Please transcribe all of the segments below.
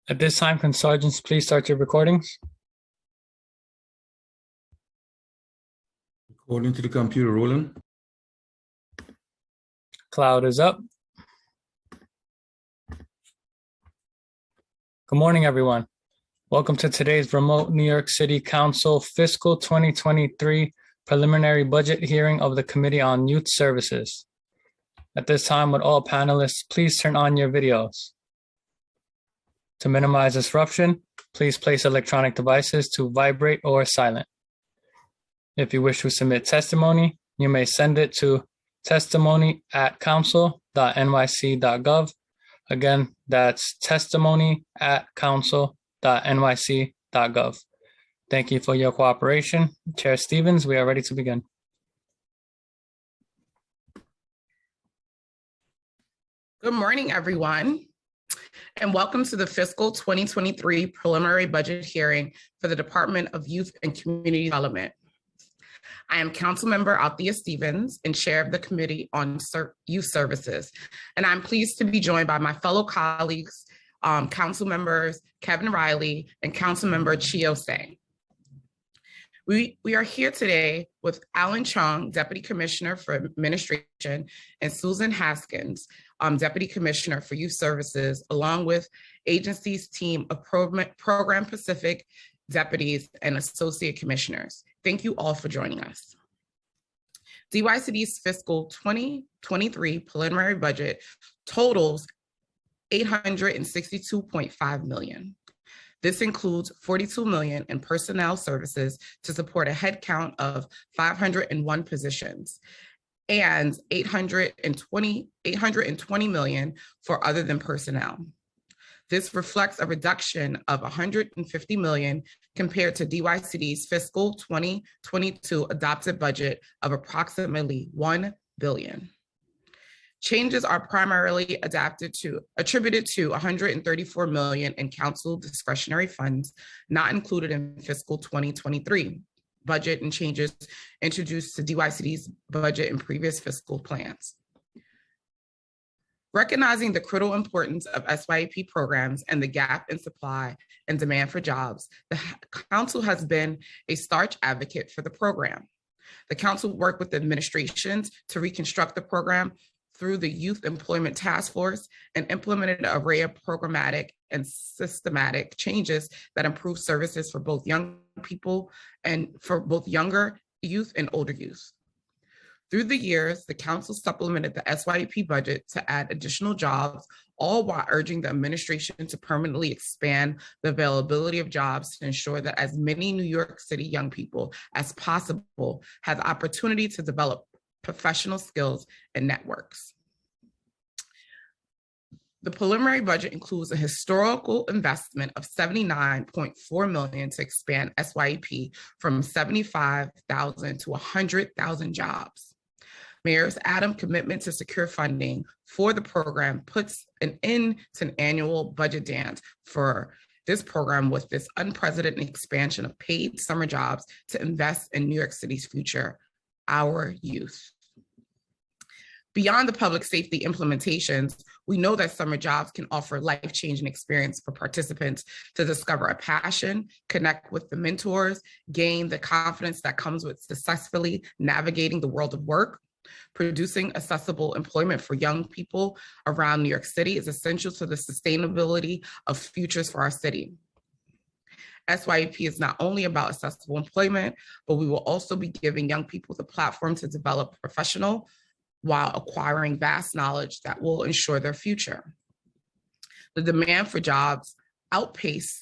At this time, can sergeants please start your recordings? According to the computer, rolling. Cloud is up. Good morning, everyone. Welcome to today's remote New York City Council fiscal 2023 preliminary budget hearing of the Committee on Youth Services. At this time, would all panelists please turn on your videos? To minimize disruption, please place electronic devices to vibrate or silent. If you wish to submit testimony, you may send it to testimony@council.nyc.gov. Again, that's testimony@council.nyc.gov. Thank you for your cooperation. Chair Stevens, we are ready to begin. Good morning, everyone, and welcome to the fiscal 2023 preliminary budget hearing for the Department of Youth and Community Development. I am Councilmember Althea Stevens and Chair of the Committee on Youth Services, and I'm pleased to be joined by my fellow colleagues, Council members Kevin Riley and Councilmember Chio Sang. We are here today with Alan Chung, Deputy Commissioner for Administration, and Susan Haskins, Deputy Commissioner for Youth Services, along with agency's team of Program Pacific deputies and associate commissioners. Thank you all for joining us. DYCD's fiscal 2023 preliminary budget totals $862.5 million. This includes $42 million in personnel services to support a headcount of 501 positions and $820 million for other than personnel. This reflects a reduction of $150 million compared to DYCD's fiscal 2022 adopted budget of approximately $1 billion. Changes are primarily attributed to $134 million in council discretionary funds not included in fiscal 2023 budget and changes introduced to DYCD's budget in previous fiscal plans. Recognizing the critical importance of SYEP programs and the gap in supply and demand for jobs, the council has been a staunch advocate for the program. The council worked with the administrations to reconstruct the program through the Youth Employment Task Force and implemented an array of programmatic and systematic changes that improve services for both young people and for both younger youth and older youth. Through the years, the council supplemented the SYEP budget to add additional jobs, all while urging the administration to permanently expand the availability of jobs to ensure that as many New York City young people as possible have the opportunity to develop professional skills and networks. The preliminary budget includes a historical investment of $79.4 million to expand SYEP from 75,000 to 100,000 jobs. Mayor's Adams' commitment to secure funding for the program puts an end to an annual budget dance for this program with this unprecedented expansion of paid summer jobs to invest in New York City's future, our youth. Beyond the public safety implementations, we know that summer jobs can offer life-changing experience for participants to discover a passion, connect with the mentors, gain the confidence that comes with successfully navigating the world of work. Producing accessible employment for young people around New York City is essential to the sustainability of futures for our city. SYEP is not only about accessible employment, but we will also be giving young people the platform to develop professional while acquiring vast knowledge that will ensure their future. The demand for jobs outpaces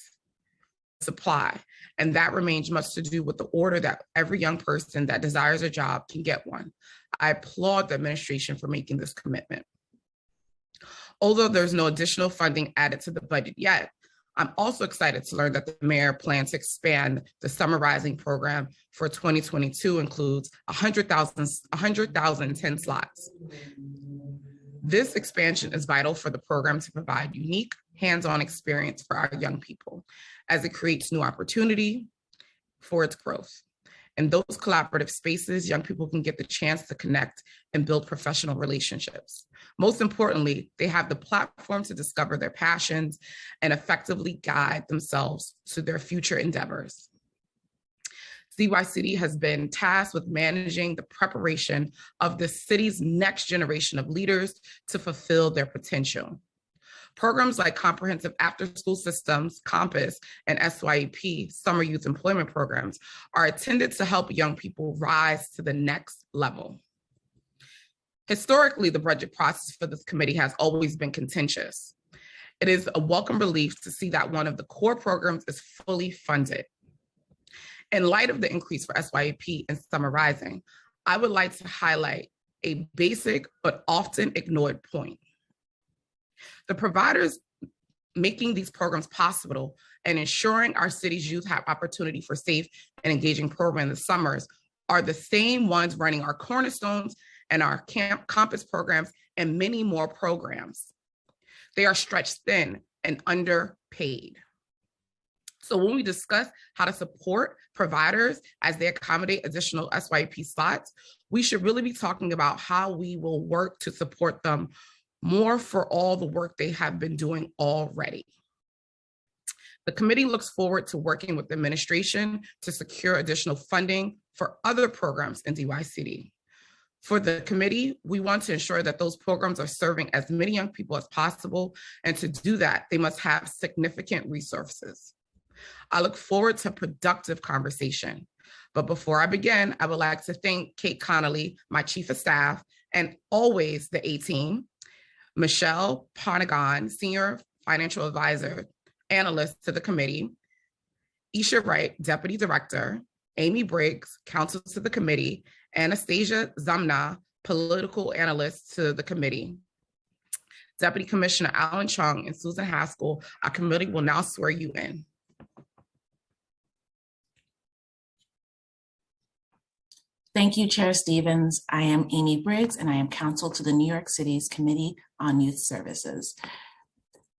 supply, and that remains much to do with the order that every young person that desires a job can get one. I applaud the administration for making this commitment. Although there's no additional funding added to the budget yet, I'm also excited to learn that the mayor plans to expand the Summer Rising program for 2022 includes 100,010 slots. This expansion is vital for the program to provide unique hands-on experience for our young people as it creates new opportunity for its growth. In those collaborative spaces, young people can get the chance to connect and build professional relationships. Most importantly, they have the platform to discover their passions and effectively guide themselves to their future endeavors. CYCD has been tasked with managing the preparation of the city's next generation of leaders to fulfill their potential. Programs like Comprehensive After-School Systems, COMPASS, and SYEP, Summer Youth Employment Programs, are intended to help young people rise to the next level. Historically, the budget process for this committee has always been contentious. It is a welcome relief to see that one of the core programs is fully funded. In light of the increase for SYEP and Summer Rising, I would like to highlight a basic but often ignored point. The providers making these programs possible and ensuring our city's youth have opportunity for safe and engaging programs in the summers are the same ones running our cornerstones and our campus programs and many more programs. They are stretched thin and underpaid. So when we discuss how to support providers as they accommodate additional SYEP slots, we should really be talking about how we will work to support them more for all the work they have been doing already. The committee looks forward to working with the administration to secure additional funding for other programs in DYCD. For the committee, we want to ensure that those programs are serving as many young people as possible, and to do that, they must have significant resources. I look forward to a productive conversation. But before I begin, I would like to thank Kate Connolly, my chief of staff, and always the A-team, Michelle Ponagon, senior financial advisor, analyst to the committee, Isha Wright, deputy director, Amy Briggs, counsel to the committee, Anastasia Zamna, political analyst to the committee. Deputy Commissioner Alan Chung and Susan Haskell, our committee will now swear you in. Thank you, Chair Stevens. I am Amy Briggs, and I am counsel to the New York City's Committee on Youth Services.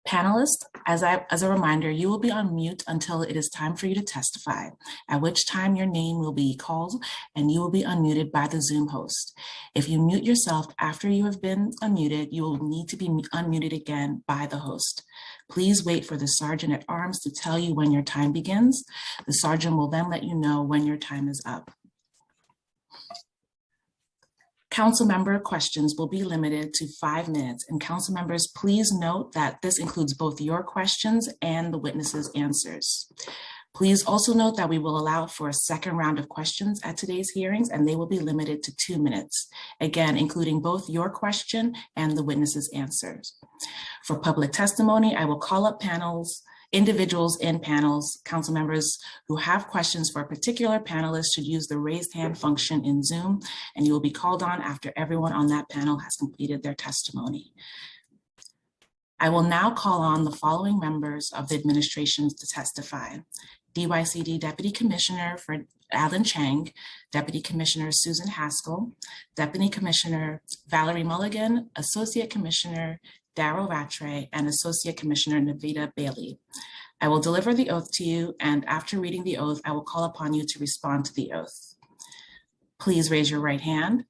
Panelists, as a reminder, you will be on mute until it is time for you to testify, at which time your name will be called and you will be unmuted by the Zoom host. If you mute yourself after you have been unmuted, you will need to be unmuted again by the host. Please wait for the Sergeant at Arms to tell you when your time begins. The Sergeant will then let you know when your time is up. Council member questions will be limited to 5 minutes, and council members, please note that this includes both your questions and the witnesses' answers. Please also note that we will allow for a second round of questions at today's hearings, and they will be limited to 2 minutes, again, including both your question and the witnesses' answers. For public testimony, I will call up individuals in panels. Council members who have questions for a particular panelist should use the raised hand function in Zoom, and you will be called on after everyone on that panel has completed their testimony. I will now call on the following members of the administration to testify. DYCD Deputy Commissioner for Alan Chang, Deputy Commissioner Susan Haskell, Deputy Commissioner Valerie Mulligan, Associate Commissioner Darryl Rattray, and Associate Commissioner Navita Bailey. I will deliver the oath to you, and after reading the oath, I will call upon you to respond to the oath. Please raise your right hand.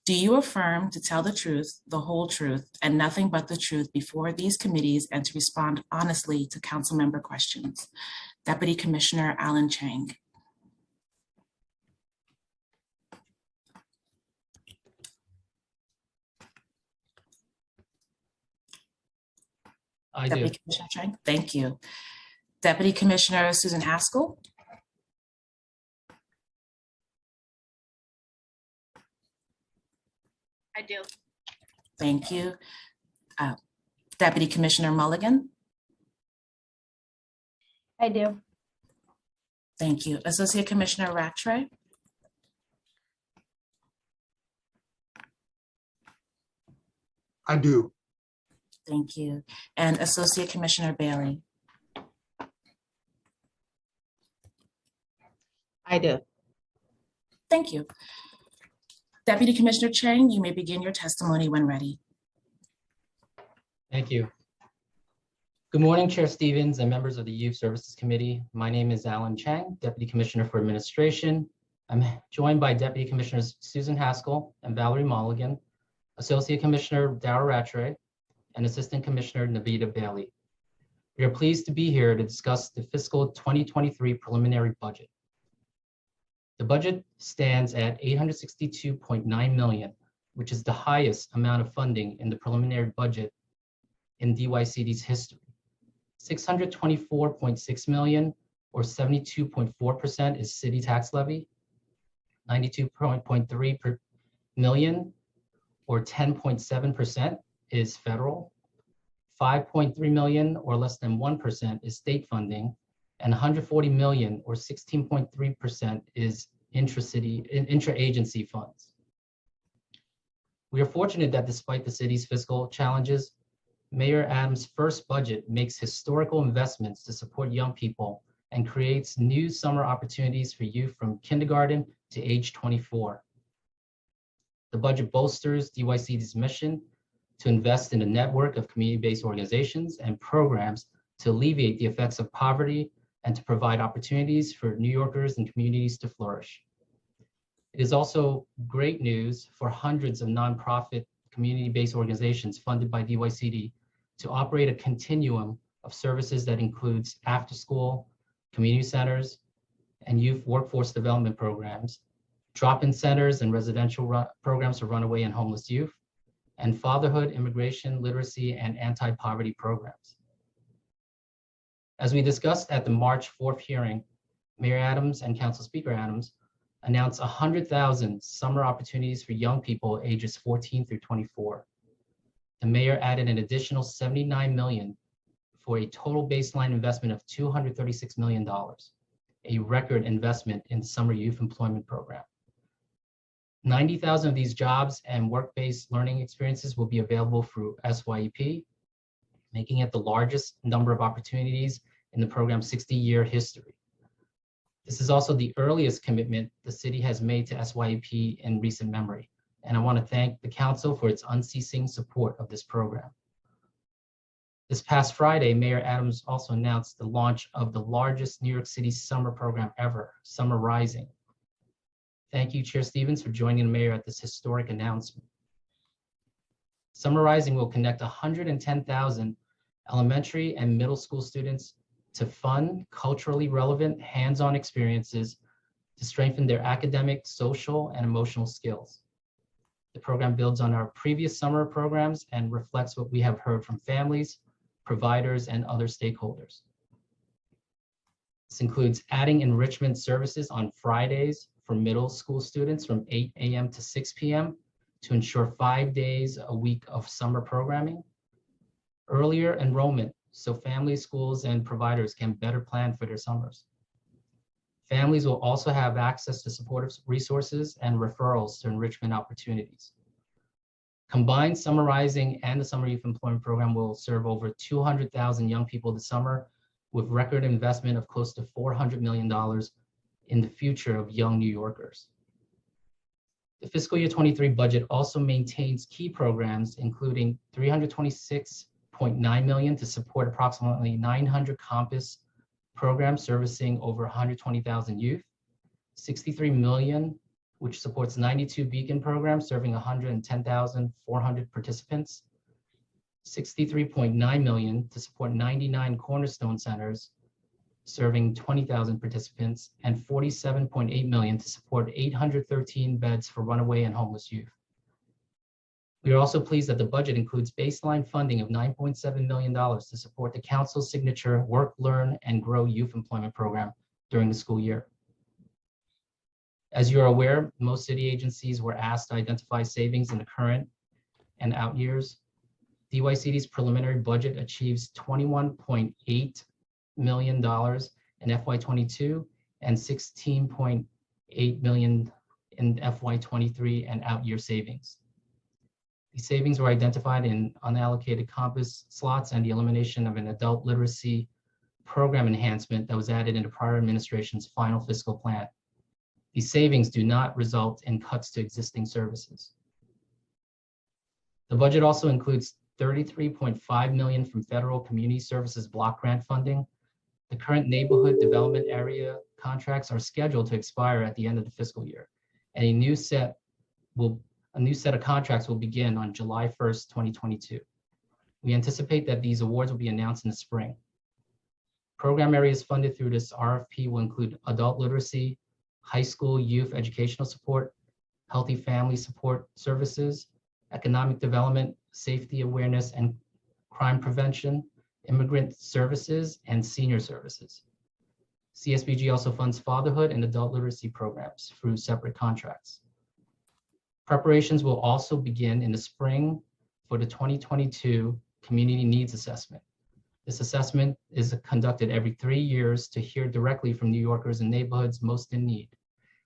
Do you affirm to tell the truth, the whole truth, and nothing but the truth before these committees, and to respond honestly to council member questions? Deputy Commissioner Alan Chang. I Deputy do. Commissioner Chang, thank you. Deputy Commissioner Susan Haskell. I do. Thank you. Deputy Commissioner Mulligan. I do. Thank you. Associate Commissioner Rattray. I do. Thank you. And Associate Commissioner Bailey. I do. Thank you. Deputy Commissioner Chang, you may begin your testimony when ready. Thank you. Good morning, Chair Stevens and members of the Youth Services Committee. My name is Alan Chang, Deputy Commissioner for Administration, I'm joined by Deputy Commissioners Susan Haskell and Valerie Mulligan, Associate Commissioner Darrell Rattray, and Assistant Commissioner Navita Bailey. We are pleased to be here to discuss the fiscal 2023 preliminary budget. The budget stands at $862.9 million, which is the highest amount of funding in the preliminary budget in DYCD's history. $624.6 million, or 72.4%, is city tax levy. $92.3 million, or 10.7%, is federal. $5.3 million, or less than 1%, is state funding, and $140 million, or 16.3%, is intra-agency funds. We are fortunate that despite the city's fiscal challenges, Mayor Adams' first budget makes historical investments to support young people and creates new summer opportunities for youth from kindergarten to age 24. The budget bolsters DYCD's mission to invest in a network of community-based organizations and programs to alleviate the effects of poverty and to provide opportunities for New Yorkers and communities to flourish. It is also great news for hundreds of nonprofit community-based organizations funded by DYCD to operate a continuum of services that includes after-school, community centers, and youth workforce development programs, drop-in centers and residential programs for runaway and homeless youth, and fatherhood, immigration, literacy, and anti-poverty programs. As we discussed at the March 4th hearing, Mayor Adams and Council Speaker Adams announced 100,000 summer opportunities for young people ages 14 through 24. The mayor added an additional $79 million for a total baseline investment of $236 million, a record investment in the summer youth employment program. 90,000 of these jobs and work-based learning experiences will be available through SYEP, making it the largest number of opportunities in the program's 60-year history. This is also the earliest commitment the city has made to SYEP in recent memory, and I want to thank the council for its unceasing support of this program. This past Friday, Mayor Adams also announced the launch of the largest New York City summer program ever, Summer Rising. Thank you, Chair Stevens, for joining the mayor at this historic announcement. Summer Rising will connect 110,000 elementary and middle school students to fun, culturally relevant, hands-on experiences to strengthen their academic, social, and emotional skills. The program builds on our previous summer programs and reflects what we have heard from families, providers, and other stakeholders. This includes adding enrichment services on Fridays for middle school students from 8 a.m. to 6 p.m. to ensure 5 days a week of summer programming. Earlier enrollment so families, schools, and providers can better plan for their summers. Families will also have access to supportive resources and referrals to enrichment opportunities. Combined, Summer Rising and the Summer Youth Employment Program will serve over 200,000 young people this summer with record investment of close to $400 million in the future of young New Yorkers. The fiscal year 23 budget also maintains key programs, including $326.9 million to support approximately 900 campus programs servicing over 120,000 youth, $63 million, which supports 92 beacon programs serving 110,400 participants, $63.9 million to support 99 cornerstone centers serving 20,000 participants, and $47.8 million to support 813 beds for runaway and homeless youth. We are also pleased that the budget includes baseline funding of $9.7 million to support the council's signature Work, Learn, and Grow Youth Employment Program during the school year. As you are aware, most city agencies were asked to identify savings in the current and out years. DYCD's preliminary budget achieves $21.8 million in FY22 and $16.8 million in FY23 and out year savings. These savings were identified in unallocated campus slots and the elimination of an adult literacy program enhancement that was added in the prior administration's final fiscal plan. These savings do not result in cuts to existing services. The budget also includes $33.5 million from federal community services block grant funding. The current neighborhood development area contracts are scheduled to expire at the end of the fiscal year. And a new set of contracts will begin on July 1st, 2022. We anticipate that these awards will be announced in the spring. Program areas funded through this RFP will include adult literacy, high school youth educational support, healthy family support services, economic development, safety awareness and crime prevention, immigrant services, and senior services. CSBG also funds fatherhood and adult literacy programs through separate contracts. Preparations will also begin in the spring for the 2022 Community Needs Assessment. This assessment is conducted every 3 years to hear directly from New Yorkers in neighborhoods most in need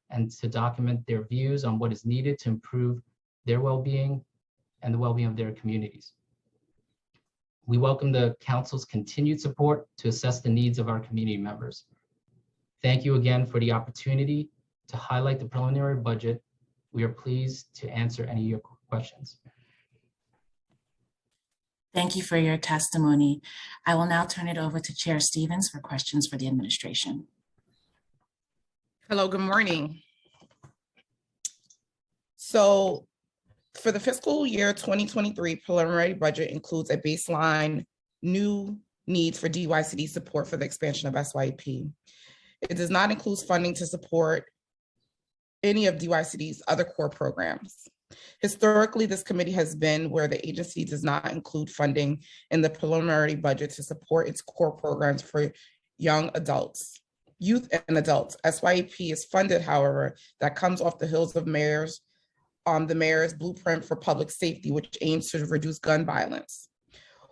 and to document their views on what is needed to improve their well-being and the well-being of their communities. We welcome the Council's continued support to assess the needs of our community members. Thank you again for the opportunity to highlight the preliminary budget. We are pleased to answer any of your questions. Thank you for your testimony. I will now turn it over to Chair Stevens for questions for the administration. Hello, good morning. So for the fiscal year 2023 preliminary budget includes a baseline new needs for DYCD support for the expansion of SYP. It does not include funding to support any of DYCD's other core programs. Historically, this committee has been where the agency does not include funding in the preliminary budget to support its core programs for young adults, youth and adults. SYP is funded, however, that comes off the heels of the mayor's blueprint for public safety, which aims to reduce gun violence.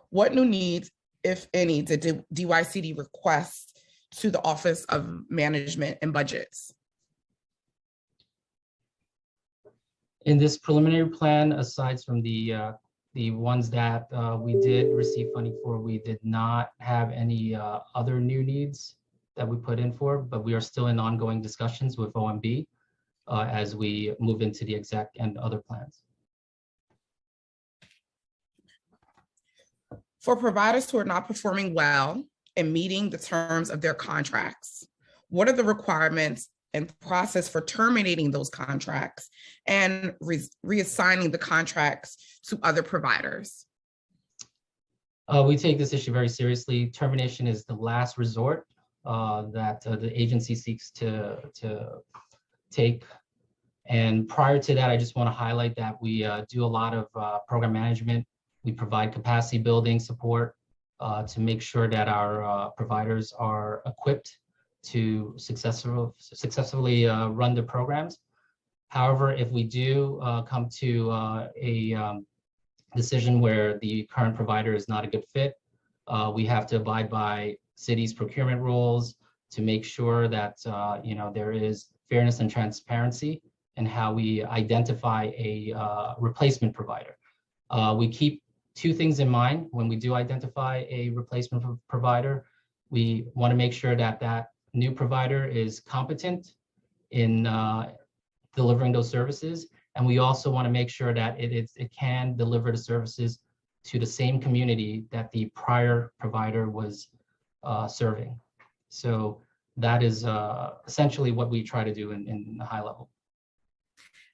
What new needs, if any, did DYCD request to the Office of Management and Budgets? In this preliminary plan, aside from the ones that we did receive funding for, we did not have any other new needs that we put in for, but we are still in ongoing discussions with OMB as we move into the exec and other plans. For providers who are not performing well and meeting the terms of their contracts, what are the requirements and process for terminating those contracts and reassigning the contracts to other providers? We take this issue very seriously. Termination is the last resort that the agency seeks to take. And prior to that, I just want to highlight that we do a lot of program management. We provide capacity building support to make sure that our providers are equipped to successfully run the programs. However, if we do come to a decision where the current provider is not a good fit, we have to abide by city's procurement rules to make sure that there is fairness and transparency in how we identify a replacement provider. We keep two things in mind when we do identify a replacement provider. We want to make sure that that new provider is competent in delivering those services. And we also want to make sure that it can deliver the services to the same community that the prior provider was serving. So that is essentially what we try to do in the high level.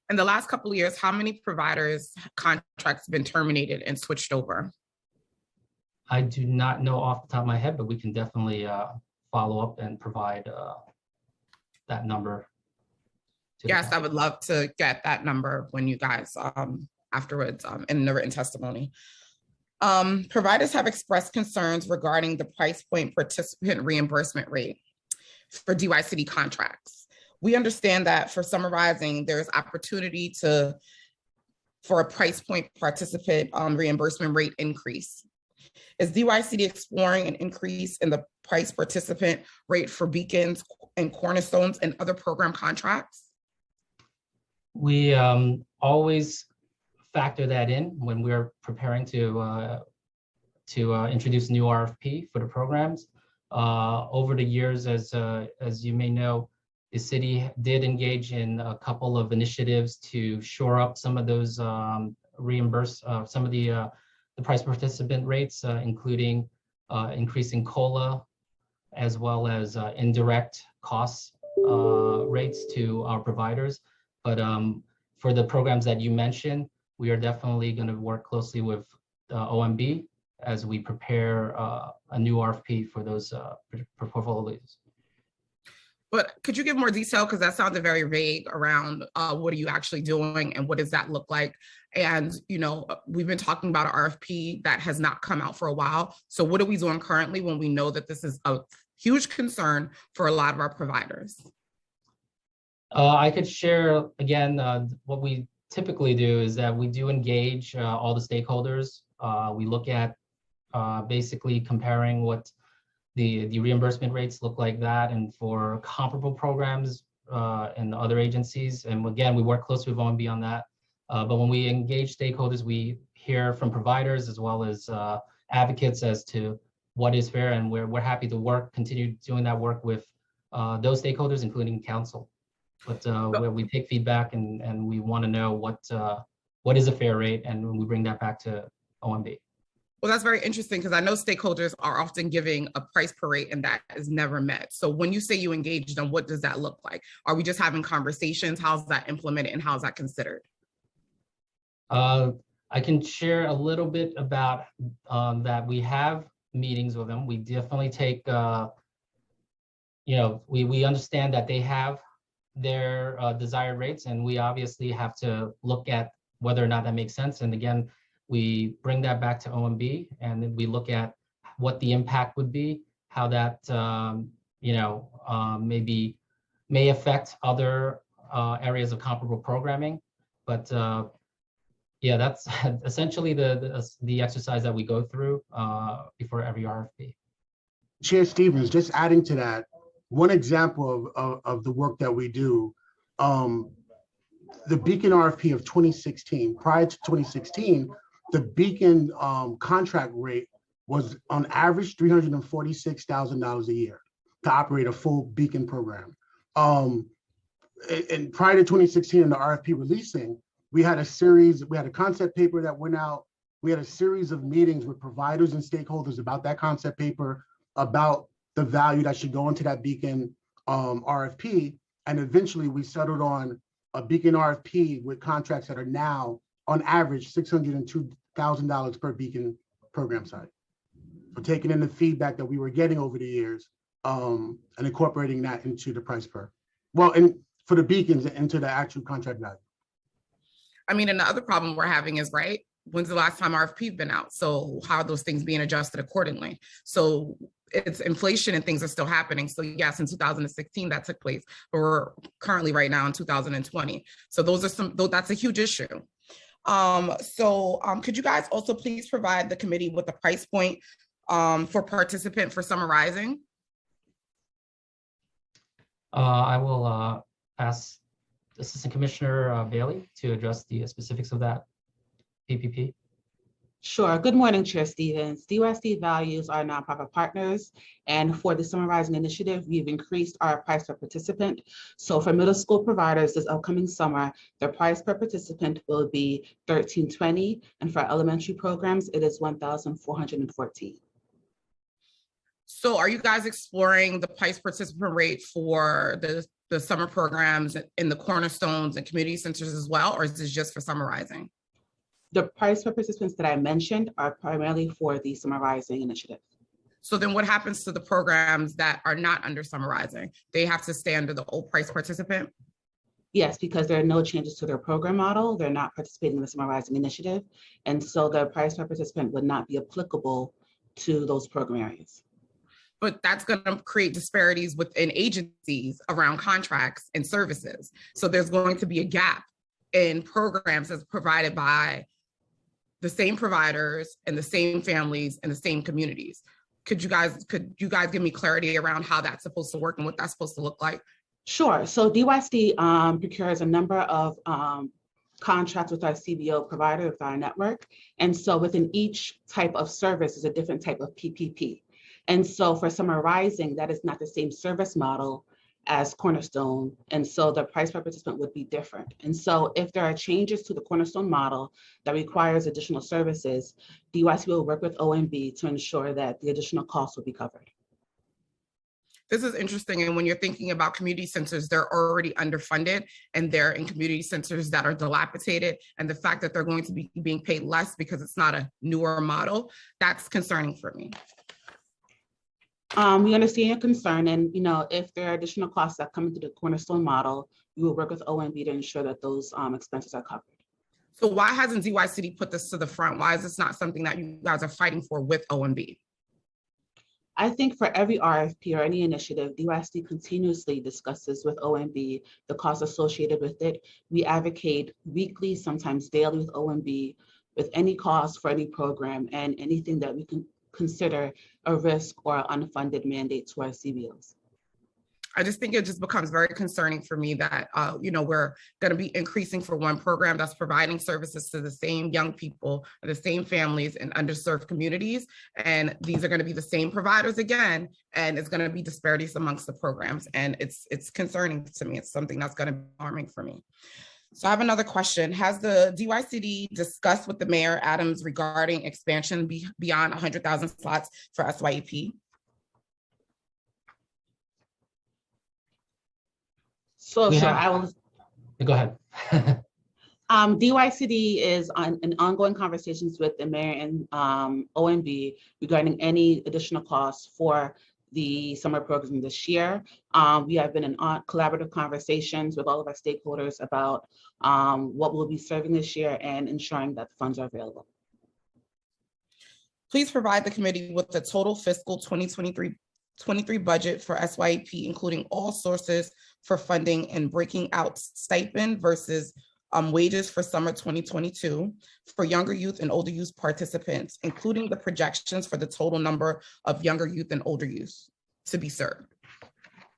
In the last couple of years, how many providers' contracts have been terminated and switched over? I do not know off the top of my head, but we can definitely follow up and provide that number. Yes, I would love to get that number when you guys afterwards in the written testimony. Providers have expressed concerns regarding the price point participant reimbursement rate for DYCD contracts. We understand that for summarizing, there's opportunity for a price point participant reimbursement rate increase. Is DYCD exploring an increase in the price participant rate for beacons and cornerstones and other program contracts? We always factor that in when we're preparing to introduce new RFP for the programs. Over the years, as you may know, the city did engage in a couple of initiatives to shore up some of those some of the price participant rates, including increasing COLA, as well as indirect costs rates to our providers. But for the programs that you mentioned, we are definitely going to work closely with OMB as we prepare a new RFP for those portfolios. But could you give more detail? Because that sounded very vague around what are you actually doing and what does that look like? And, you know, we've been talking about an RFP that has not come out for a while. So what are we doing currently when we know that this is a huge concern for a lot of our providers? I could share, again, what we typically do is that we do engage all the stakeholders. We look at basically comparing what the reimbursement rates look like that, and for comparable programs and other agencies. And again, we work closely with OMB on that. But when we engage stakeholders, we hear from providers as well as advocates as to what is fair, and we're happy to continue doing that work with those stakeholders, including council. But we take feedback and we want to know what is a fair rate, and we bring that back to OMB. Well, that's very interesting because I know stakeholders are often giving a price per rate and that is never met. So when you say you engage them, what does that look like? Are we just having conversations? How's that implemented and how's that considered? I can share a little bit about that. We have meetings with them. We definitely take, we understand that they have their desired rates, and we obviously have to look at whether or not that makes sense. And again, we bring that back to OMB, and then we look at what the impact would be, how that may affect other areas of comparable programming. But yeah, that's essentially the exercise that we go through before every RFP. Chair Stevens, just adding to that, one example of the work that we do, the Beacon RFP of 2016, prior to 2016, the Beacon contract rate was on average $346,000 a year to operate a full Beacon program. And prior to 2016 and the RFP releasing, we had a concept paper that went out. We had a series of meetings with providers and stakeholders about that concept paper, about the value that should go into that Beacon RFP. And eventually we settled on a Beacon RFP with contracts that are now on average $602,000 per Beacon program site. So taking in the feedback that we were getting over the years and incorporating that into the price per, and for the Beacons into the actual contract value. I mean, and the other problem we're having is, right, when's the last time RFP been out? So how are those things being adjusted accordingly? So it's inflation and things are still happening. So yes, in 2016 that took place, but we're currently right now in 2020. So that's a huge issue. Could you guys also please provide the committee with the price point for participant for summarizing? I will ask Assistant Commissioner Bailey to address the specifics of that PPP. Sure. Good morning, Chair Stevens. DYSD values our nonprofit partners, and for the Summarizing Initiative, we've increased our price per participant. So for middle school providers this upcoming summer, the price per participant will be $1,320, and for elementary programs, it is $1,414. So are you guys exploring the price participant rate for the summer programs in the cornerstones and community centers as well, or is this just for Summarizing? The price per participants that I mentioned are primarily for the Summarizing Initiative. So then what happens to the programs that are not under Summarizing? They have to stay under the old price participant? Yes, because there are no changes to their program model. They're not participating in the Summarizing Initiative. And so the price per participant would not be applicable to those program areas. But that's going to create disparities within agencies around contracts and services. So there's going to be a gap in programs that's provided by the same providers and the same families and the same communities. Could you guys give me clarity around how that's supposed to work and what that's supposed to look like? Sure. So DYSD procures a number of contracts with our CBO provider, with our network. And so within each type of service is a different type of PPP. And so for Summarizing, that is not the same service model as Cornerstone. And so the price per participant would be different. And so if there are changes to the Cornerstone model that requires additional services, DYSD will work with OMB to ensure that the additional costs will be covered. This is interesting. And when you're thinking about community centers, they're already underfunded and they're in community centers that are dilapidated. And the fact that they're going to be being paid less because it's not a newer model, that's concerning for me. We understand your concern, and if there are additional costs that come into the Cornerstone model, we will work with OMB to ensure that those expenses are covered. So why hasn't DYCD put this to the front? Why is this not something that you guys are fighting for with OMB? I think for every RFP or any initiative, DYSD continuously discusses with OMB the costs associated with it. We advocate weekly, sometimes daily with OMB with any cost for any program and anything that we can consider a risk or unfunded mandate to our CBOs. I just think it just becomes very concerning for me that, we're going to be increasing for one program that's providing services to the same young people, the same families in underserved communities. And these are going to be the same providers again, and it's going to be disparities amongst the programs. And it's concerning to me. It's something that's going to be harming for me. So I have another question. Has the DYCD discussed with the Mayor Adams regarding expansion beyond 100,000 slots for SYEP? So sure, I will. Go ahead. DYCD is in ongoing conversations with the mayor and OMB regarding any additional costs for the summer program this year. We have been in collaborative conversations with all of our stakeholders about what we'll be serving this year and ensuring that the funds are available. Please provide the committee with the total fiscal 2023 budget for SYEP, including all sources for funding and breaking out stipend versus wages for summer 2022 for younger youth and older youth participants, including the projections for the total number of younger youth and older youth to be served.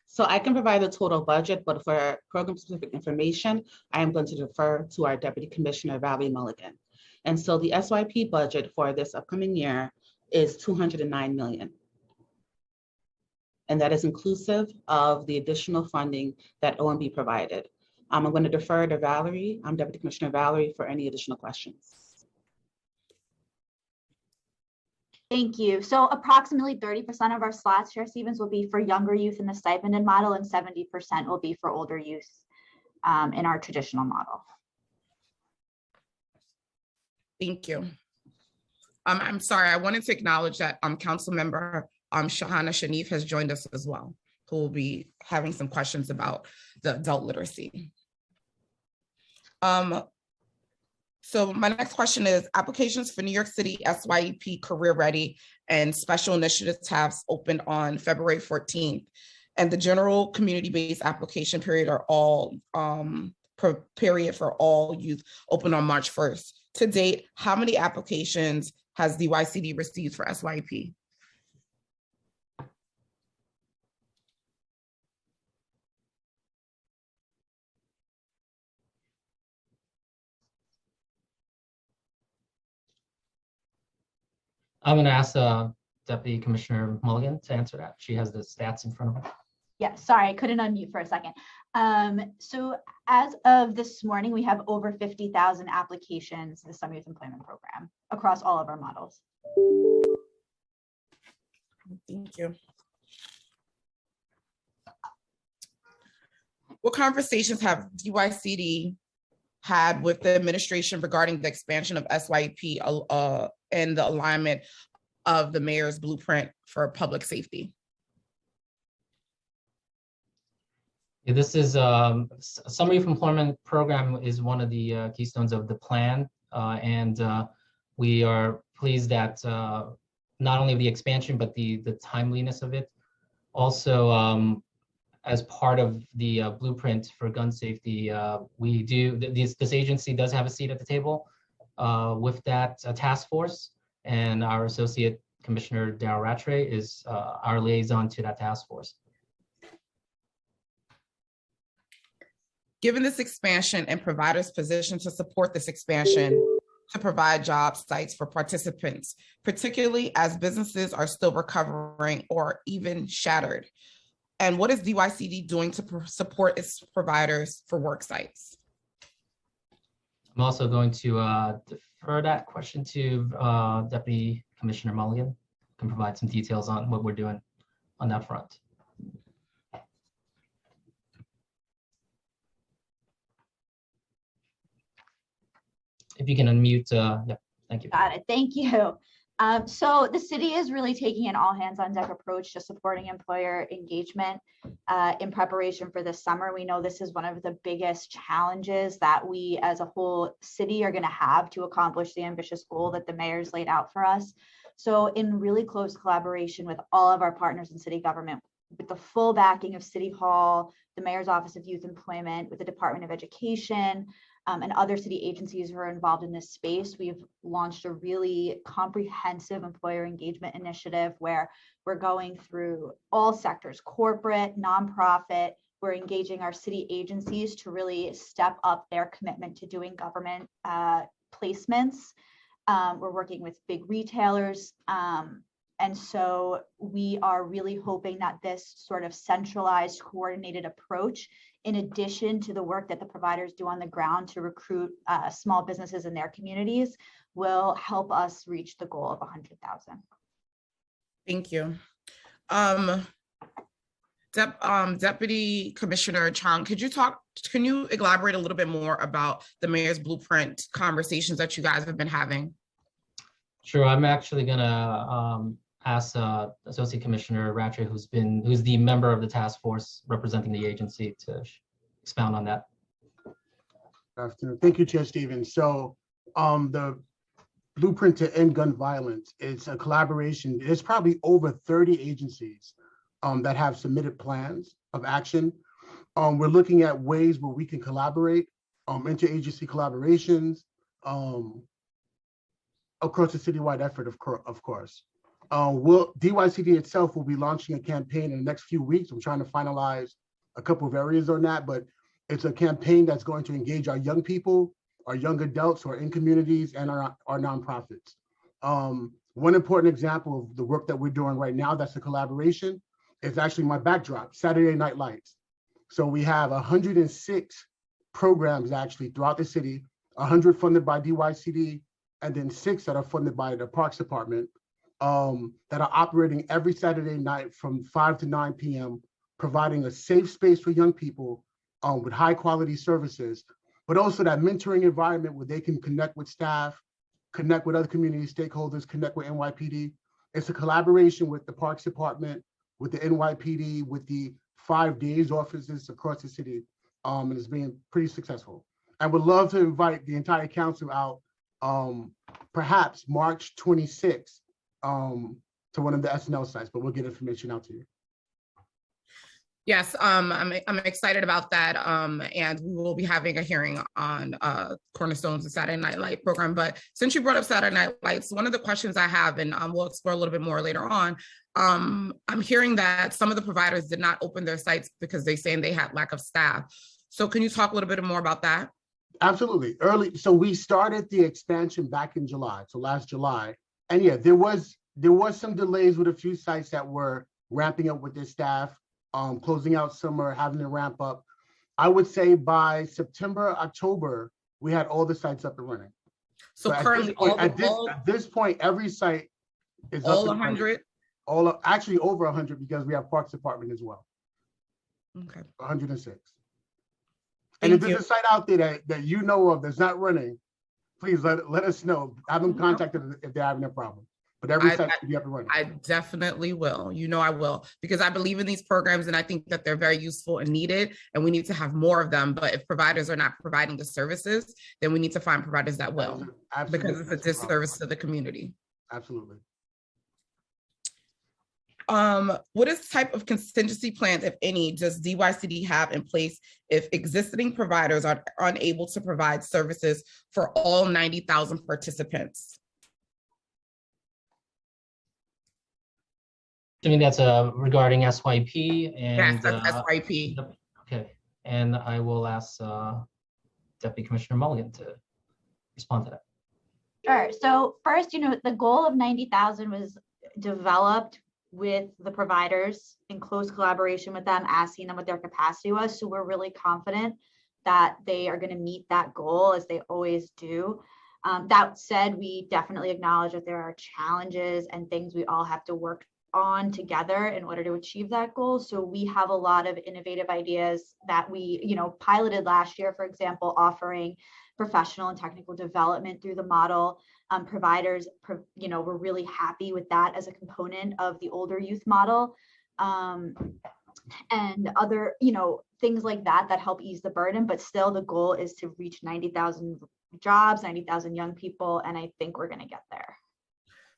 So I can provide the total budget, but for program-specific information, I am going to defer to our Deputy Commissioner, Valerie Mulligan. And so the SYEP budget for this upcoming year is $209 million. And that is inclusive of the additional funding that OMB provided. I'm going to defer to Valerie, Deputy Commissioner Valerie, for any additional questions. Thank you. So approximately 30% of our slots, Chair Stevens, will be for younger youth in the stipended model, and 70% will be for older youth in our traditional model. Thank you. I'm sorry, I wanted to acknowledge that Council Member Shahana Shanif has joined us as well, who will be having some questions about the adult literacy. So my next question is, applications for New York City SYEP Career Ready and Special Initiative tabs opened on February 14th, and the general community-based application period are all period for all youth open on March 1st. To date, how many applications has DYCD received for SYEP? I'm going to ask Deputy Commissioner Mulligan to answer that. She has the stats in front of her. Yeah, sorry, I couldn't unmute for a second. So as of this morning, we have over 50,000 applications to the Summer Youth Employment Program across all of our models. Thank you. What conversations have DYCD had with the administration regarding the expansion of SYEP and the alignment of the mayor's blueprint for public safety? Yeah, this is Summer Youth Employment Program is one of the keystones of the plan, and we are pleased that not only the expansion but the timeliness of it. Also, as part of the blueprint for gun safety, this agency does have a seat at the table with that task force, and our Associate Commissioner Darryl Rattray is our liaison to that task force. Given this expansion and providers' position to support this expansion to provide job sites for participants, particularly as businesses are still recovering or even shattered, and what is DYCD doing to support its providers for work sites? I'm also going to defer that question to Deputy Commissioner Mulligan, who can provide some details on what we're doing on that front. If you can unmute, yeah, thank you. Got it. Thank you. So the city is really taking an all hands on deck approach to supporting employer engagement in preparation for the summer. We know this is one of the biggest challenges that we as a whole city are going to have to accomplish the ambitious goal that the mayor's laid out for us. So in really close collaboration with all of our partners in city government, with the full backing of City Hall, the Mayor's Office of Youth Employment, with the Department of Education, and other city agencies who are involved in this space, we've launched a really comprehensive employer engagement initiative where we're going through all sectors, corporate, nonprofit. We're engaging our city agencies to really step up their commitment to doing government placements. We're working with big retailers. And so we are really hoping that this sort of centralized, coordinated approach, in addition to the work that the providers do on the ground to recruit small businesses in their communities, will help us reach the goal of 100,000. Thank you. Deputy Commissioner Chang, can you elaborate a little bit more about the Mayor's Blueprint conversations that you guys have been having? Sure, I'm actually gonna ask Associate Commissioner Rattray, who's the member of the task force representing the agency, to expound on that. Good afternoon. Thank you, Chair Stevens. So the Blueprint to End Gun Violence is a collaboration. There's probably over 30 agencies that have submitted plans of action. We're looking at ways where we can collaborate, interagency collaborations across the citywide effort, of course. DYCD itself will be launching a campaign in the next few weeks. I'm trying to finalize a couple of areas on that, but it's a campaign that's going to engage our young people, our young adults who are in communities, and our nonprofits. One important example of the work that we're doing right now that's a collaboration is actually my backdrop, Saturday Night Lights. So we have 106 programs actually throughout the city, 100 funded by DYCD, and then 6 that are funded by the Parks Department, that are operating every Saturday night from 5 to 9 p.m., providing a safe space for young people with high quality services, but also that mentoring environment where they can connect with staff, connect with other community stakeholders, connect with NYPD. It's a collaboration with the Parks Department, with the NYPD, with the 5 days offices across the city, and it's been pretty successful. I would love to invite the entire council out, perhaps March 26th, to one of the SNL sites, but we'll get information out to you. Yes, I'm excited about that, and we will be having a hearing on Cornerstone's the Saturday Night Light program. But since you brought up Saturday Night Lights, one of the questions I have, and we'll explore a little bit more later on, I'm hearing that some of the providers did not open their sites because they're saying they had lack of staff. So can you talk a little bit more about that? Absolutely. So we started the expansion back in July, so last July, and yeah, there was some delays with a few sites that were ramping up with their staff, closing out summer, having to ramp up. I would say by September, October, we had all the sites up and running. So currently, at this point, every site is all up 100. Actually over 100 because we have Parks Department as well. Okay. 106. And if there's a site out there that you know of that's not running, please let us know. Have them contacted if they're having a problem. But every site should be up and running. I definitely will. You know I will, because I believe in these programs and I think that they're very useful and needed, and we need to have more of them. But if providers are not providing the services, then we need to find providers that will, because it's a disservice to the community. Absolutely. What is type of contingency plans, if any, does DYCD have in place if existing providers are unable to provide services for all 90,000 participants? I mean, that's regarding SYP and yes, that's SYP. Okay, and I will ask Deputy Commissioner Mulligan to respond to that. Sure. So first, the goal of 90,000 was developed with the providers in close collaboration with them, asking them what their capacity was. So we're really confident that they are going to meet that goal, as they always do. That said, we definitely acknowledge that there are challenges and things we all have to work on together in order to achieve that goal. So we have a lot of innovative ideas that we, piloted last year, for example, offering professional and technical development through the model. Providers, were really happy with that as a component of the older youth model. And other, things like that help ease the burden, but still the goal is to reach 90,000 jobs, 90,000 young people, and I think we're going to get there.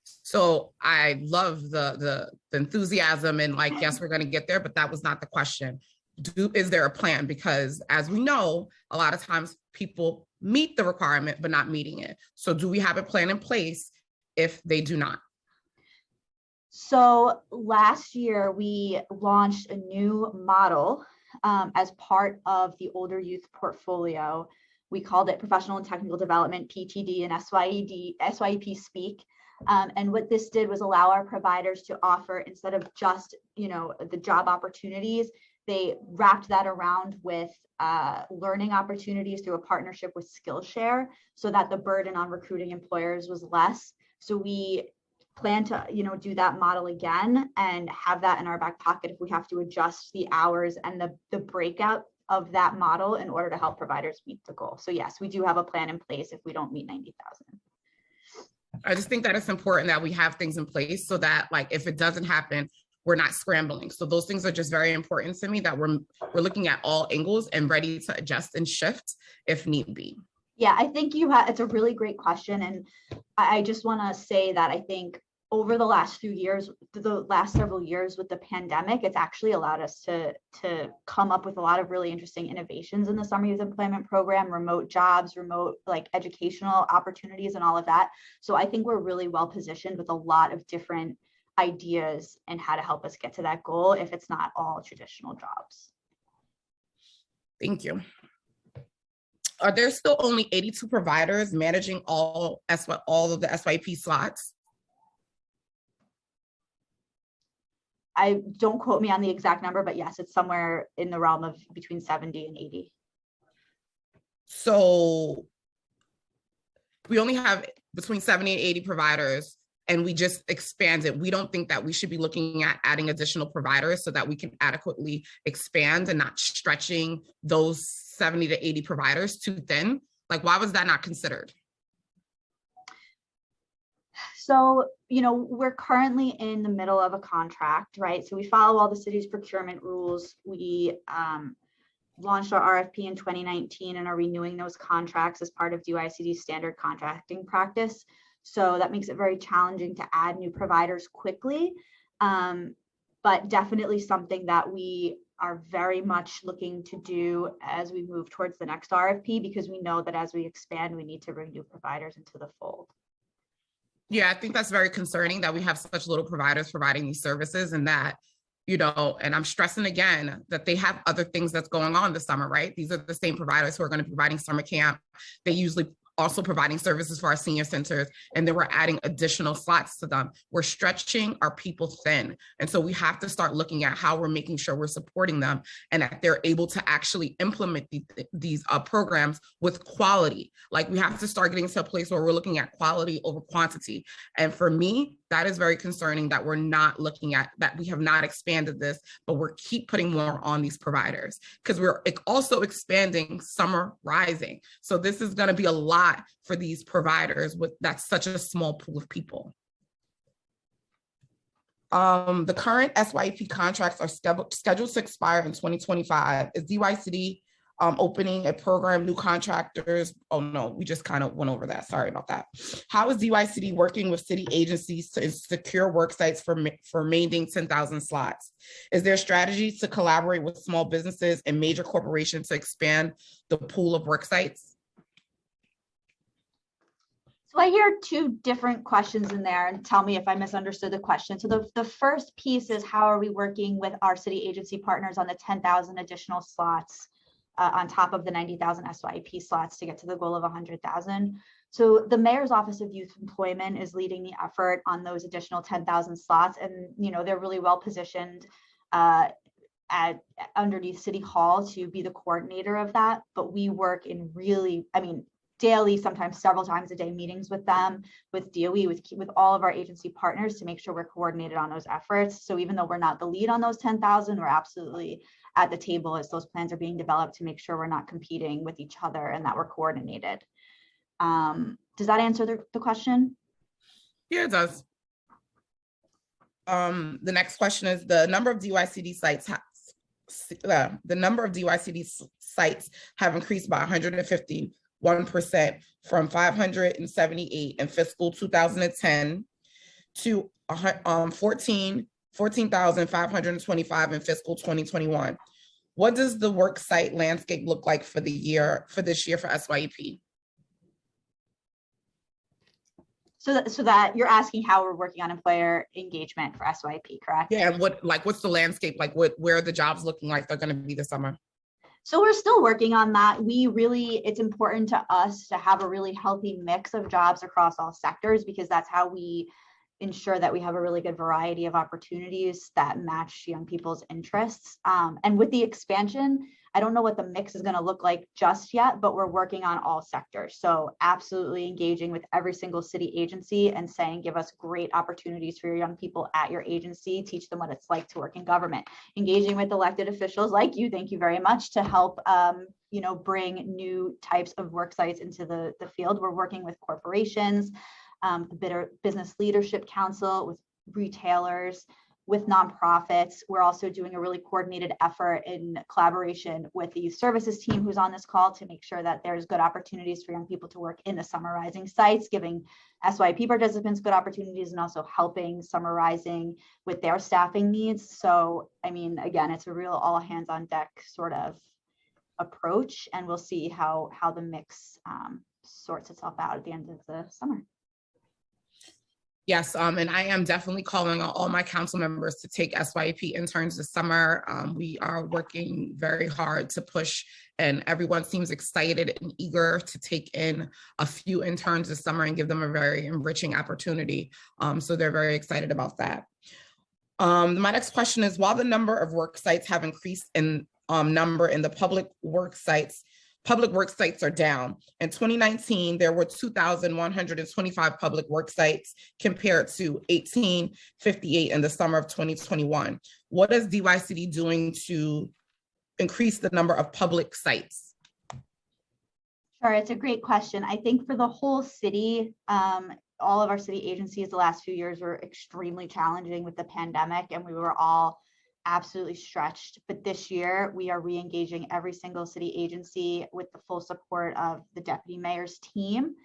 So I love the enthusiasm and like, yes, we're going to get there, but that was not the question. Is there a plan? Because as we know, a lot of times people meet the requirement, but not meeting it. So do we have a plan in place if they do not? So last year we launched a new model as part of the older youth portfolio. We called it Professional and Technical Development, PTD, and SYEP speak. And what this did was allow our providers to offer, instead of just, the job opportunities, they wrapped that around with learning opportunities through a partnership with Skillshare, so that the burden on recruiting employers was less. So we plan to, do that model again and have that in our back pocket if we have to adjust the hours and the breakout of that model in order to help providers meet the goal. So yes, we do have a plan in place if we don't meet 90,000. I just think that it's important that we have things in place so that, like, if it doesn't happen, we're not scrambling. So those things are just very important to me, that we're looking at all angles and ready to adjust and shift if need be. Yeah, I think it's a really great question. And I just want to say that I think over the last few years, the last several years with the pandemic, it's actually allowed us to come up with a lot of really interesting innovations in the Summer Youth Employment Program, remote jobs, remote educational opportunities and all of that. So I think we're really well positioned with a lot of different ideas and how to help us get to that goal if it's not all traditional jobs. Thank you. Are there still only 82 providers managing all of the SYP slots? I don't quote me on the exact number, but yes, it's somewhere in the realm of between 70 and 80. So we only have between 70 and 80 providers, and we just expanded. We don't think that we should be looking at adding additional providers so that we can adequately expand and not stretching those 70 to 80 providers too thin. Like, why was that not considered? So, we're currently in the middle of a contract, right? So we follow all the city's procurement rules. We launched our RFP in 2019 and are renewing those contracts as part of DYCD's standard contracting practice. So that makes it very challenging to add new providers quickly, but definitely something that we are very much looking to do as we move towards the next RFP, because we know that as we expand, we need to bring new providers into the fold. Yeah, I think that's very concerning that we have such little providers providing these services, and that, and I'm stressing again that they have other things that's going on this summer, right? These are the same providers who are going to be providing summer camp. They usually also providing services for our senior centers, and then we're adding additional slots to them. We're stretching our people thin. And so we have to start looking at how we're making sure we're supporting them and that they're able to actually implement these programs with quality. Like, we have to start getting to a place where we're looking at quality over quantity. And for me, that is very concerning that we're not looking at that. We have not expanded this, but we're keep putting more on these providers because we're also expanding summer rising. So this is going to be a lot for these providers with that's such a small pool of people. The current SYP contracts are scheduled to expire in 2025. Is DYCD opening a program, new contractors? Oh no, we just kind of went over that. Sorry about that. How is DYCD working with city agencies to secure work sites for remaining 10,000 slots? Is there a strategy to collaborate with small businesses and major corporations to expand the pool of work sites? So I hear two different questions in there, and tell me if I misunderstood the question. So the first piece is, how are we working with our city agency partners on the 10,000 additional slots on top of the 90,000 SYP slots to get to the goal of 100,000? So the Mayor's Office of Youth Employment is leading the effort on those additional 10,000 slots, and they're really well positioned underneath City Hall to be the coordinator of that. But we work in daily, sometimes several times a day meetings with them, with DOE, with all of our agency partners to make sure we're coordinated on those efforts. So even though we're not the lead on those 10,000, we're absolutely at the table as those plans are being developed to make sure we're not competing with each other and that we're coordinated. Does that answer the question? Yeah, it does. The next question is the number of DYCD sites have increased by 151% from 578 in fiscal 2010 to 14,525 in fiscal 2021. What does the work site landscape look like for this year for SYEP? So that you're asking how we're working on employer engagement for SYEP, correct? Yeah, and what's the landscape like? Where are the jobs looking like they're going to be this summer? So we're still working on that. It's important to us to have a really healthy mix of jobs across all sectors, because that's how we ensure that we have a really good variety of opportunities that match young people's interests. And with the expansion, I don't know what the mix is going to look like just yet, but we're working on all sectors. So absolutely engaging with every single city agency and saying, give us great opportunities for your young people at your agency, teach them what it's like to work in government. Engaging with elected officials like you, thank you very much, to help bring new types of work sites into the field. We're working with corporations, the Business Leadership Council, with retailers, with nonprofits. We're also doing a really coordinated effort in collaboration with the youth services team who's on this call to make sure that there's good opportunities for young people to work in the summer rising sites, giving SYEP participants good opportunities and also helping summer rising with their staffing needs. So, I mean, again, it's a real all hands on deck sort of approach, and we'll see how the mix sorts itself out at the end of the summer. Yes, and I am definitely calling on all my council members to take SYEP interns this summer. We are working very hard to push, and everyone seems excited and eager to take in a few interns this summer and give them a very enriching opportunity. So they're very excited about that. My next question is, while the number of work sites have increased in number in the public work sites are down. In 2019, there were 2,125 public work sites compared to 1,858 in the summer of 2021. What is DYCD doing to increase the number of public sites? Sure, it's a great question. I think for the whole city, all of our city agencies the last few years were extremely challenging with the pandemic, and we were all absolutely stretched. But this year we are re-engaging every single city agency with the full support of the deputy mayor's team,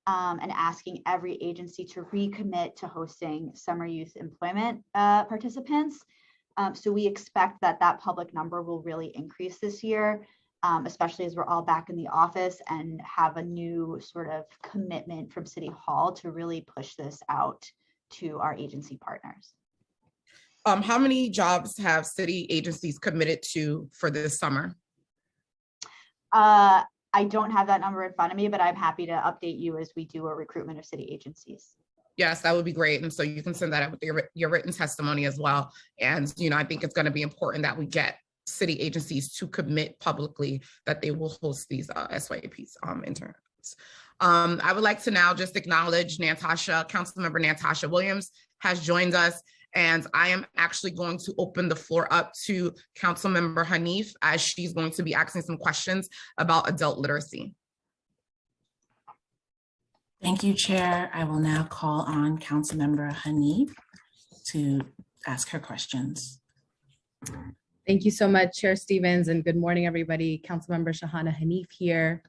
and asking every agency to recommit to hosting summer youth employment participants. So we expect that public number will really increase this year, especially as we're all back in the office and have a new sort of commitment from City Hall to really push this out to our agency partners. How many jobs have city agencies committed to for this summer? I don't have that number in front of me, but I'm happy to update you as we do a recruitment of city agencies. Yes, that would be great. And so you can send that out with your written testimony as well. And, I think it's going to be important that we get city agencies to commit publicly that they will host these SYEPs interns. I would like to now just acknowledge Councilmember Natasha Williams has joined us. And I am actually going to open the floor up to Councilmember Hanif, as she's going to be asking some questions about adult literacy. Thank you, Chair. I will now call on Councilmember Hanif to ask her questions. Thank you so much, Chair Stevens, and good morning, everybody. Councilmember Shahana Hanif here.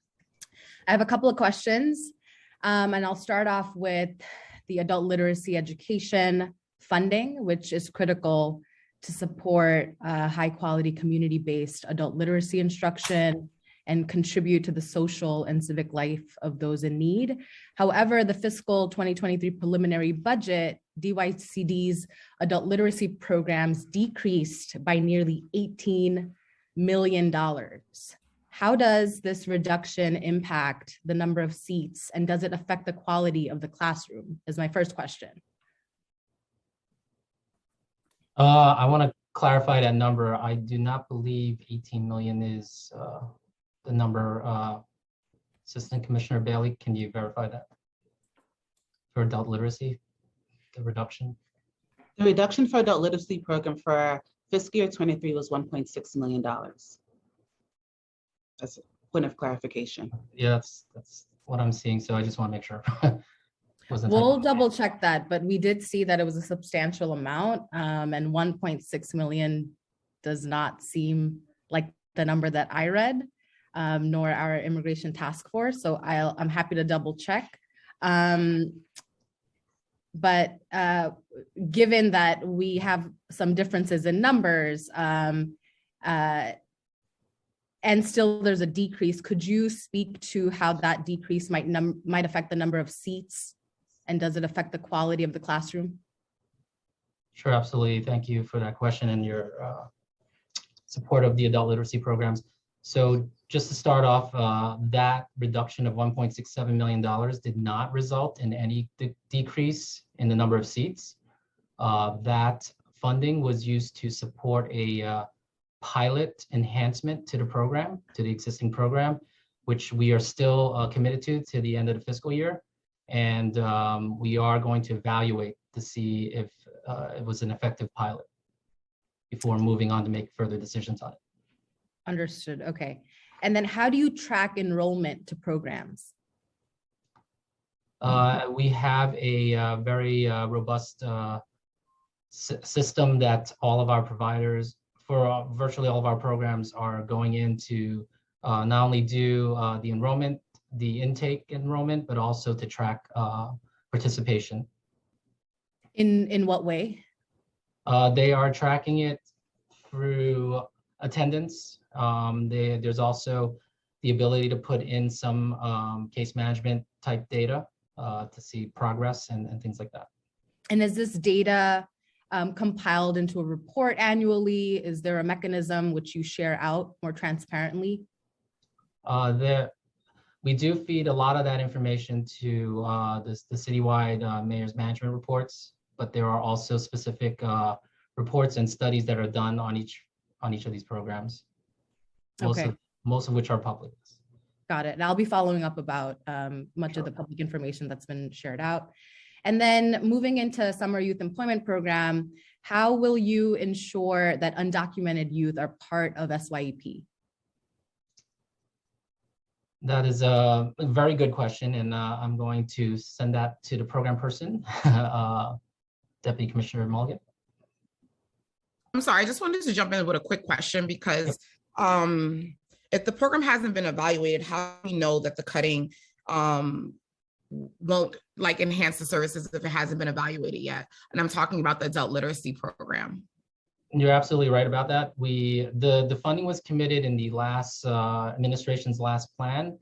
I have a couple of questions, and I'll start off with the adult literacy education funding, which is critical to support high quality community-based adult literacy instruction and contribute to the social and civic life of those in need. However, the fiscal 2023 preliminary budget, DYCD's adult literacy programs decreased by nearly $18 million. How does this reduction impact the number of seats, and does it affect the quality of the classroom? Is my first question. I want to clarify that number. I do not believe 18 million is the number Assistant Commissioner Bailey, can you verify that? For adult literacy, the reduction? The reduction for adult literacy program for fiscal year 23 was $1.6 million. That's a point of clarification. Yeah, that's what I'm seeing. So I just want to make sure. Wasn't We'll typing. double check that, but we did see that it was a substantial amount, and 1.6 million does not seem like the number that I read, nor our immigration task force. So I'm happy to double check. But given that we have some differences in numbers, and still there's a decrease, could you speak to how that decrease might affect the number of seats? And does it affect the quality of the classroom? Sure, absolutely. Thank you for that question and your support of the adult literacy programs. So just to start off, that reduction of $1.67 million did not result in any decrease in the number of seats. That funding was used to support a pilot enhancement to the program, to the existing program, which we are still committed to the end of the fiscal year. And we are going to evaluate to see if it was an effective pilot before moving on to make further decisions on it. Understood. Okay. And then how do you track enrollment to programs? We have a very robust system that all of our providers for virtually all of our programs are going in to not only do the enrollment, the intake enrollment, but also to track participation. In what way? They are tracking it through attendance. There's also the ability to put in some case management type data to see progress and things like that. And is this data compiled into a report annually? Is there a mechanism which you share out more transparently? We do feed a lot of that information to the citywide mayor's management reports, but there are also specific reports and studies that are done on each of these programs. Most of which are public. Got it. And I'll be following up about much of the public information that's been shared out. And then moving into summer youth employment program, how will you ensure that undocumented youth are part of SYEP? That is a very good question, and I'm going to send that to the program person, Deputy Commissioner Mulligan. I'm sorry, I just wanted to jump in with a quick question because if the program hasn't been evaluated, how do we know that the cutting won't enhance the services if it hasn't been evaluated yet? And I'm talking about the adult literacy program. You're absolutely right about that. The funding was committed in the last administration's last plan.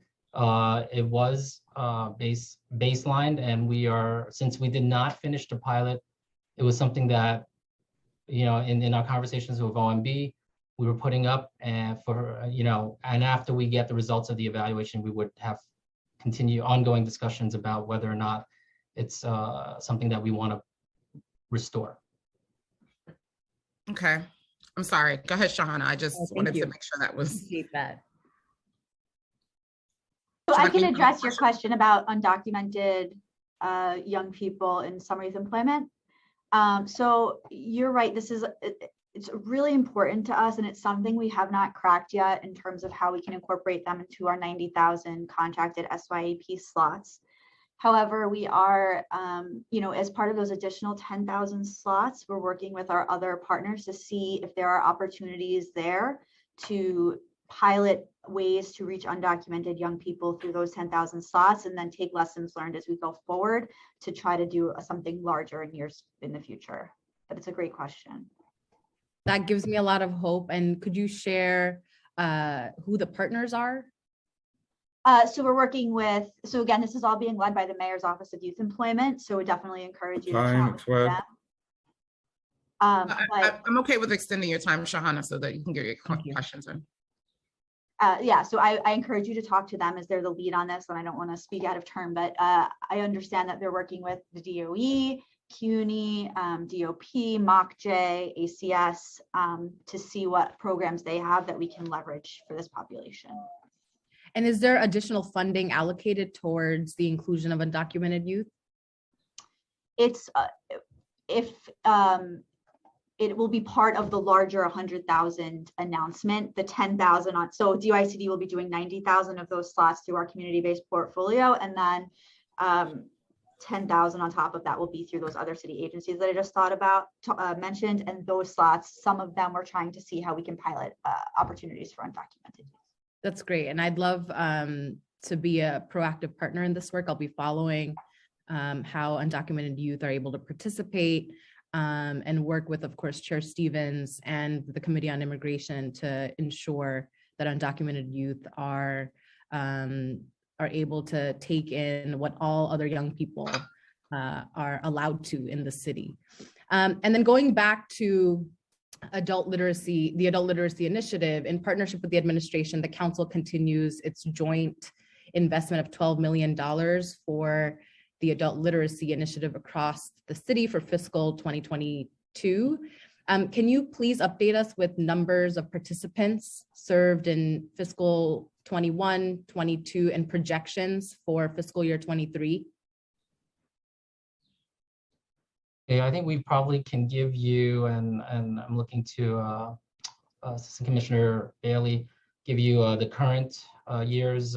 It was baselined, and since we did not finish the pilot, it was something that, in our conversations with OMB, we were putting up, and and after we get the results of the evaluation, we would have continue ongoing discussions about whether or not it's something that we want to restore. Okay, I'm sorry. Go ahead, Shahana. I just wanted to make sure that was. Appreciate that. So I can address your question about undocumented young people in summer youth employment. So you're right. It's really important to us, and it's something we have not cracked yet in terms of how we can incorporate them into our 90,000 contracted SYEP slots. However, we are, as part of those additional 10,000 slots, we're working with our other partners to see if there are opportunities there to pilot ways to reach undocumented young people through those 10,000 slots, and then take lessons learned as we go forward to try to do something larger in years in the future. But it's a great question. That gives me a lot of hope. And could you share who the partners are? So we're working with, again, this is all being led by the Mayor's Office of Youth Employment. So we definitely encourage you to chat with them. I'm okay with extending your time, Shahana, so that you can get your questions in. So I encourage you to talk to them as they're the lead on this, and I don't want to speak out of turn, but I understand that they're working with the DOE, CUNY, DOP, MOCJ, ACS to see what programs they have that we can leverage for this population. And is there additional funding allocated towards the inclusion of undocumented youth? It's it will be part of the larger 100,000 announcement, the 10,000 on, so DYCD will be doing 90,000 of those slots through our community-based portfolio, and then 10,000 on top of that will be through those other city agencies that I just mentioned, and those slots, some of them we're trying to see how we can pilot opportunities for undocumented. That's great. And I'd love to be a proactive partner in this work. I'll be following how undocumented youth are able to participate and work with, of course, Chair Stevens and the Committee on Immigration to ensure that undocumented youth are able to take in what all other young people are allowed to in the city. And then going back to adult literacy, the Adult Literacy Initiative, in partnership with the administration, the council continues its joint investment of $12 million for the Adult Literacy Initiative across the city for fiscal 2022. Can you please update us with numbers of participants served in fiscal 21, 22, and projections for fiscal year 23? Yeah, I think we probably can give you, and I'm looking to Assistant Commissioner Bailey, give you the current year's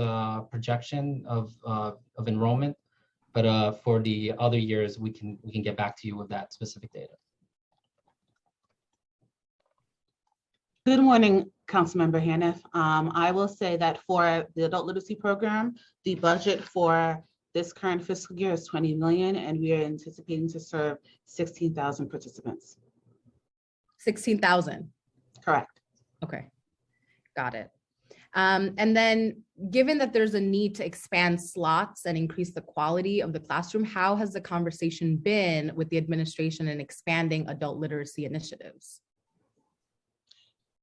projection of enrollment. But for the other years, we can get back to you with that specific data. Good morning, Councilmember Haniff. I will say that for the adult literacy program, the budget for this current fiscal year is 20 million, and we are anticipating to serve 16,000 participants. 16,000. Correct. Okay, got it. And then given that there's a need to expand slots and increase the quality of the classroom, how has the conversation been with the administration in expanding adult literacy initiatives?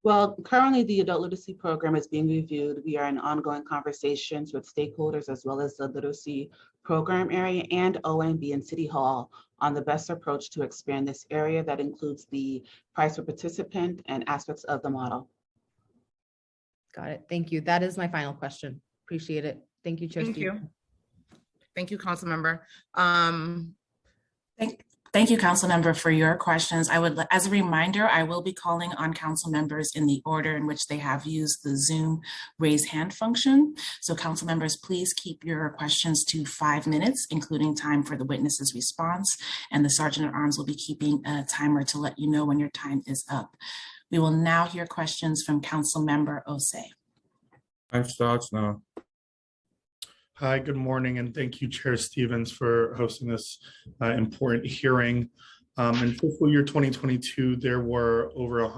Well, currently the adult literacy program is being reviewed. We are in ongoing conversations with stakeholders as well as the literacy program area and OMB and City Hall on the best approach to expand this area that includes the price per participant and aspects of the model. Got it. Thank you. That is my final question. Appreciate it. Thank you, Chair. Thank you. Thank you, Councilmember. Thank you, Councilmember, for your questions. As a reminder, I will be calling on council members in the order in which they have used the Zoom raise hand function. So council members, please keep your questions to 5 minutes, including time for the witness's response. And the Sergeant at Arms will be keeping a timer to let you know when your time is up. We will now hear questions from Councilmember Osei. Now. Hi, good morning, and thank you, Chair Stevens, for hosting this important hearing. In fiscal year 2022, there were over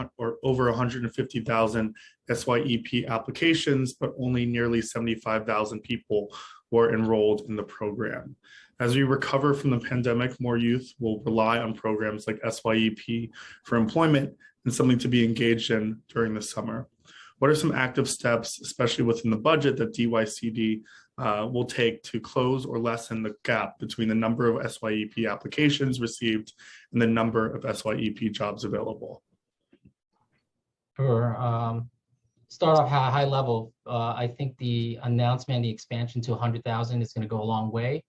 150,000 SYEP applications, but only nearly 75,000 people were enrolled in the program. As we recover from the pandemic, more youth will rely on programs like SYEP for employment and something to be engaged in during the summer. What are some active steps, especially within the budget, that DYCD will take to close or lessen the gap between the number of SYEP applications received and the number of SYEP jobs available? Sure. Start off high level. I think the announcement, the expansion to 100,000 is going to go a long way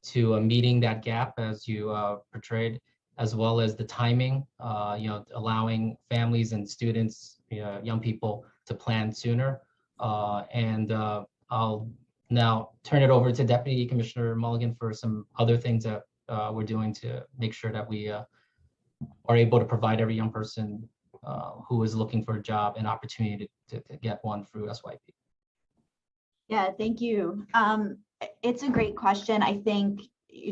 to meeting that gap, as you portrayed, as well as the timing, allowing families and students, young people to plan sooner. I'll now turn it over to Deputy Commissioner Mulligan for some other things that we're doing to make sure that we are able to provide every young person who is looking for a job an opportunity to get one through SYP. Yeah, thank you. It's a great question. I think,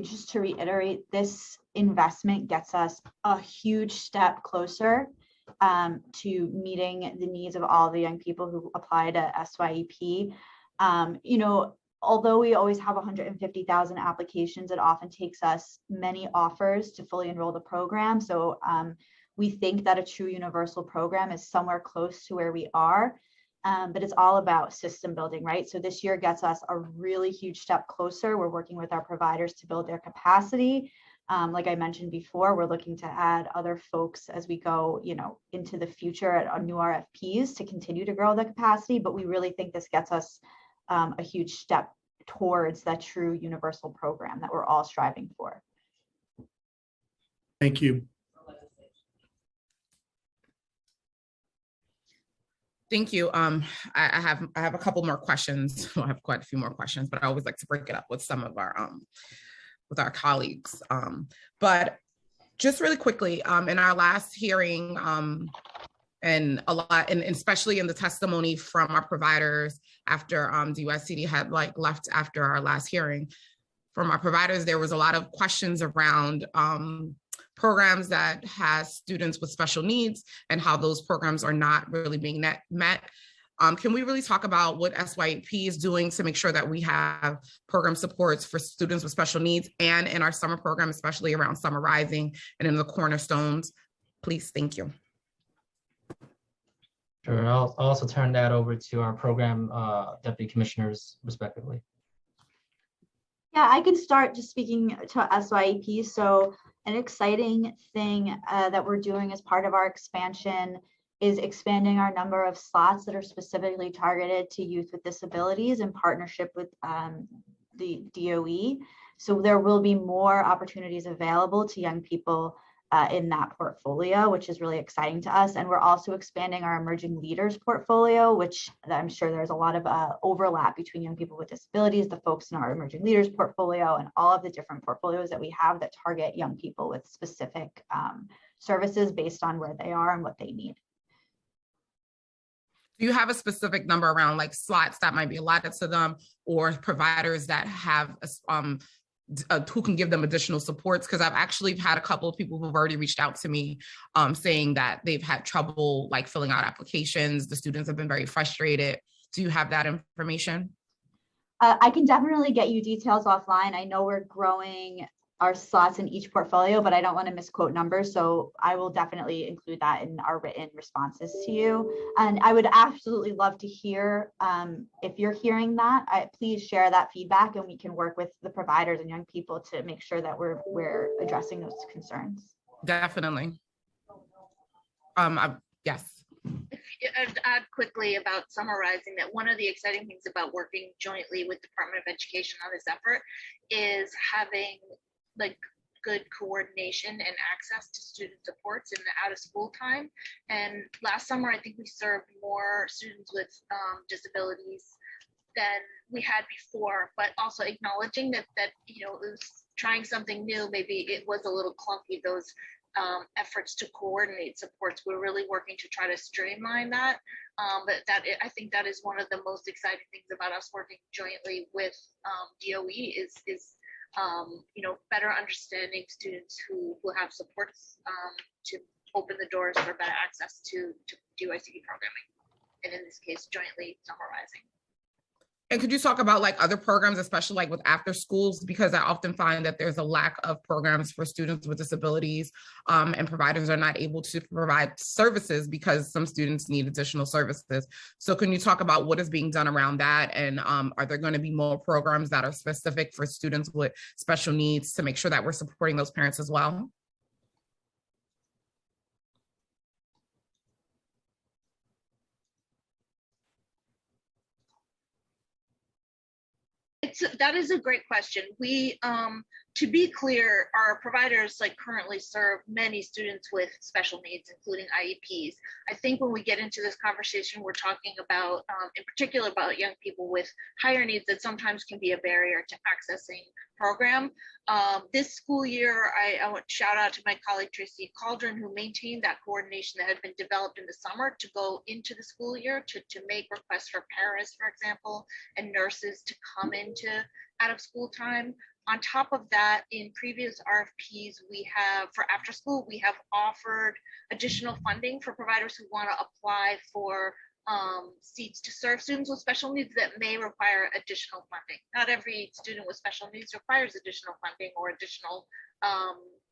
just to reiterate, this investment gets us a huge step closer to meeting the needs of all the young people who apply to SYEP. Although we always have 150,000 applications, it often takes us many offers to fully enroll the program. So we think that a true universal program is somewhere close to where we are, but it's all about system building, right? So this year gets us a really huge step closer. We're working with our providers to build their capacity. Like I mentioned before, we're looking to add other folks as we go, into the future at new RFPs to continue to grow the capacity. But we really think this gets us a huge step towards that true universal program that we're all striving for. Thank you. Thank you. I have a couple more questions. Well, I have quite a few more questions, but I always like to break it up with some of our with our colleagues. But just really quickly, in our last hearing, and especially in the testimony from our providers after DYCD had left after our last hearing, from our providers, there was a lot of questions around programs that has students with special needs and how those programs are not really being met. Can we really talk about what SYEP is doing to make sure that we have program supports for students with special needs and in our summer program, especially around Summer Rising and in the cornerstones? Please, thank you. Sure, I'll also turn that over to our program deputy commissioners respectively. Yeah, I can start just speaking to SYEP. So an exciting thing that we're doing as part of our expansion is expanding our number of slots that are specifically targeted to youth with disabilities in partnership with the DOE. So there will be more opportunities available to young people in that portfolio, which is really exciting to us. And we're also expanding our emerging leaders portfolio, which I'm sure there's a lot of overlap between young people with disabilities, the folks in our emerging leaders portfolio, and all of the different portfolios that we have that target young people with specific services based on where they are and what they need. Do you have a specific number around like slots that might be allotted to them, or providers that have who can give them additional supports? Because I've actually had a couple of people who've already reached out to me saying that they've had trouble like filling out applications. The students have been very frustrated. Do you have that information? I can definitely get you details offline. I know we're growing our slots in each portfolio, but I don't want to misquote numbers. So I will definitely include that in our written responses to you. And I would absolutely love to hear, if you're hearing that, please share that feedback and we can work with the providers and young people to make sure that we're addressing those concerns. Definitely. Yes. I'd add quickly about summarizing that one of the exciting things about working jointly with Department of Education on this effort is having like good coordination and access to student supports in the out of school time. And last summer, I think we served more students with disabilities than we had before, but also acknowledging that you know, it was trying something new. Maybe it was a little clunky, those efforts to coordinate supports. We're really working to try to streamline that. But I think that is one of the most exciting things about us working jointly with DOE is you know, better understanding students who have supports to open the doors for better access to DYCD programming, and in this case, jointly summarizing. And could you talk about like other programs, especially like with after schools, because I often find that there's a lack of programs for students with disabilities and providers are not able to provide services because some students need additional services. So can you talk about what is being done around that? And are there going to be more programs that are specific for students with special needs to make sure that we're supporting those parents as well? That is a great question. We, to be clear, our providers like currently serve many students with special needs, including IEPs. I think when we get into this conversation, we're talking about, in particular, about young people with higher needs that sometimes can be a barrier to accessing program. This school year, I want to shout out to my colleague Tracy Cauldron, who maintained that coordination that had been developed in the summer to go into the school year to make requests for paras, for example, and nurses to come into out of school time. On top of that, in previous RFPs, we have for after school, we have offered additional funding for providers who want to apply for seats to serve students with special needs that may require additional funding. Not every student with special needs requires additional funding or additional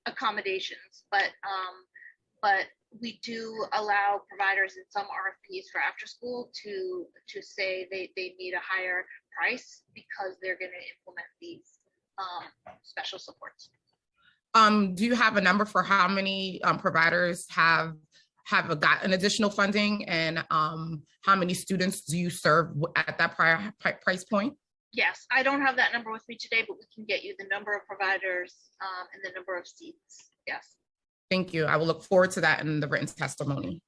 accommodations, but we do allow providers in some RFPs for after school to say they need a higher price because they're going to implement these special supports. Do you have a number for how many providers have have gotten additional funding, and how many students do you serve at that price point? Yes, I don't have that number with me today, but we can get you the number of providers and the number of seats. Yes. Thank you. I will look forward to that in the written testimony.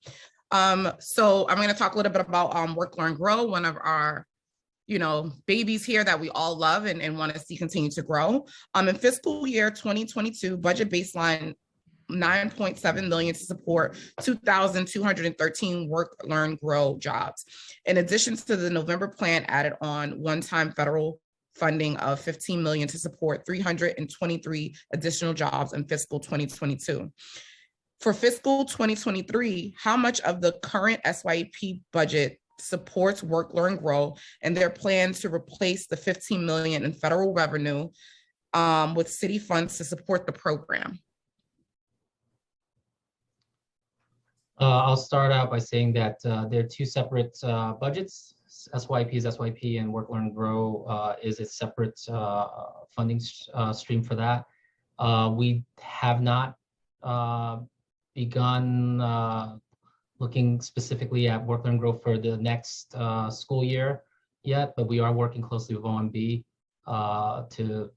So I'm going to talk a little bit about Work, Learn, Grow, one of our babies here that we all love and want to see continue to grow. In fiscal year 2022, budget baseline $9.7 million to support 2,213 Work, Learn, Grow jobs. In addition to the November plan added on one-time federal funding of $15 million to support 323 additional jobs in fiscal 2022. For fiscal 2023, how much of the current SYEP budget supports Work, Learn, Grow, and their plan to replace the $15 million in federal revenue with city funds to support the program? I'll start out by saying that there are two separate budgets. SYP is SYP, and Work, Learn, Grow is a separate funding stream for that. We have not begun looking specifically at Work, Learn, Grow for the next school year yet, but we are working closely with OMB to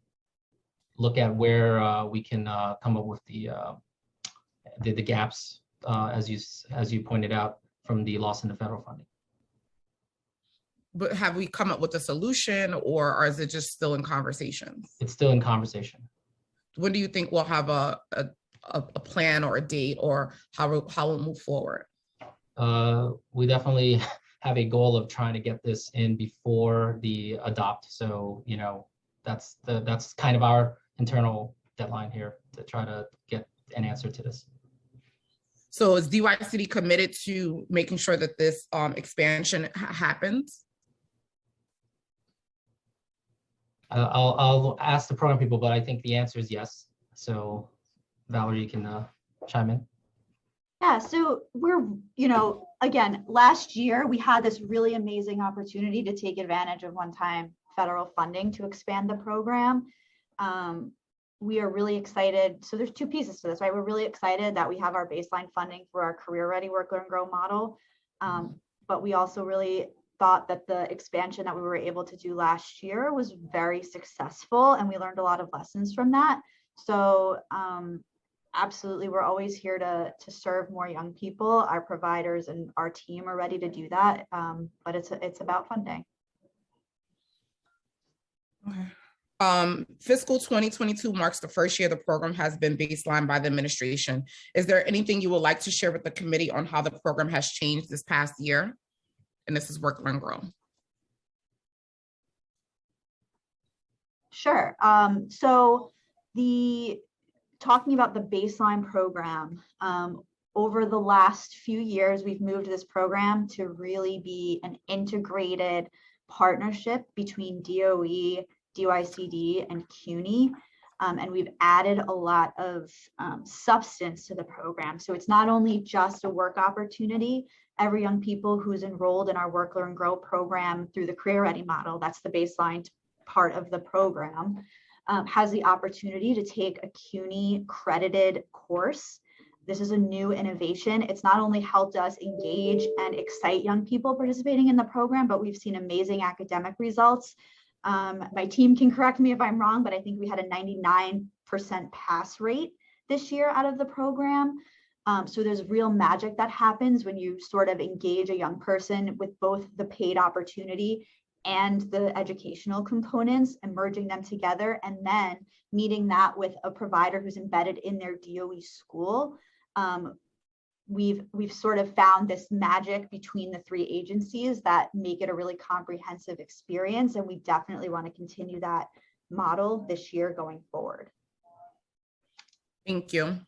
look at where we can come up with the gaps, as you pointed out, from the loss in the federal funding. But have we come up with a solution, or is it just still in conversations? It's still in conversation. When do you think we'll have a plan or a date, or how we'll move forward? We definitely have a goal of trying to get this in before the adopt. So, that's kind of our internal deadline here, to try to get an answer to this. So is DYCD committed to making sure that this expansion happens? I'll ask the program people, but I think the answer is yes. So Valerie, you can chime in. Yeah, so we're, again, last year we had this really amazing opportunity to take advantage of one-time federal funding to expand the program. We are really excited. So there's two pieces to this, right? We're really excited that we have our baseline funding for our career ready Work, Learn, Grow model. But we also really thought that the expansion that we were able to do last year was very successful, and we learned a lot of lessons from that. So absolutely, we're always here to serve more young people. Our providers and our team are ready to do that, but it's about funding. Okay. Fiscal 2022 marks the first year the program has been baselined by the administration. Is there anything you would like to share with the committee on how the program has changed this past year? And this is Work, Learn, Grow. Sure. So talking about the baseline program, over the last few years, we've moved this program to really be an integrated partnership between DOE, DYCD, and CUNY. And we've added a lot of substance to the program. So it's not only just a work opportunity. Every young people who's enrolled in our Work, Learn, Grow program through the Career Ready model, that's the baseline part of the program, has the opportunity to take a CUNY credited course. This is a new innovation. It's not only helped us engage and excite young people participating in the program, but we've seen amazing academic results. My team can correct me if I'm wrong, but I think we had a 99% pass rate this year out of the program. So there's real magic that happens when you sort of engage a young person with both the paid opportunity and the educational components and merging them together, and then meeting that with a provider who's embedded in their DOE school. We've sort of found this magic between the three agencies that make it a really comprehensive experience, and we definitely want to continue that model this year going forward. Thank you.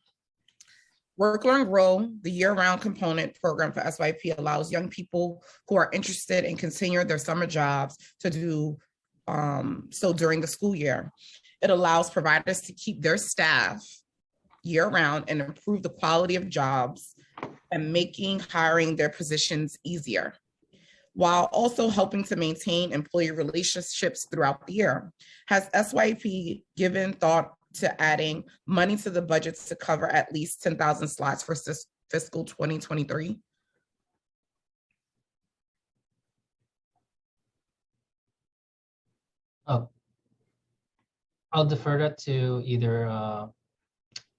Work, Learn, Grow, the year-round component program for SYP, allows young people who are interested in continuing their summer jobs to do so during the school year. It allows providers to keep their staff year-round and improve the quality of jobs and making hiring their positions easier, while also helping to maintain employee relationships throughout the year. Has SYP given thought to adding money to the budget to cover at least 10,000 slots for fiscal 2023? Oh, I'll defer that to either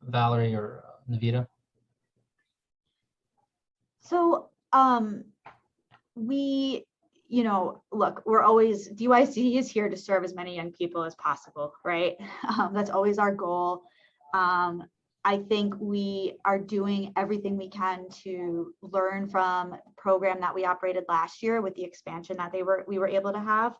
Valerie or Navita. So, we, look, we're always, DYC is here to serve as many young people as possible, right? That's always our goal. I think we are doing everything we can to learn from the program that we operated last year with the expansion that we were able to have.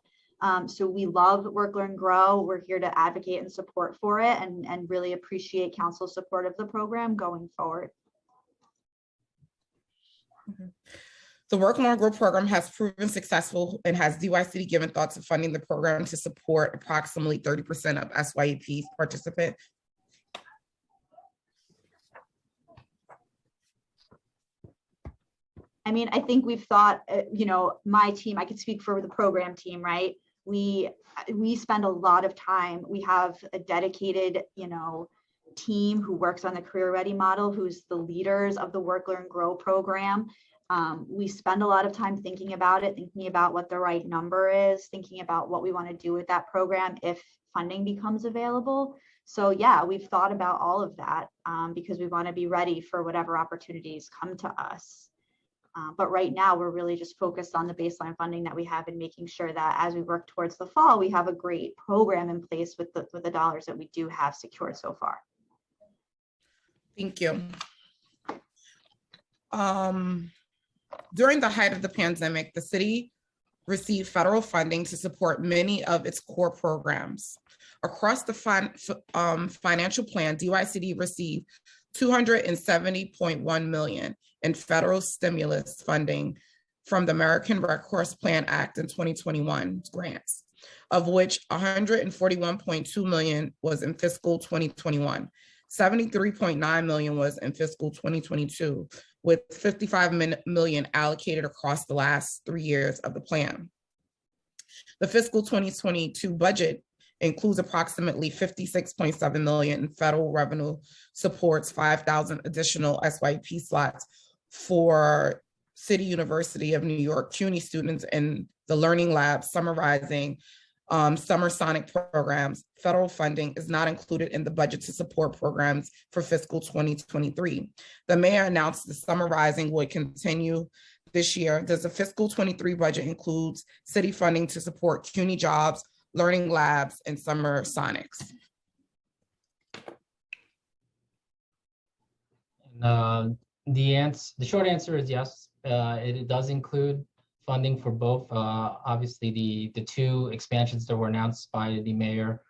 So we love Work, Learn, Grow. We're here to advocate and support for it and really appreciate council's support of the program going forward. The Work, Learn, Grow program has proven successful and has DYCD given thought to funding the program to support approximately 30% of SYEP's participants? I mean, I think we've thought, my team, I could speak for the program team, right? We spend a lot of time. We have a dedicated, team who works on the Career Ready model, who's the leaders of the Work, Learn, Grow program. We spend a lot of time thinking about it, thinking about what the right number is, thinking about what we want to do with that program if funding becomes available. So yeah, we've thought about all of that because we want to be ready for whatever opportunities come to us. But right now, we're really just focused on the baseline funding that we have and making sure that as we work towards the fall, we have a great program in place with the dollars that we do have secured so far. Thank you. During the height of the pandemic, the city received federal funding to support many of its core programs. Across the financial plan, DYCD received $270.1 million in federal stimulus funding from the American Red Cross Plan Act in 2021 grants, of which $141.2 million was in fiscal 2021. $73.9 million was in fiscal 2022, with $55 million allocated across the last 3 years of the plan. The fiscal 2022 budget includes approximately $56.7 million in federal revenue, supports 5,000 additional SYP slots for City University of New York CUNY students in the Learning Lab, summarizing summer sonic programs. Federal funding is not included in the budget to support programs for fiscal 2023. The mayor announced the summarizing would continue this year. Does the fiscal 23 budget includes city funding to support CUNY jobs, learning labs, and summer sonics? The short answer is yes. It does include funding for both. Obviously, the two expansions that were announced by the mayor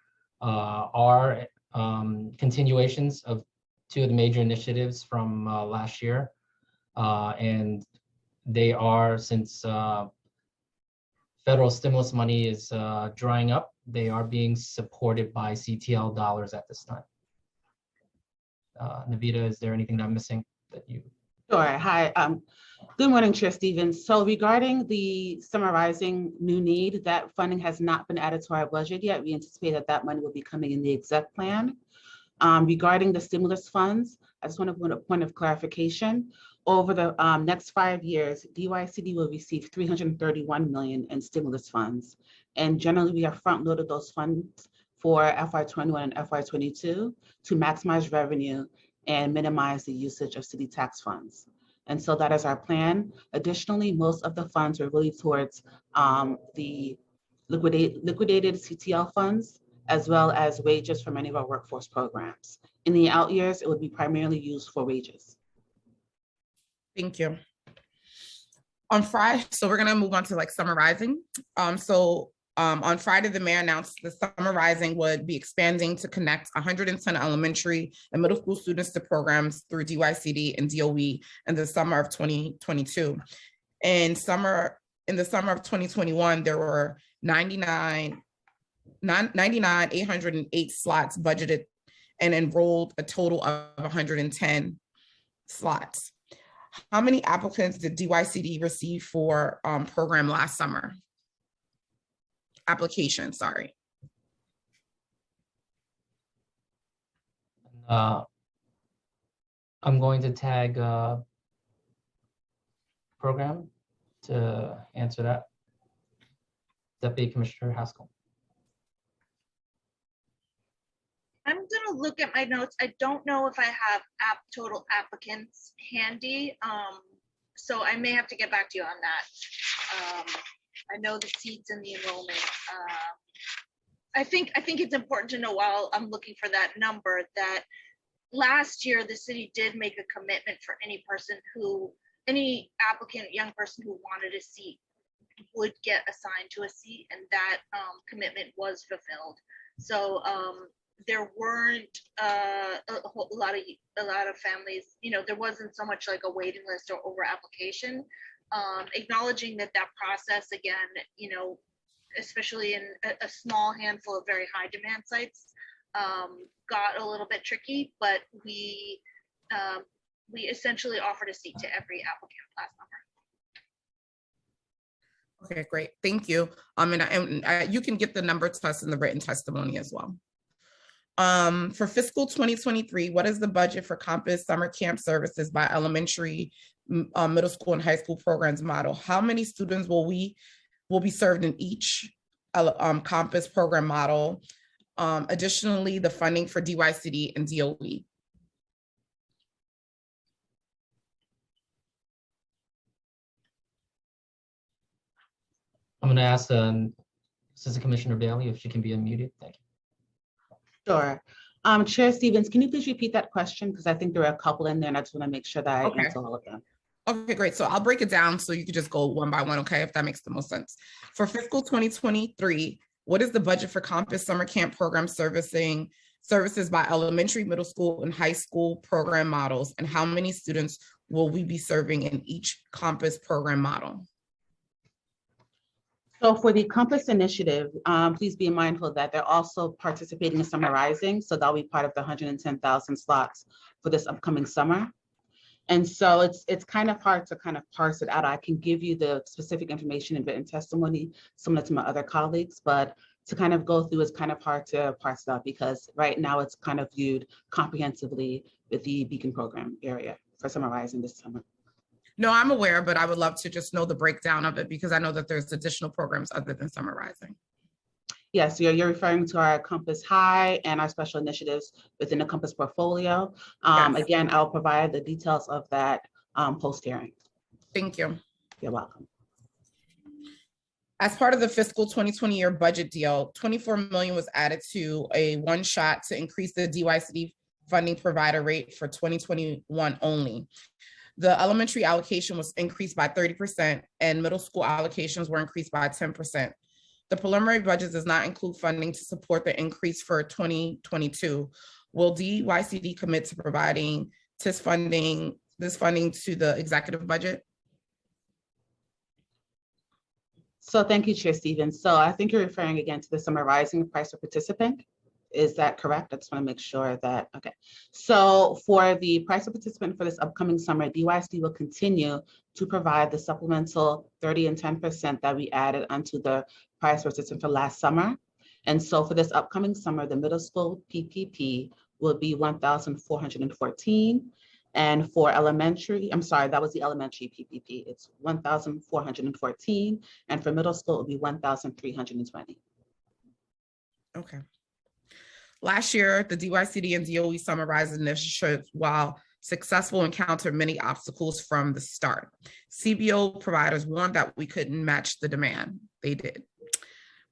are continuations of two of the major initiatives from last year. And they are, since federal stimulus money is drying up, they are being supported by CTL dollars at this time. Navita, is there anything that I'm missing that you? Sure. Hi. Good morning, Chair Stevens. So regarding the summarizing new need, that funding has not been added to our budget yet. We anticipate that that money will be coming in the exec plan. Regarding the stimulus funds, I just want to put a point of clarification. Over the next 5 years, DYCD will receive $331 million in stimulus funds. And generally, we have front-loaded those funds for FY21 and FY22 to maximize revenue and minimize the usage of city tax funds. And so that is our plan. Additionally, most of the funds are really towards the liquidated CTL funds, as well as wages for many of our workforce programs. In the out years, it would be primarily used for wages. Thank you. On Friday, so we're gonna move on to summarizing. On Friday, the mayor announced the summarizing would be expanding to connect 110 elementary and middle school students to programs through DYCD and DOE in the summer of 2022. In the summer of 2021, there were 99,808 slots budgeted and enrolled a total of 110 slots. How many applicants did DYCD receive for program last summer? Application, sorry. I'm going to tag program to answer that? Deputy Commissioner Haskell. I'm gonna look at my notes. I don't know if I have total applicants handy. So I may have to get back to you on that. I know the seats and the enrollment. I think it's important to know while I'm looking for that number that last year the city did make a commitment for any applicant, young person who wanted a seat would get assigned to a seat, and that commitment was fulfilled. So there weren't a lot of families, there wasn't so much like a waiting list or over application. Acknowledging that process again, especially in a small handful of very high demand sites, got a little bit tricky, but we essentially offered a seat to every applicant last summer. Okay, great. Thank you. And you can get the number to us in the written testimony as well. For fiscal 2023, what is the budget for campus summer camp services by elementary, middle school, and high school programs model? How many students will be served in each campus program model? Additionally, the funding for DYCD and DOE. I'm going to ask Assistant Commissioner Bailey if she can be unmuted. Thank you. Sure. Chair Stevens, can you please repeat that question? Because I think there are a couple in there and I just want to make sure that I answer all of them. Okay, great. So I'll break it down so you can just go one by one, okay, if that makes the most sense. For fiscal 2023, what is the budget for campus summer camp program services by elementary, middle school, and high school program models? And how many students will we be serving in each campus program model? So for the Compass Initiative, please be mindful that they're also participating in Summer Rising. So that'll be part of the 110,000 slots for this upcoming summer. And so it's kind of hard to kind of parse it out. I can give you the specific information in written testimony, similar to my other colleagues, but to kind of go through is kind of hard to parse it out because right now it's kind of viewed comprehensively with the Beacon program area for Summer Rising this summer. No, I'm aware, but I would love to just know the breakdown of it because I know that there's additional programs other than Summer Rising. Yes, you're referring to our Compass High and our special initiatives within the Compass portfolio. Yes. Again, I'll provide the details of that post-hearing. Thank you. You're welcome. As part of the fiscal 2020 year budget deal, $24 million was added to a one shot to increase the DYCD funding provider rate for 2021 only. The elementary allocation was increased by 30% and middle school allocations were increased by 10%. The preliminary budget does not include funding to support the increase for 2022. Will DYCD commit to providing this funding to the executive budget? So thank you, Chair Stevens. So I think you're referring again to the Summer Rising price per participant. Is that correct? I just want to make sure that, okay. So for the price per participant for this upcoming summer, DYCD will continue to provide the supplemental 30 and 10% that we added onto the price per participant for last summer. And so for this upcoming summer, the middle school PPP will be 1,414. And for elementary, I'm sorry, that was the elementary PPP. It's 1,414. And for middle school, it will be 1,320. Okay. Last year, the DYCD and DOE Summer Rise initiatives, while successful, encountered many obstacles from the start. CBO providers warned that we couldn't match the demand. They did.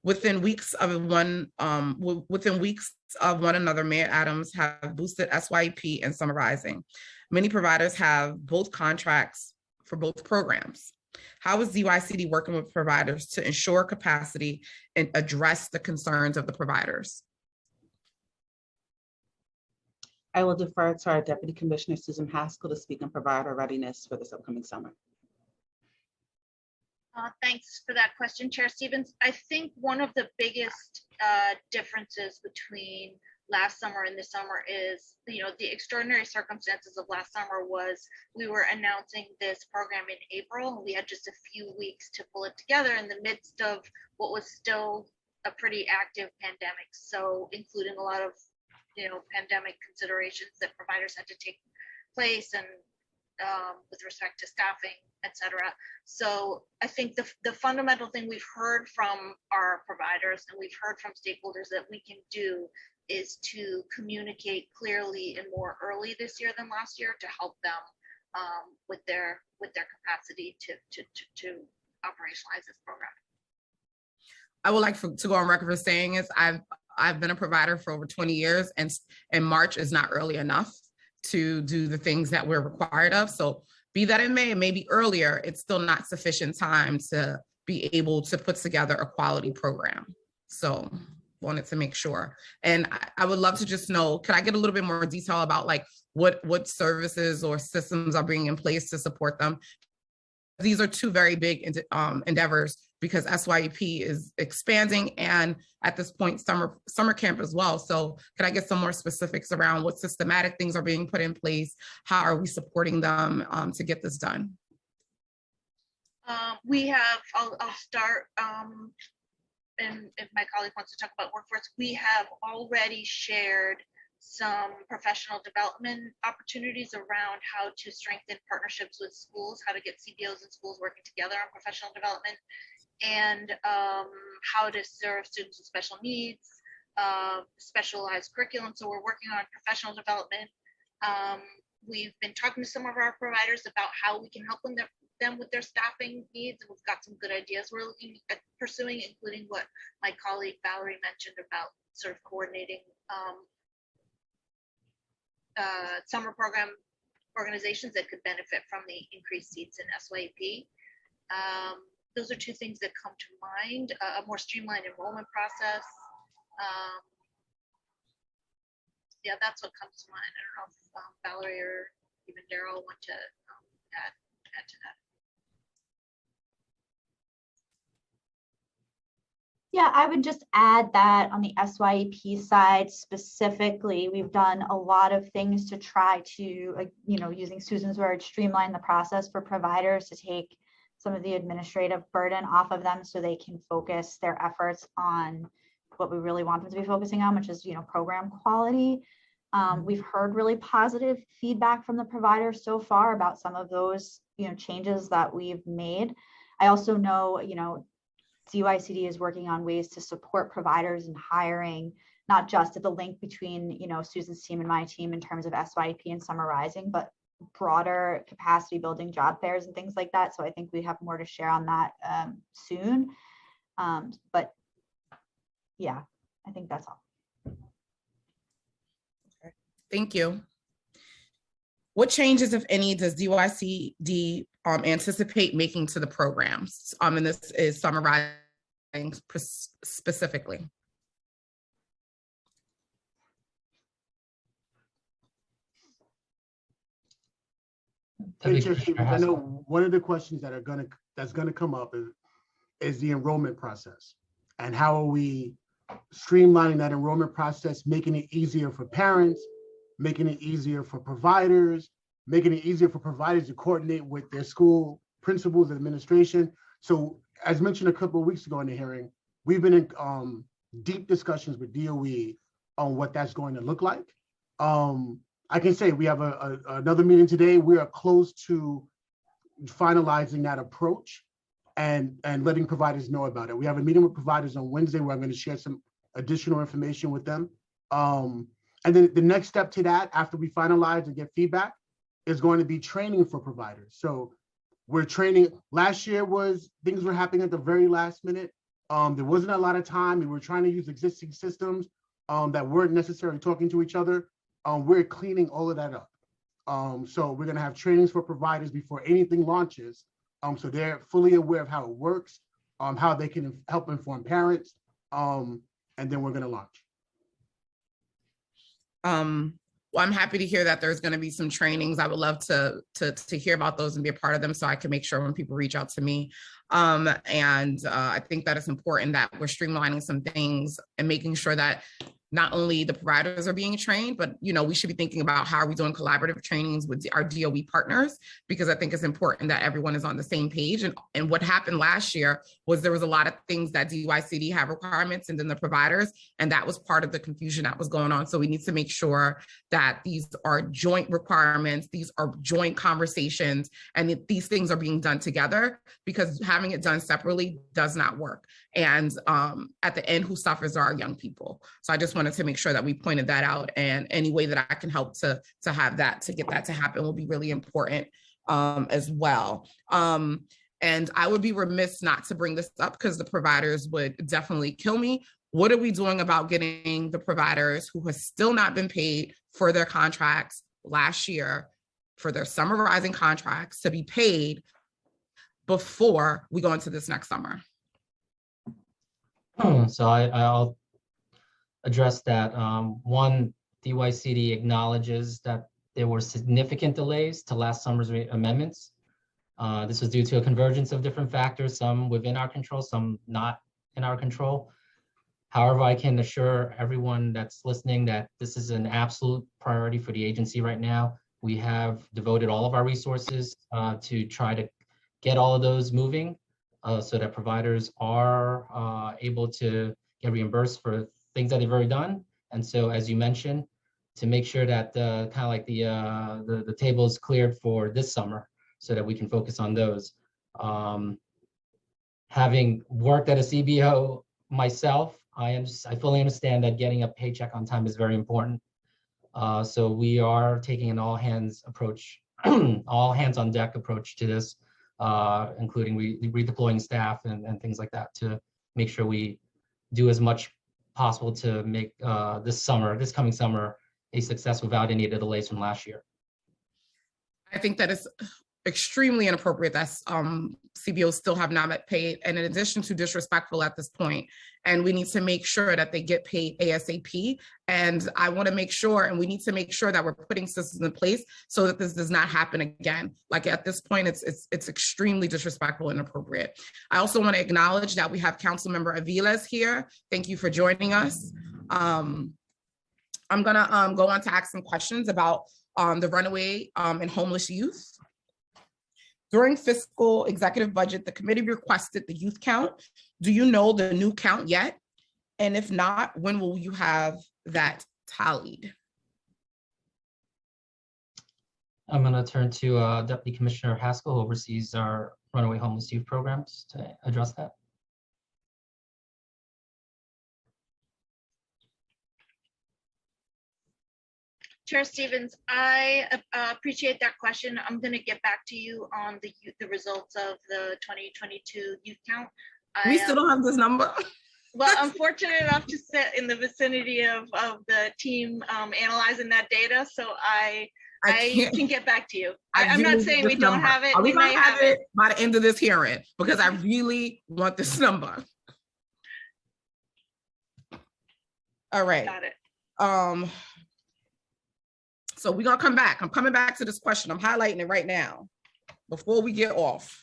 Within weeks of one another, Mayor Adams have boosted SYEP and Summer Rising. Many providers have both contracts for both programs. How is DYCD working with providers to ensure capacity and address the concerns of the providers? I will defer to our Deputy Commissioner, Susan Haskell, to speak on provider readiness for this upcoming summer. Thanks for that question, Chair Stevens. I think one of the biggest differences between last summer and this summer is, the extraordinary circumstances of last summer was we were announcing this program in April, and we had just a few weeks to pull it together in the midst of what was still a pretty active pandemic. So including a lot of pandemic considerations that providers had to take place and with respect to staffing, et cetera. So I think the fundamental thing we've heard from our providers and we've heard from stakeholders that we can do is to communicate clearly and more early this year than last year to help them with their capacity to operationalize this program. I would like to go on record for saying is I've been a provider for over 20 years, and March is not early enough to do the things that we're required of. So be that in May, maybe earlier, it's still not sufficient time to be able to put together a quality program. So wanted to make sure. And I would love to just know, could I get a little bit more detail about like what services or systems are being in place to support them? These are two very big endeavors because SYEP is expanding and at this point, summer camp as well. So could I get some more specifics around what systematic things are being put in place? How are we supporting them to get this done? We have, I'll start, and if my colleague wants to talk about workforce, we have already shared some professional development opportunities around how to strengthen partnerships with schools, how to get CBOs and schools working together on professional development, and how to serve students with special needs, specialized curriculum. So we're working on professional development. We've been talking to some of our providers about how we can help them with their staffing needs, and we've got some good ideas we're looking at pursuing, including what my colleague Valerie mentioned about sort of coordinating summer program organizations that could benefit from the increased seats in SYEP. Those are two things that come to mind. A more streamlined enrollment process. Yeah, that's what comes to mind. I don't know if Valerie or even Daryl want to add to that. Yeah, I would just add that on the SYEP side specifically, we've done a lot of things to try to, using Susan's word, streamline the process for providers to take some of the administrative burden off of them so they can focus their efforts on what we really want them to be focusing on, which is, program quality. We've heard really positive feedback from the providers so far about some of those, changes that we've made. I also know, DYCD is working on ways to support providers in hiring, not just at the link between, Susan's team and my team in terms of SYEP and Summer Rising, but broader capacity building job fairs and things like that. So I think we have more to share on that soon. But yeah, I think that's all. Okay. Thank you. What changes, if any, does DYCD anticipate making to the programs? And this is summarizing specifically. I know one of the questions that's gonna come up is the enrollment process, and how are we streamlining that enrollment process, making it easier for parents, making it easier for providers, making it easier for providers to coordinate with their school principals and administration. So as mentioned a couple of weeks ago in the hearing, we've been in deep discussions with DOE on what that's going to look like. I can say we have another meeting today. We are close to finalizing that approach and letting providers know about it. We have a meeting with providers on Wednesday where I'm going to share some additional information with them. And then the next step to that, after we finalize and get feedback, is going to be training for providers. So we're training. Last year things were happening at the very last minute. There wasn't a lot of time. We were trying to use existing systems that weren't necessarily talking to each other. We're cleaning all of that up. So we're going to have trainings for providers before anything launches. So they're fully aware of how it works, how they can help inform parents, and then we're going to launch. Well, I'm happy to hear that there's going to be some trainings. I would love to hear about those and be a part of them so I can make sure when people reach out to me. I think that it's important that we're streamlining some things and making sure that not only the providers are being trained, but we should be thinking about how are we doing collaborative trainings with our DOE partners, because I think it's important that everyone is on the same page. And what happened last year was there was a lot of things that DYCD have requirements and then the providers, and that was part of the confusion that was going on. So we need to make sure that these are joint requirements, these are joint conversations, and that these things are being done together, because having it done separately does not work. And at the end, who suffers are our young people. So I just wanted to make sure that we pointed that out, and any way that I can help to have that, to get that to happen, will be really important as well. And I would be remiss not to bring this up, because the providers would definitely kill me. What are we doing about getting the providers who have still not been paid for their contracts last year, for their summer rising contracts, to be paid before we go into this next summer? So I'll address that. One, DYCD acknowledges that there were significant delays to last summer's amendments. This was due to a convergence of different factors, some within our control, some not in our control. However, I can assure everyone that's listening that this is an absolute priority for the agency right now. We have devoted all of our resources to try to get all of those moving so that providers are able to get reimbursed for things that they've already done. And so, as you mentioned, to make sure that kind of like the table is cleared for this summer so that we can focus on those. Having worked at a CBO myself, I fully understand that getting a paycheck on time is very important. So we are taking an all hands approach, all hands on deck approach to this, including redeploying staff and things like that, to make sure we do as much possible to make this coming summer, a success without any of the delays from last year. I think that is extremely inappropriate that CBOs still have not met paid, and in addition to disrespectful at this point. And we need to make sure that they get paid ASAP. And I want to make sure, and we need to make sure that we're putting systems in place so that this does not happen again. Like at this point, it's extremely disrespectful and inappropriate. I also want to acknowledge that we have Councilmember Aviles here. Thank you for joining us. I'm gonna go on to ask some questions about the runaway and homeless youth. During fiscal executive budget, the committee requested the youth count. Do you know the new count yet? And if not, when will you have that tallied? I'm going to turn to Deputy Commissioner Haskell, who oversees our runaway homeless youth programs, to address that. Chair Stevens, I appreciate that question. I'm going to get back to you on the results of the 2022 youth count. We still don't have this number. Well, I'm fortunate enough to sit in the vicinity of the team analyzing that data, so I can get back to you. I'm not saying we don't have it. We might have it by the end of this hearing, because I really want this number. All right. Got it. So we're gonna come back. I'm coming back to this question. I'm highlighting it right now before we get off.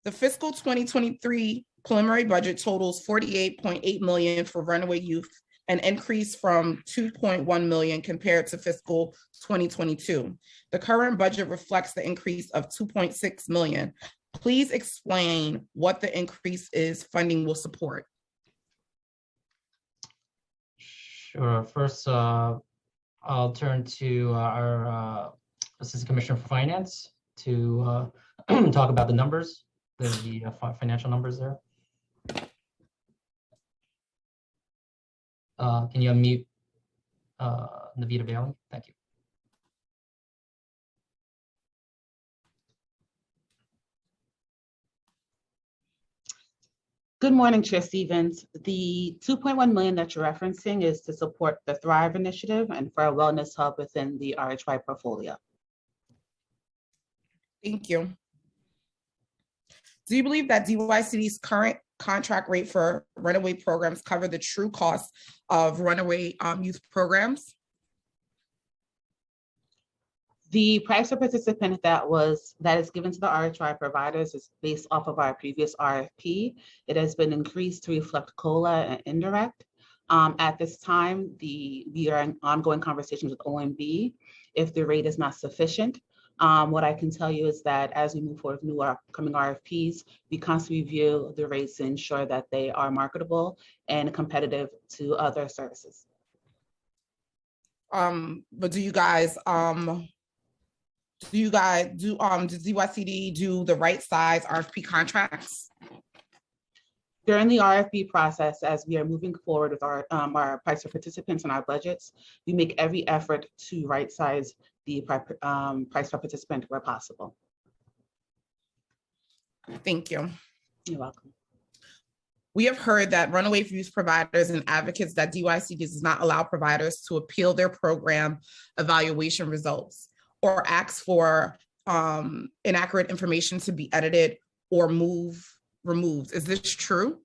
The fiscal 2023 preliminary budget totals $48.8 million for runaway youth, an increase from $2.1 million compared to fiscal 2022. The current budget reflects the increase of $2.6 million. Please explain what the increase is funding will support. Sure. First, I'll turn to our Assistant Commissioner for Finance to talk about the numbers, the financial numbers there. Can you unmute Navita Bailey? Thank you. Good morning, Chair Stevens. The $2.1 million that you're referencing is to support the Thrive initiative and for a wellness hub within the RHY portfolio. Thank you. Do you believe that DYCD's current contract rate for runaway programs cover the true cost of runaway youth programs? The price per participant that is given to the RHY providers is based off of our previous RFP. It has been increased to reflect COLA and indirect. At this time, we are in ongoing conversations with OMB if the rate is not sufficient. What I can tell you is that as we move forward with new upcoming RFPs, we constantly review the rates to ensure that they are marketable and competitive to other services. But do you guys does DYCD do the right size RFP contracts? During the RFP process, as we are moving forward with our price for participants and our budgets, we make every effort to right size the price per participant where possible. Thank you. You're welcome. We have heard that runaway youth providers and advocates that DYCD does not allow providers to appeal their program evaluation results or ask for inaccurate information to be edited or removed. Is this true?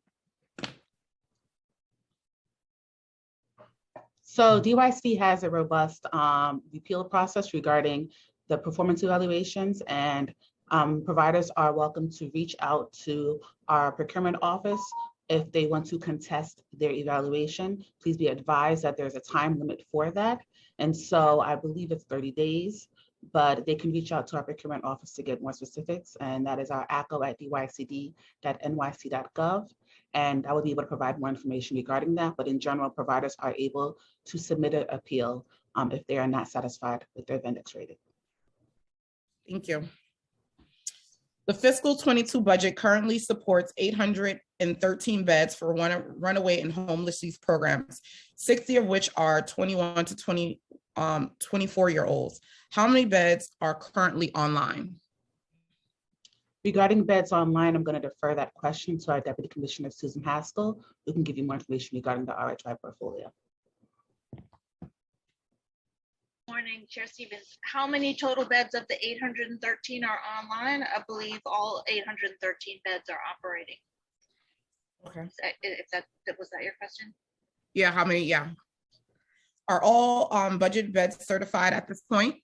So DYC has a robust appeal process regarding the performance evaluations, and providers are welcome to reach out to our procurement office if they want to contest their evaluation. Please be advised that there's a time limit for that. And so I believe it's 30 days, but they can reach out to our procurement office to get more specifics. And that is our ACO@dycd.nyc.gov. And I will be able to provide more information regarding that. But in general, providers are able to submit an appeal if they are not satisfied with their Vendex rating. Thank you. The fiscal 22 budget currently supports 813 beds for runaway and homeless youth programs, 60 of which are 21 to 24-year-olds. How many beds are currently online? Regarding beds online, I'm going to defer that question to our Deputy Commissioner, Susan Haskell, who can give you more information regarding the RHY portfolio. Morning, Chair Stevens. How many total beds of the 813 are online? I believe all 813 beds are operating. Okay. Was that your question? Yeah, how many? Yeah. Are all budget beds certified at this point?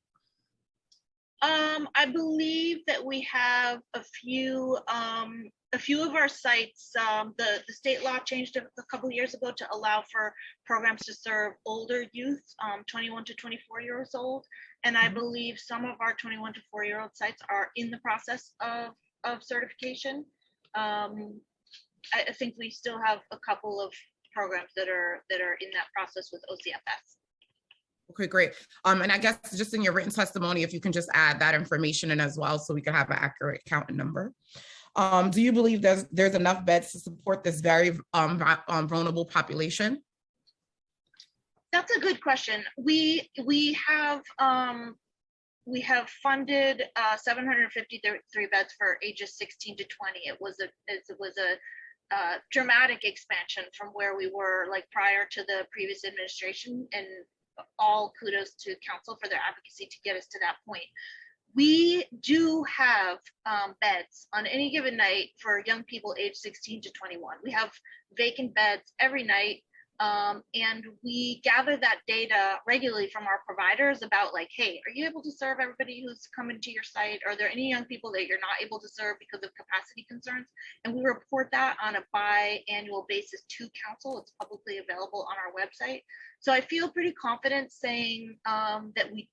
I believe that we have a few of our sites. The state law changed a couple of years ago to allow for programs to serve older youth, 21 to 24 years old. And I believe some of our 21 to 4-year-old sites are in the process of certification. I think we still have a couple of programs that are in that process with OCFS. Okay, great. And I guess just in your written testimony, if you can just add that information in as well so we can have an accurate count and number. Do you believe there's enough beds to support this very vulnerable population? That's a good question. We have funded 753 beds for ages 16 to 20. It was a dramatic expansion from where we were like prior to the previous administration, and all kudos to council for their advocacy to get us to that point. We do have beds on any given night for young people aged 16 to 21. We have vacant beds every night. And we gather that data regularly from our providers about like, hey, are you able to serve everybody who's coming to your site? Are there any young people that you're not able to serve because of capacity concerns? And we report that on a biannual basis to council. It's publicly available on our website. So I feel pretty confident saying that we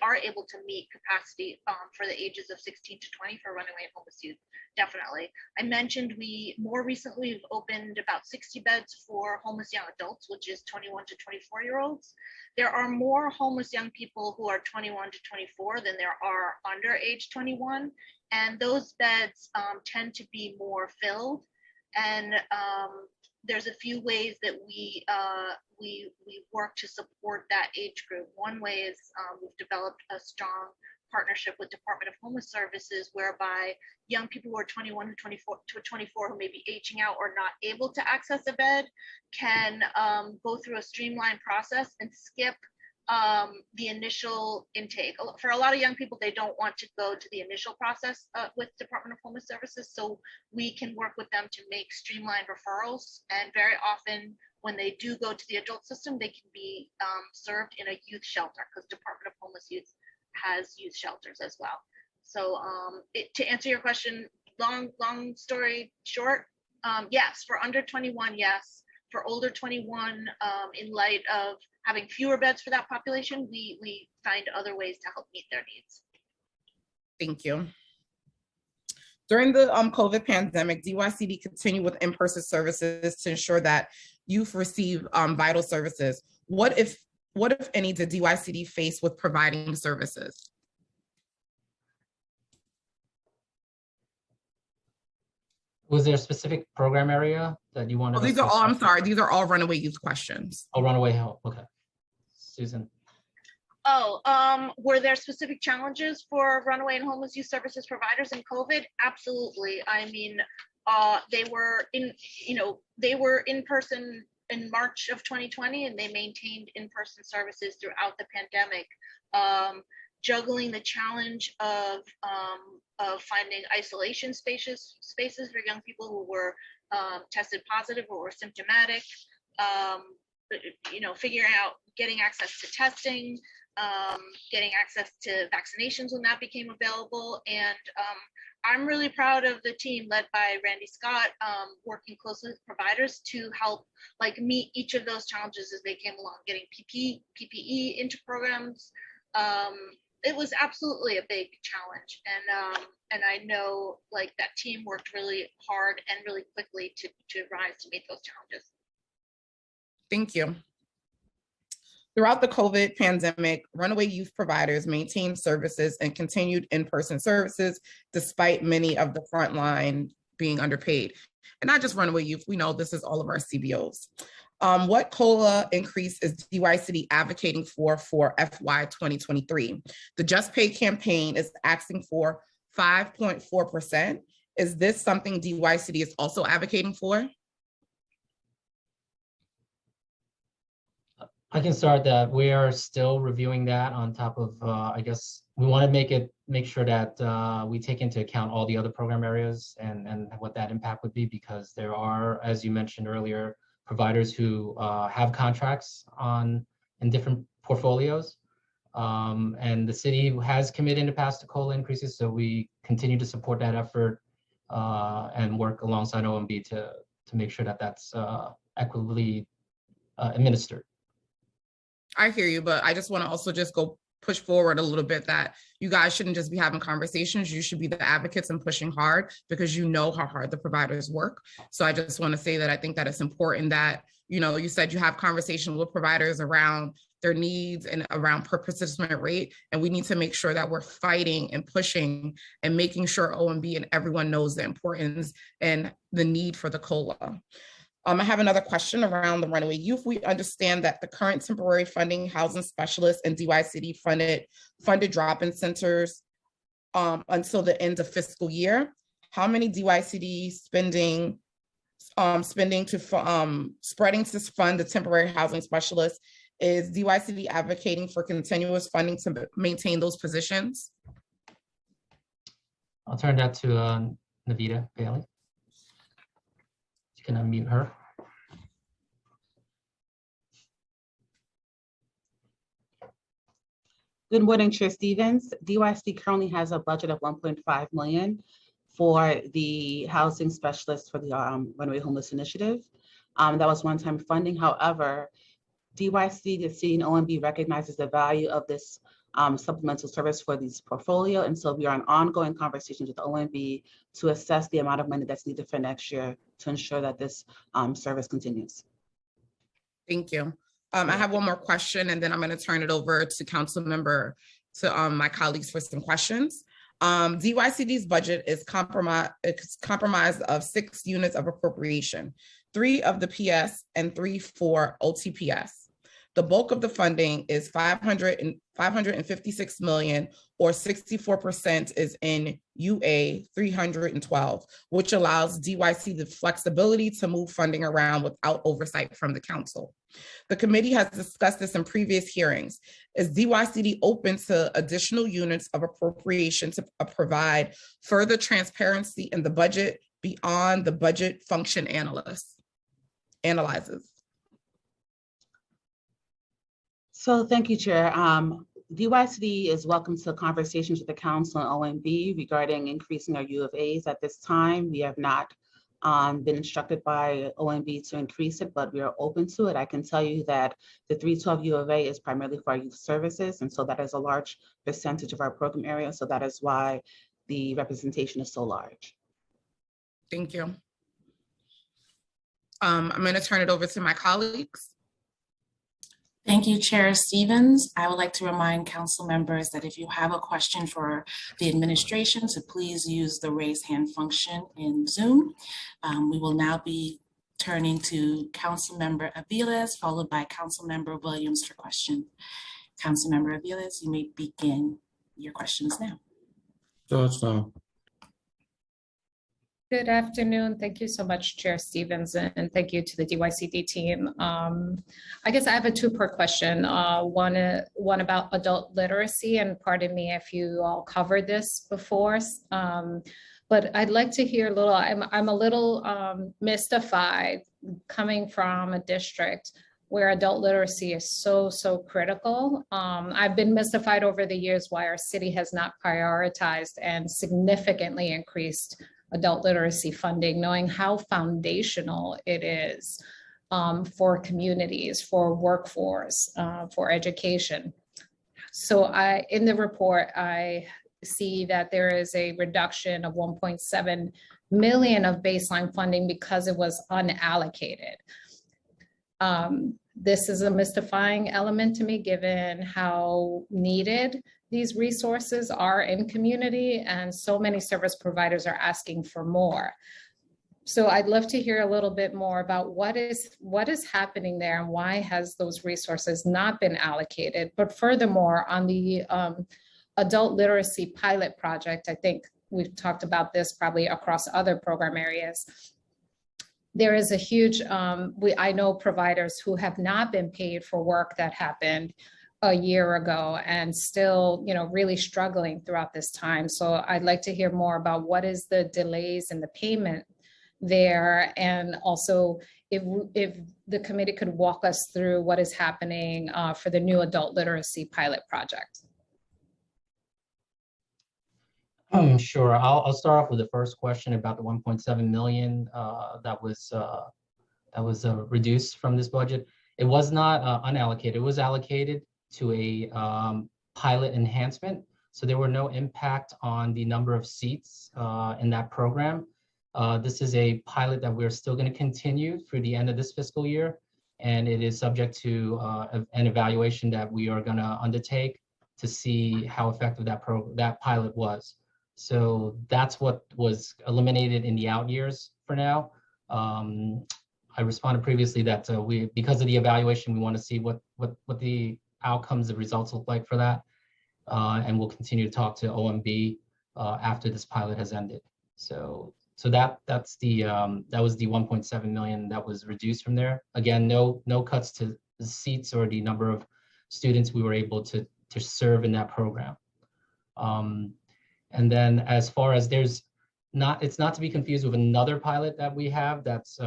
are able to meet capacity for the ages of 16 to 20 for runaway and homeless youth. Definitely. I mentioned we more recently have opened about 60 beds for homeless young adults, which is 21 to 24-year-olds. There are more homeless young people who are 21 to 24 than there are under age 21. And those beds tend to be more filled. And there's a few ways that we work to support that age group. One way is we've developed a strong partnership with Department of Homeless Services, whereby young people who are 21 to 24 who may be aging out or not able to access a bed can go through a streamlined process and skip the initial intake. For a lot of young people, they don't want to go to the initial process with Department of Homeless Services, so we can work with them to make streamlined referrals. And very often when they do go to the adult system, they can be served in a youth shelter, because Department of Homeless Youth has youth shelters as well. So to answer your question, long story short, yes, for under 21, yes. for older 21, in light of having fewer beds for that population, we find other ways to help meet their needs. Thank you. During the COVID pandemic, DYCD continued with in-person services to ensure that youth receive vital services. What if any did DYCD face with providing services? Was there a specific program area that you wanted? Oh, these are all, I'm sorry, these are all runaway youth questions. Oh, runaway help, okay. Susan. Were there specific challenges for runaway and homeless youth services providers in COVID? Absolutely. I mean, they were in person in March of 2020, and they maintained in-person services throughout the pandemic. Juggling the challenge of finding isolation spaces for young people who were tested positive or were symptomatic. Figuring out getting access to testing, getting access to vaccinations when that became available. And I'm really proud of the team led by Randy Scott, working closely with providers to help meet each of those challenges as they came along, getting PPE into programs. It was absolutely a big challenge. And I know that team worked really hard and really quickly to rise to meet those challenges. Thank you. Throughout the COVID pandemic, runaway youth providers maintained services and continued in-person services despite many of the frontline being underpaid. And not just runaway youth, we know this is all of our CBOs. What COLA increase is DYCD advocating for FY 2023? The Just Pay campaign is asking for 5.4%. Is this something DYCD is also advocating for? I can start that. We are still reviewing that on top of, I guess, we want to make sure that we take into account all the other program areas and what that impact would be, because there are, as you mentioned earlier, providers who have contracts in different portfolios. And the city has committed in the past to COLA increases, so we continue to support that effort and work alongside OMB to make sure that that's equitably administered. I hear you, but I just want to also just go push forward a little bit that you guys shouldn't just be having conversations. You should be the advocates and pushing hard, because you know how hard the providers work. So I just want to say that I think that it's important that, you said you have conversations with providers around their needs and around per participant rate. And we need to make sure that we're fighting and pushing and making sure OMB and everyone knows the importance and the need for the COLA. I have another question around the runaway youth. We understand that the current temporary funding housing specialists and DYCD funded drop-in centers until the end of fiscal year. How many DYCD spreading to fund the temporary housing specialists? Is DYCD advocating for continuous funding to maintain those positions? I'll turn that to Navita Bailey. You can unmute her. Good morning, Chair Stevens. DYCD currently has a budget of 1.5 million for the housing specialist for the Runaway Homeless Initiative. That was one-time funding. However, DYCD, the city and OMB recognizes the value of this supplemental service for this portfolio. And so we are in ongoing conversations with OMB to assess the amount of money that's needed for next year to ensure that this service continues. Thank you. I have one more question, and then I'm going to turn it over to my colleagues for some questions. DYCD's budget is compromised of 6 units of appropriation, 3 of the PS and 3 for OTPS. The bulk of the funding is 556 million, or 64% is in UA 312, which allows DYC the flexibility to move funding around without oversight from the council. The committee has discussed this in previous hearings. Is DYCD open to additional units of appropriation to provide further transparency in the budget beyond the budget function analyzes? So thank you, Chair. DYCD is welcome to conversations with the council and OMB regarding increasing our U of A's. At this time, we have not been instructed by OMB to increase it, but we are open to it. I can tell you that the 312 U of A is primarily for our youth services, and so that is a large percentage of our program area. So that is why the representation is so large. Thank you. I'm going to turn it over to my colleagues. Thank you, Chair Stevens. I would like to remind council members that if you have a question for the administration, to please use the raise hand function in Zoom. We will now be turning to Councilmember Aviles, followed by Councilmember Williams for question. Councilmember Aviles, you may begin your questions now. Thoughts now. Good afternoon. Thank you so much, Chair Stevens, and thank you to the DYCD team. I guess I have a two-part question. One about adult literacy, and pardon me if you all covered this before, but I'd like to hear a little. I'm a little mystified coming from a district where adult literacy is so critical. I've been mystified over the years why our city has not prioritized and significantly increased adult literacy funding, knowing how foundational it is for communities, for workforce, for education. So in the report, I see that there is a reduction of 1.7 million of baseline funding because it was unallocated. This is a mystifying element to me, given how needed these resources are in community, and so many service providers are asking for more. So I'd love to hear a little bit more about what is happening there and why has those resources not been allocated. But furthermore, on the adult literacy pilot project, I think we've talked about this probably across other program areas. There is a huge, I know providers who have not been paid for work that happened a year ago and still, really struggling throughout this time. So I'd like to hear more about what is the delays in the payment there, and also if the committee could walk us through what is happening for the new adult literacy pilot project. Sure. I'll start off with the first question about the 1.7 million that was reduced from this budget. It was not unallocated. It was allocated to a pilot enhancement. So there were no impact on the number of seats in that program. This is a pilot that we're still going to continue through the end of this fiscal year, and it is subject to an evaluation that we are going to undertake to see how effective that pilot was. So that's what was eliminated in the out years for now. I responded previously that because of the evaluation, we want to see what the outcomes, the results look like for that, and we'll continue to talk to OMB after this pilot has ended. So that was the 1.7 million that was reduced from there. Again, no cuts to the seats or the number of students we were able to serve in that program. And then as far as it's not to be confused with another pilot that we have that's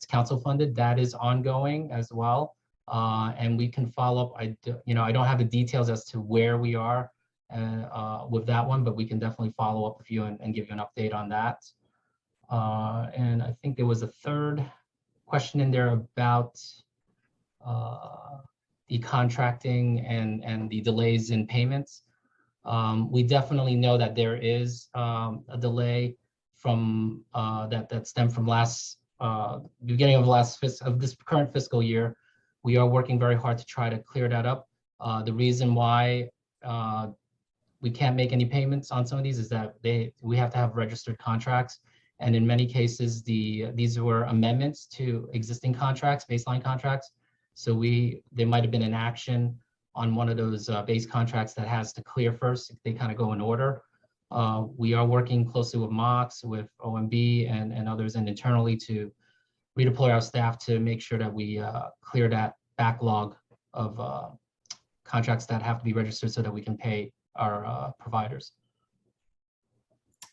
council funded, that is ongoing as well. And we can follow up. I don't have the details as to where we are with that one, but we can definitely follow up with you and give you an update on that. And I think there was a third question in there about the contracting and the delays in payments. We definitely know that there is a delay from that stemmed from beginning of this current fiscal year. We are working very hard to try to clear that up. The reason why we can't make any payments on some of these is that we have to have registered contracts, and in many cases these were amendments to existing contracts, baseline contracts. So there might have been an action on one of those base contracts that has to clear first. They kind of go in order. We are working closely with MOX, with OMB and others, and internally to redeploy our staff to make sure that we clear that backlog of contracts that have to be registered so that we can pay our providers.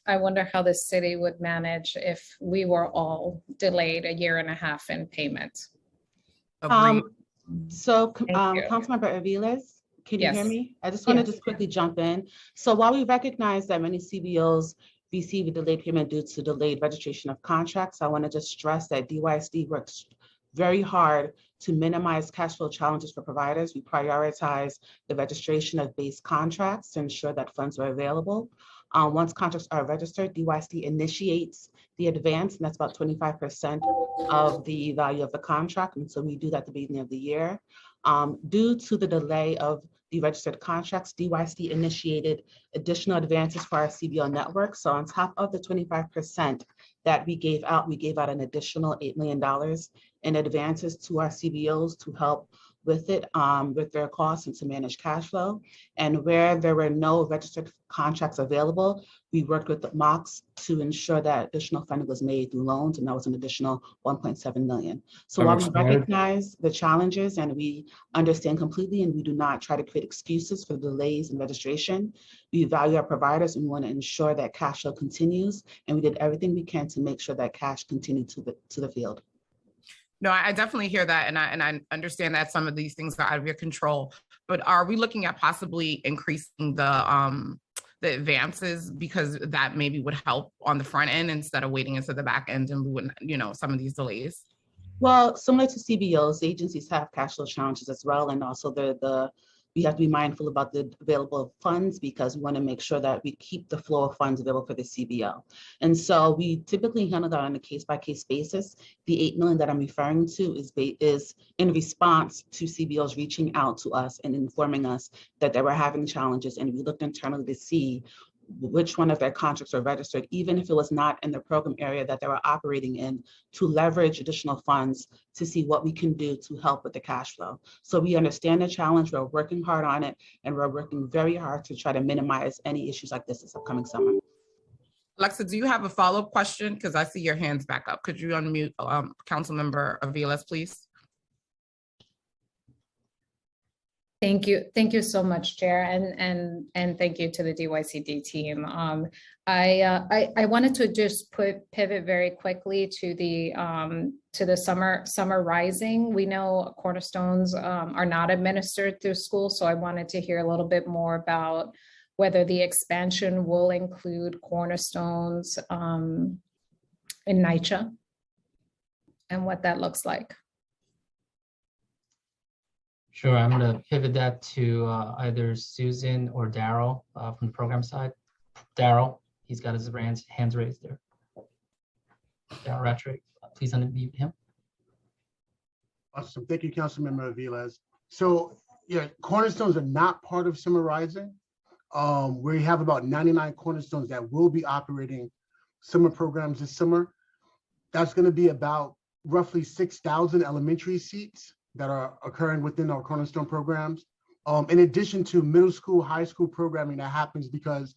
I wonder how the city would manage if we were all delayed 1.5 years in payment. So Councilmember Aviles, can you hear Yes. me? I just want to Yes. just quickly jump in. So while we recognize that many CBOs received a delayed payment due to delayed registration of contracts. I want to just stress that DYSD works very hard to minimize cash flow challenges for providers. We prioritize the registration of base contracts to ensure that funds are available. Once contracts are registered, DYSD initiates the advance, and that's about 25% of the value of the contract. And so we do that at the beginning of the year. Due to the delay of the registered contracts, DYSD initiated additional advances for our CBO network. So on top of the 25% that we gave out an additional $8 million in advances to our CBOs to help with it, with their costs and to manage cash flow. And where there were no registered contracts available, we worked with the MOCs to ensure that additional funding was made through loans, and that was an additional $1.7 million. So while we recognize the challenges and we understand completely, and we do not try to create excuses for the delays in registration, we value our providers and we want to ensure that cash flow continues, and we did everything we can to make sure that cash continued to the field. No, I definitely hear that, and I understand that some of these things are out of your control. But are we looking at possibly increasing the advances, because that maybe would help on the front end instead of waiting into the back end and we wouldn't, some of these delays? Well, similar to CBOs, agencies have cash flow challenges as well, and also we have to be mindful about the available funds, because we want to make sure that we keep the flow of funds available for the CBO. And so we typically handle that on a case-by-case basis. The $8 million that I'm referring to is in response to CBOs reaching out to us and informing us that they were having challenges, and we looked internally to see which one of their contracts are registered, even if it was not in the program area that they were operating in, to leverage additional funds to see what we can do to help with the cash flow. So we understand the challenge, we're working hard on it, and we're working very hard to try to minimize any issues like this upcoming summer. Alexa, do you have a follow-up question? Because I see your hands back up. Could you unmute Councilmember Aviles, please? Thank you so much, Chair, and thank you to the DYCD team. I wanted to just pivot very quickly to the summer rising. We know cornerstones are not administered through school, so I wanted to hear a little bit more about whether the expansion will include cornerstones in NYCHA and what that looks like. Sure, I'm going to pivot that to either Susan or Daryl from the program side. Daryl, he's got his hands raised there. Daryl Rattray, please unmute him. Awesome, thank you, Councilmember Aviles. So yeah, cornerstones are not part of Summer Rising. We have about 99 cornerstones that will be operating summer programs this summer. That's going to be about roughly 6,000 elementary seats that are occurring within our cornerstone programs. In addition to middle school, high school programming that happens because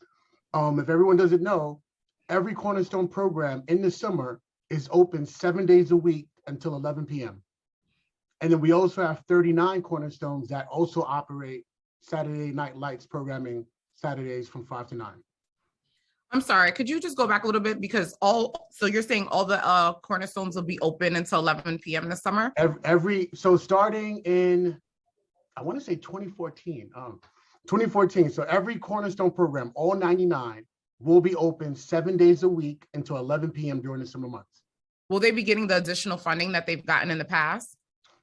if everyone doesn't know, every cornerstone program in the summer is open 7 days a week until 11 p.m. And then we also have 39 cornerstones that also operate Saturday Night Lights programming Saturdays from 5 to 9. I'm sorry, could you just go back a little bit? Because so you're saying all the cornerstones will be open until 11 p.m. this summer? So starting in, I want to say 2014, so every cornerstone program, all 99, will be open 7 days a week until 11 p.m. during the summer months. Will they be getting the additional funding that they've gotten in the past?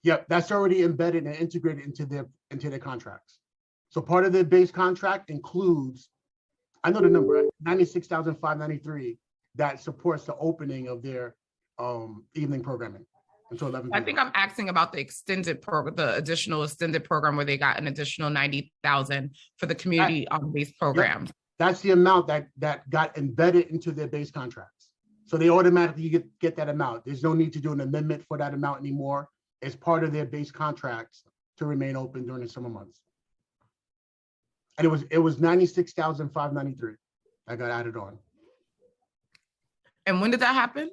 Yep, that's already embedded and integrated into their contracts. So part of the base contract includes, I know the number, $96,593 that supports the opening of their evening programming until 11 p.m. I think I'm asking about the extended program, the additional extended program where they got an additional $90,000 for the community-based programs. Yep. That's the amount that got embedded into their base contracts. So they automatically get that amount. There's no need to do an amendment for that amount anymore. It's part of their base contracts to remain open during the summer months. And it was $96,593 that got added on. And when did that happen?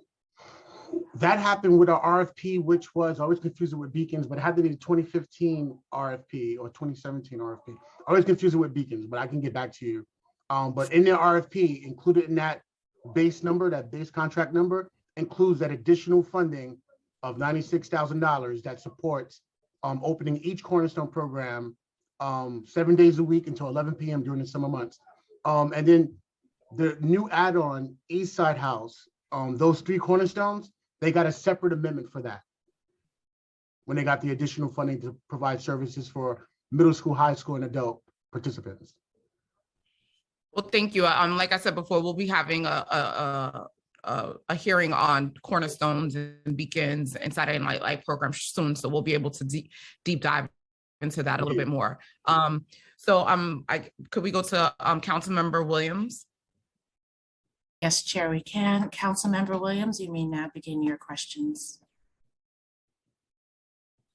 That happened with our RFP, which was, I always confuse it with Beacons, but it had to be the 2015 RFP or 2017 RFP. I always confuse it with Beacons, but I can get back to you. But in their RFP, included in that base number, that base contract number, includes that additional funding of $96,000 that supports opening each cornerstone program 7 days a week until 11 p.m. during the summer months. And then the new add-on East Side House, those 3 cornerstones, they got a separate amendment for that. When they got the additional funding to provide services for middle school, high school, and adult participants. Well, thank you. Like I said before, we'll be having a hearing on cornerstones and beacons and Saturday Night Live program soon, so we'll be able to deep dive into that a little bit more. Could we go to Councilmember Williams? Yes, Chair, we can. Councilmember Williams, you may now begin your questions.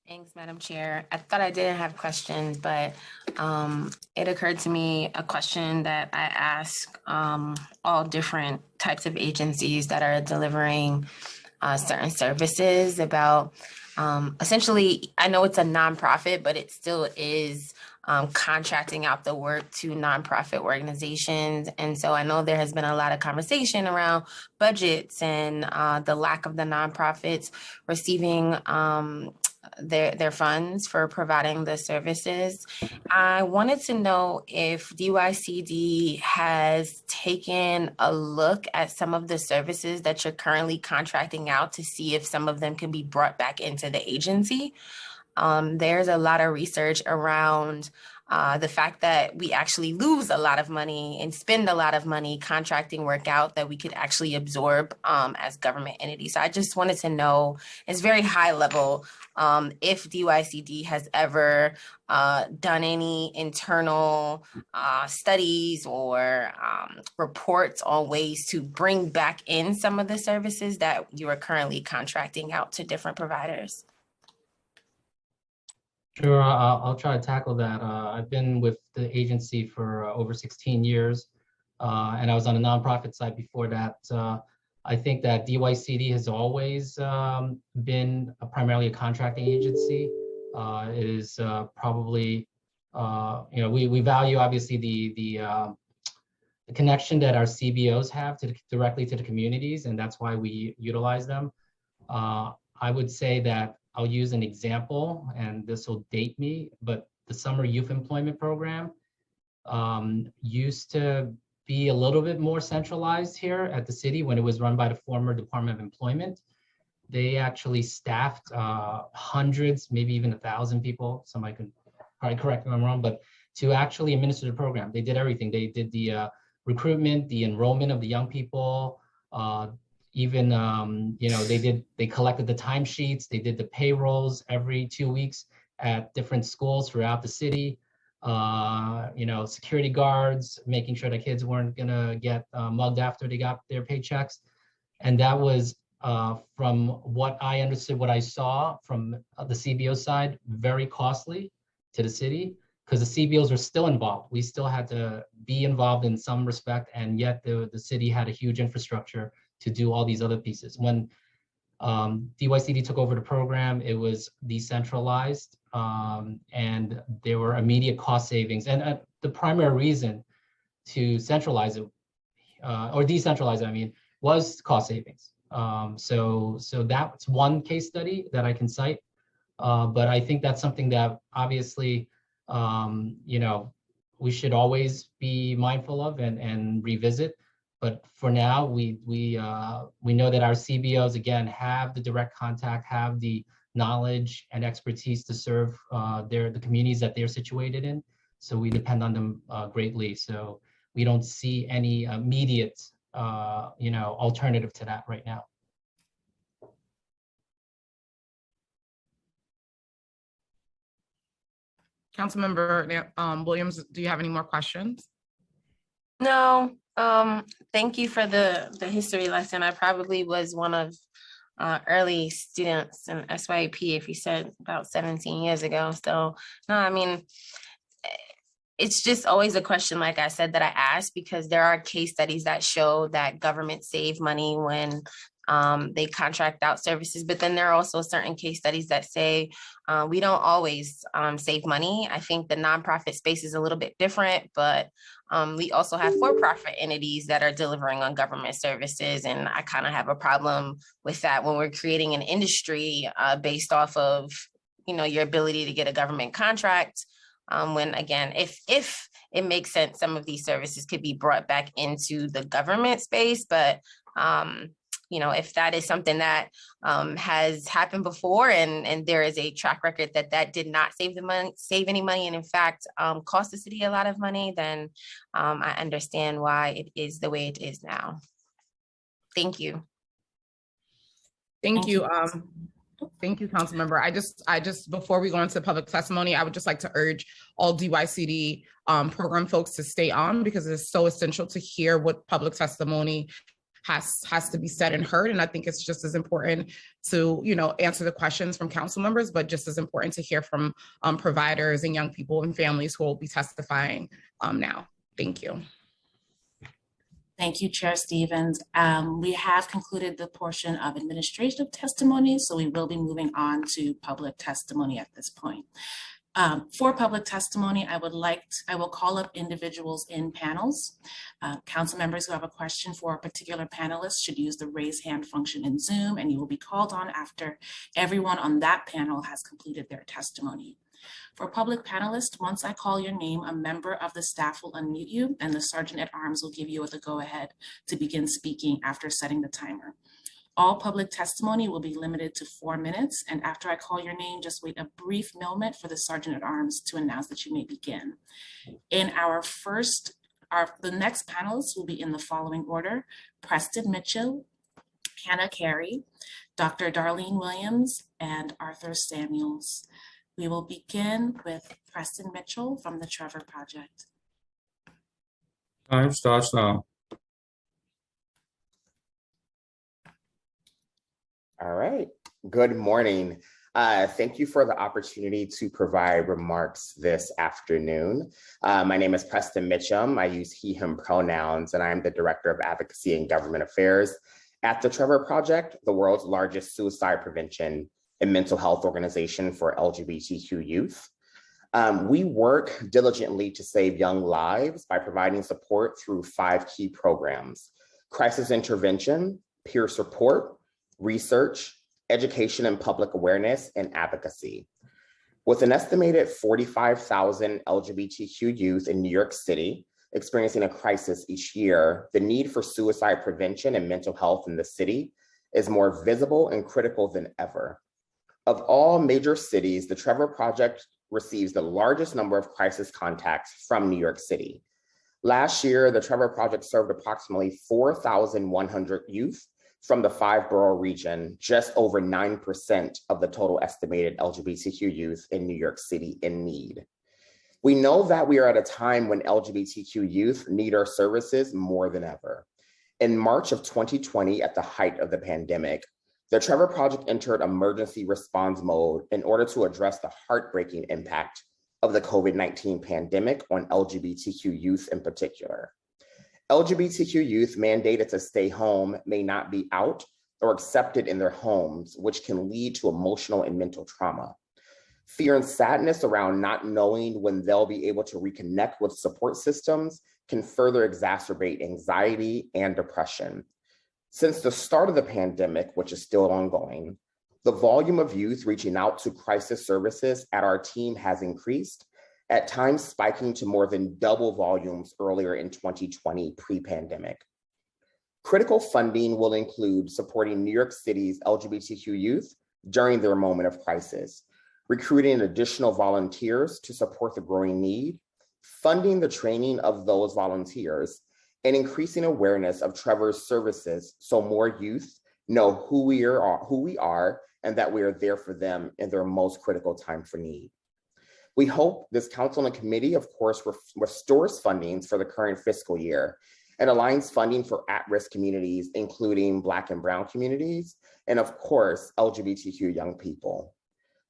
Thanks, Madam Chair. I thought I didn't have questions, but it occurred to me a question that I ask all different types of agencies that are delivering certain services about essentially, I know it's a nonprofit, but it still is contracting out the work to nonprofit organizations. And so I know there has been a lot of conversation around budgets and the lack of the nonprofits receiving their funds for providing the services. I wanted to know if DYCD has taken a look at some of the services that you're currently contracting out to see if some of them can be brought back into the agency. There's a lot of research around the fact that we actually lose a lot of money and spend a lot of money contracting work out that we could actually absorb as government entities. So I just wanted to know, it's very high level, if DYCD has ever done any internal studies or reports on ways to bring back in some of the services that you are currently contracting out to different providers. Sure, I'll try to tackle that. I've been with the agency for over 16 years, and I was on the nonprofit side before that. I think that DYCD has always been primarily a contracting agency. It is probably, we value obviously the connection that our CBOs have directly to the communities, and that's why we utilize them. I would say that I'll use an example, and this will date me, but the Summer Youth Employment Program used to be a little bit more centralized here at the city when it was run by the former Department of Employment. They actually staffed hundreds, maybe even 1,000 people. Somebody can probably correct me if I'm wrong, but to actually administer the program, they did everything. They did the recruitment, the enrollment of the young people, even, they collected the timesheets, they did the payrolls every 2 weeks at different schools throughout the city. Security guards, making sure the kids weren't gonna get mugged after they got their paychecks. And that was, from what I understood, what I saw from the CBO side, very costly to the city, because the CBOs were still involved. We still had to be involved in some respect, and yet the city had a huge infrastructure to do all these other pieces. When DYCD took over the program, it was decentralized, and there were immediate cost savings. And the primary reason to centralize it, or decentralize it, I mean, was cost savings. So that's one case study that I can cite. But I think that's something that obviously, we should always be mindful of and revisit. But for now, we know that our CBOs, again, have the direct contact, have the knowledge and expertise to serve the communities that they're situated in. So we depend on them greatly. So we don't see any immediate, alternative to that right now. Councilmember Williams, do you have any more questions? No, thank you for the history lesson. I probably was one of early students in SYP, if you said about 17 years ago. So no, I mean, it's just always a question, like I said, that I ask, because there are case studies that show that governments save money when they contract out services. But then there are also certain case studies that say we don't always save money. I think the nonprofit space is a little bit different, but we also have for-profit entities that are delivering on government services. And I kind of have a problem with that when we're creating an industry based off of, your ability to get a government contract. when again, if it makes sense, some of these services could be brought back into the government space, but if that is something that has happened before and there is a track record that did not save any money, and in fact cost the city a lot of money, then I understand why it is the way it is now. Thank you. Thank you. Thank you, Councilmember. I just, before we go into public testimony, I would just like to urge all DYCD program folks to stay on, because it is so essential to hear what public testimony has to be said and heard. And I think it's just as important to, answer the questions from council members, but just as important to hear from providers and young people and families who will be testifying now. Thank you. Thank you, Chair Stevens. We have concluded the portion of administrative testimony, so we will be moving on to public testimony at this point. For public testimony, I will call up individuals in panels. Council members who have a question for a particular panelist should use the raise hand function in Zoom, and you will be called on after everyone on that panel has completed their testimony. For public panelists, once I call your name, a member of the staff will unmute you, and the Sergeant at Arms will give you the go-ahead to begin speaking after setting the timer. All public testimony will be limited to 4 minutes, and after I call your name, just wait a brief moment for the Sergeant at Arms to announce that you may begin. In the next panelists will be in the following order: Preston Mitchell, Hannah Carey, Dr. Darlene Williams, and Arthur Samuels. We will begin with Preston Mitchell from the Trevor Project. Time starts now. All right, good morning. Thank you for the opportunity to provide remarks this afternoon. My name is Preston Mitchell. I use he, him pronouns, and I'm the Director of Advocacy and Government Affairs at the Trevor Project, the world's largest suicide prevention and mental health organization for LGBTQ youth. We work diligently to save young lives by providing support through 5 key programs: crisis intervention, peer support, research, education and public awareness, and advocacy. With an estimated 45,000 LGBTQ youth in New York City experiencing a crisis each year, the need for suicide prevention and mental health in the city is more visible and critical than ever. Of all major cities, the Trevor Project receives the largest number of crisis contacts from New York City. Last year, the Trevor Project served approximately 4,100 youth from the 5-borough region, just over 9% of the total estimated LGBTQ youth in New York City in need. We know that we are at a time when LGBTQ youth need our services more than ever. In March of 2020, at the height of the pandemic, the Trevor Project entered emergency response mode in order to address the heartbreaking impact of the COVID-19 pandemic on LGBTQ youth in particular. LGBTQ youth mandated to stay home may not be out or accepted in their homes, which can lead to emotional and mental trauma. Fear and sadness around not knowing when they'll be able to reconnect with support systems can further exacerbate anxiety and depression. Since the start of the pandemic, which is still ongoing, the volume of youth reaching out to crisis services at our team has increased, at times spiking to more than double volumes earlier in 2020 pre-pandemic. Critical funding will include supporting New York City's LGBTQ youth during their moment of crisis, recruiting additional volunteers to support the growing need, funding the training of those volunteers, and increasing awareness of Trevor's services so more youth know who we are and that we are there for them in their most critical time for need. We hope this council and committee, of course, restores fundings for the current fiscal year and aligns funding for at-risk communities, including Black and Brown communities, and of course, LGBTQ young people.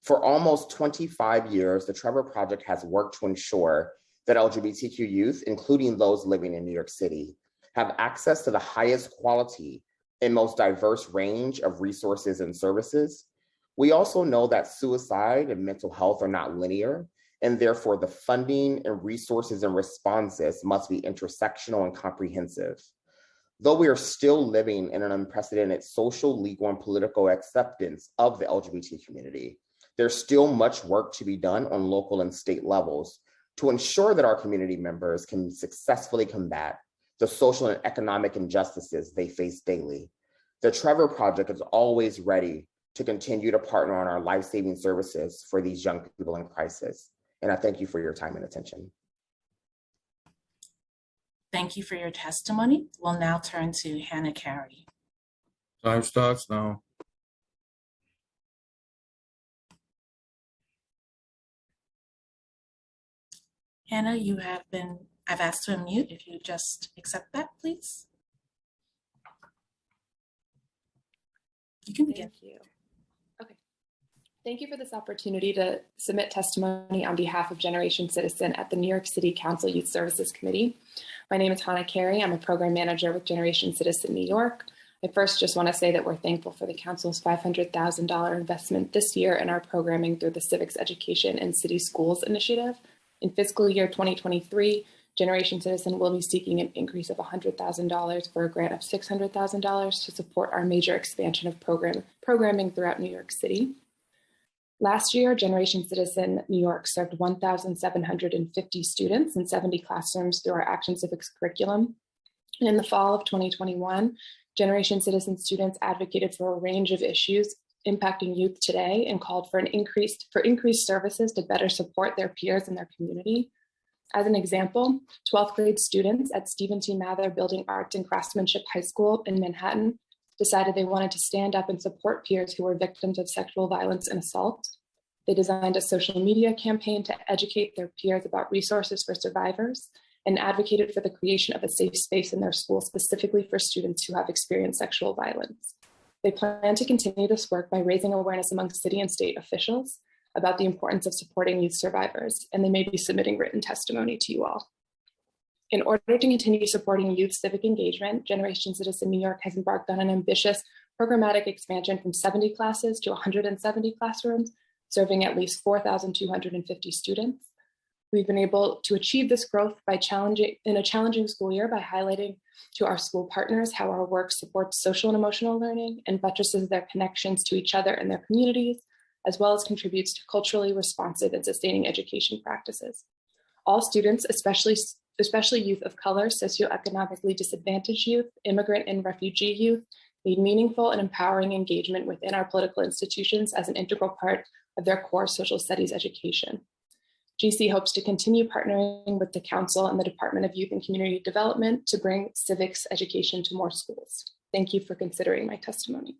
For almost 25 years, the Trevor Project has worked to ensure that LGBTQ youth, including those living in New York City, have access to the highest quality and most diverse range of resources and services. We also know that suicide and mental health are not linear, and therefore the funding and resources and responses must be intersectional and comprehensive. Though we are still living in an unprecedented social, legal, and political acceptance of the LGBT community, there's still much work to be done on local and state levels to ensure that our community members can successfully combat the social and economic injustices they face daily. The Trevor Project is always ready to continue to partner on our life-saving services for these young people in crisis. And I thank you for your time and attention. Thank you for your testimony. We'll now turn to Hannah Carey. Time starts now. Hannah, I've asked to unmute. If you just accept that, please. You can begin. Thank you. Okay. Thank you for this opportunity to submit testimony on behalf of Generation Citizen at the New York City Council Youth Services Committee. My name is Hannah Carey. I'm a program manager with Generation Citizen New York. I first just want to say that we're thankful for the Council's $500,000 investment this year in our programming through the Civics Education in City Schools initiative. In fiscal year 2023, Generation Citizen will be seeking an increase of $100,000 for a grant of $600,000 to support our major expansion of programming throughout New York City. Last year, Generation Citizen New York served 1,750 students in 70 classrooms through our Action Civics curriculum. And in the fall of 2021, Generation Citizen students advocated for a range of issues impacting youth today and called for increased services to better support their peers in their community. As an example, 12th grade students at Stephen T. Mather Building Arts and Craftsmanship High School in Manhattan decided they wanted to stand up and support peers who were victims of sexual violence and assault. They designed a social media campaign to educate their peers about resources for survivors and advocated for the creation of a safe space in their school specifically for students who have experienced sexual violence. They plan to continue this work by raising awareness among city and state officials about the importance of supporting youth survivors, and they may be submitting written testimony to you all. In order to continue supporting youth civic engagement, Generation Citizen New York has embarked on an ambitious programmatic expansion from 70 classes to 170 classrooms, serving at least 4,250 students. We've been able to achieve this growth in a challenging school year by highlighting to our school partners how our work supports social and emotional learning and buttresses their connections to each other and their communities, as well as contributes to culturally responsive and sustaining education practices. All students, especially youth of color, socioeconomically disadvantaged youth, immigrant and refugee youth, need meaningful and empowering engagement within our political institutions as an integral part of their core social studies education. GC hopes to continue partnering with the Council and the Department of Youth and Community Development to bring civics education to more schools. Thank you for considering my testimony.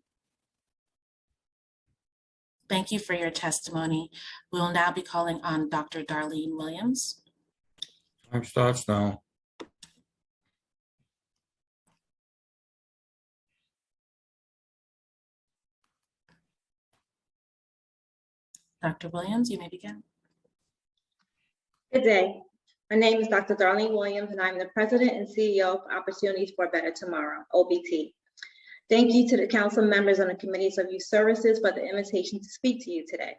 Thank you for your testimony. We will now be calling on Dr. Darlene Williams. Time starts now. Dr. Williams, you may begin. Good day. My name is Dr. Darlene Williams, and I'm the President and CEO of Opportunities for a Better Tomorrow, OBT. Thank you to the council members on the committees of youth services for the invitation to speak to you today.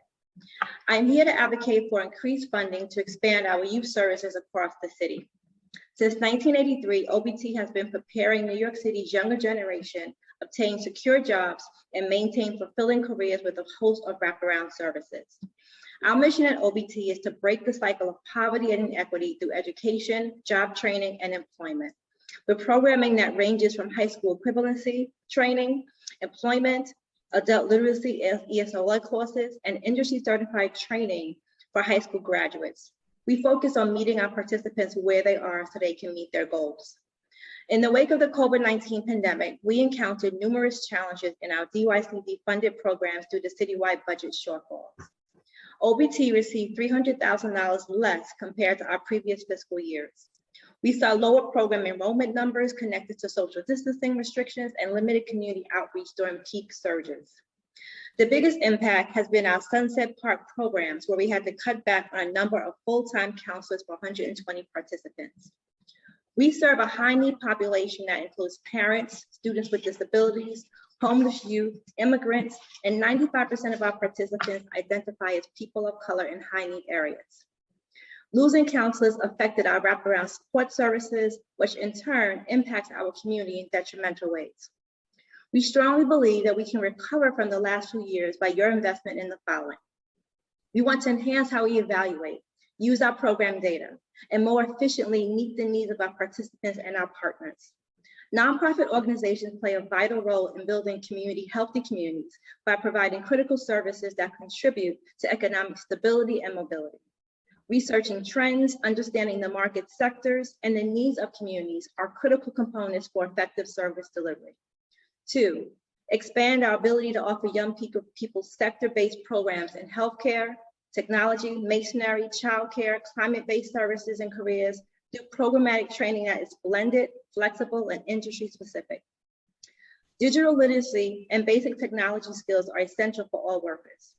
I'm here to advocate for increased funding to expand our youth services across the city. Since 1983, OBT has been preparing New York City's younger generation obtain secure jobs and maintain fulfilling careers with a host of wraparound services. Our mission at OBT is to break the cycle of poverty and inequity through education, job training, and employment. With programming that ranges from high school equivalency training, employment, adult literacy, ESOL courses, and industry certified training for high school graduates. We focus on meeting our participants where they are so they can meet their goals. In the wake of the COVID-19 pandemic, we encountered numerous challenges in our DYCD funded programs due to citywide budget shortfalls. OBT received $300,000 less compared to our previous fiscal years. We saw lower program enrollment numbers connected to social distancing restrictions and limited community outreach during peak surges. The biggest impact has been our Sunset Park programs, where we had to cut back on a number of full-time counselors for 120 participants. We serve a high-need population that includes parents, students with disabilities, homeless youth, immigrants, and 95% of our participants identify as people of color in high-need areas. Losing counselors affected our wraparound support services, which in turn impacts our community in detrimental ways. We strongly believe that we can recover from the last few years by your investment in the following. We want to enhance how we evaluate, use our program data, and more efficiently meet the needs of our participants and our partners. Nonprofit organizations play a vital role in building healthy communities by providing critical services that contribute to economic stability and mobility. Researching trends, understanding the market sectors, and the needs of communities are critical components for effective service delivery. 2, expand our ability to offer young people sector-based programs in healthcare, technology, masonry, childcare, climate-based services and careers through programmatic training that is blended, flexible, and industry-specific. Digital literacy and basic technology skills are essential for all workers.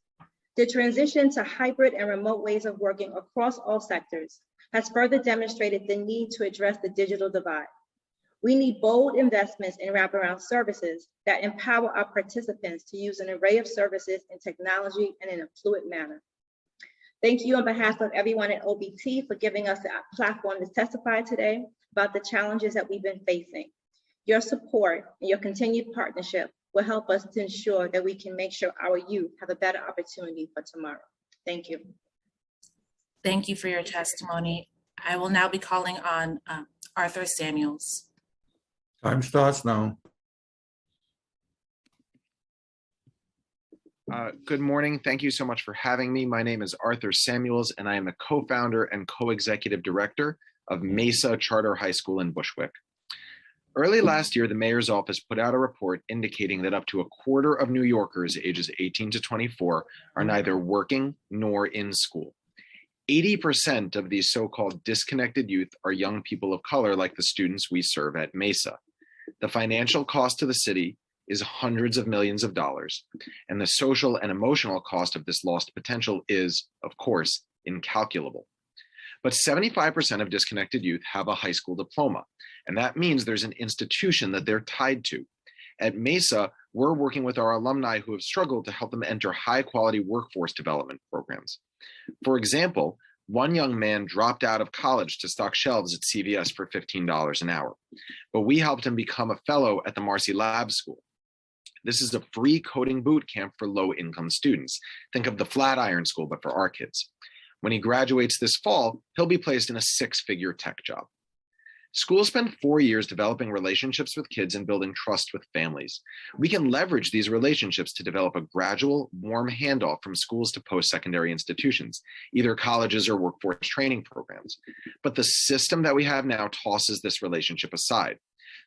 The transition to hybrid and remote ways of working across all sectors has further demonstrated the need to address the digital divide. We need bold investments in wraparound services that empower our participants to use an array of services and technology in a fluid manner. Thank you on behalf of everyone at OBT for giving us a platform to testify today about the challenges that we've been facing. Your support and your continued partnership will help us to ensure that we can make sure our youth have a better opportunity for tomorrow. Thank you. Thank you for your testimony. I will now be calling on Arthur Samuels. Time starts now. Good morning. Thank you so much for having me. My name is Arthur Samuels, and I am the co-founder and co-executive director of Mesa Charter High School in Bushwick. Early last year, the mayor's office put out a report indicating that up to a quarter of New Yorkers ages 18 to 24 are neither working nor in school. 80% of these so-called disconnected youth are young people of color like the students we serve at Mesa. The financial cost to the city is hundreds of millions of dollars, and the social and emotional cost of this lost potential is, of course, incalculable. But 75% of disconnected youth have a high school diploma, and that means there's an institution that they're tied to. At Mesa, we're working with our alumni who have struggled to help them enter high-quality workforce development programs. For example, one young man dropped out of college to stock shelves at CVS for $15 an hour, but we helped him become a fellow at the Marcy Lab School. This is a free coding boot camp for low-income students. Think of the Flatiron School, but for our kids. When he graduates this fall, he'll be placed in a six-figure tech job. Schools spend 4 years developing relationships with kids and building trust with families. We can leverage these relationships to develop a gradual, warm handoff from schools to post-secondary institutions, either colleges or workforce training programs. But the system that we have now tosses this relationship aside.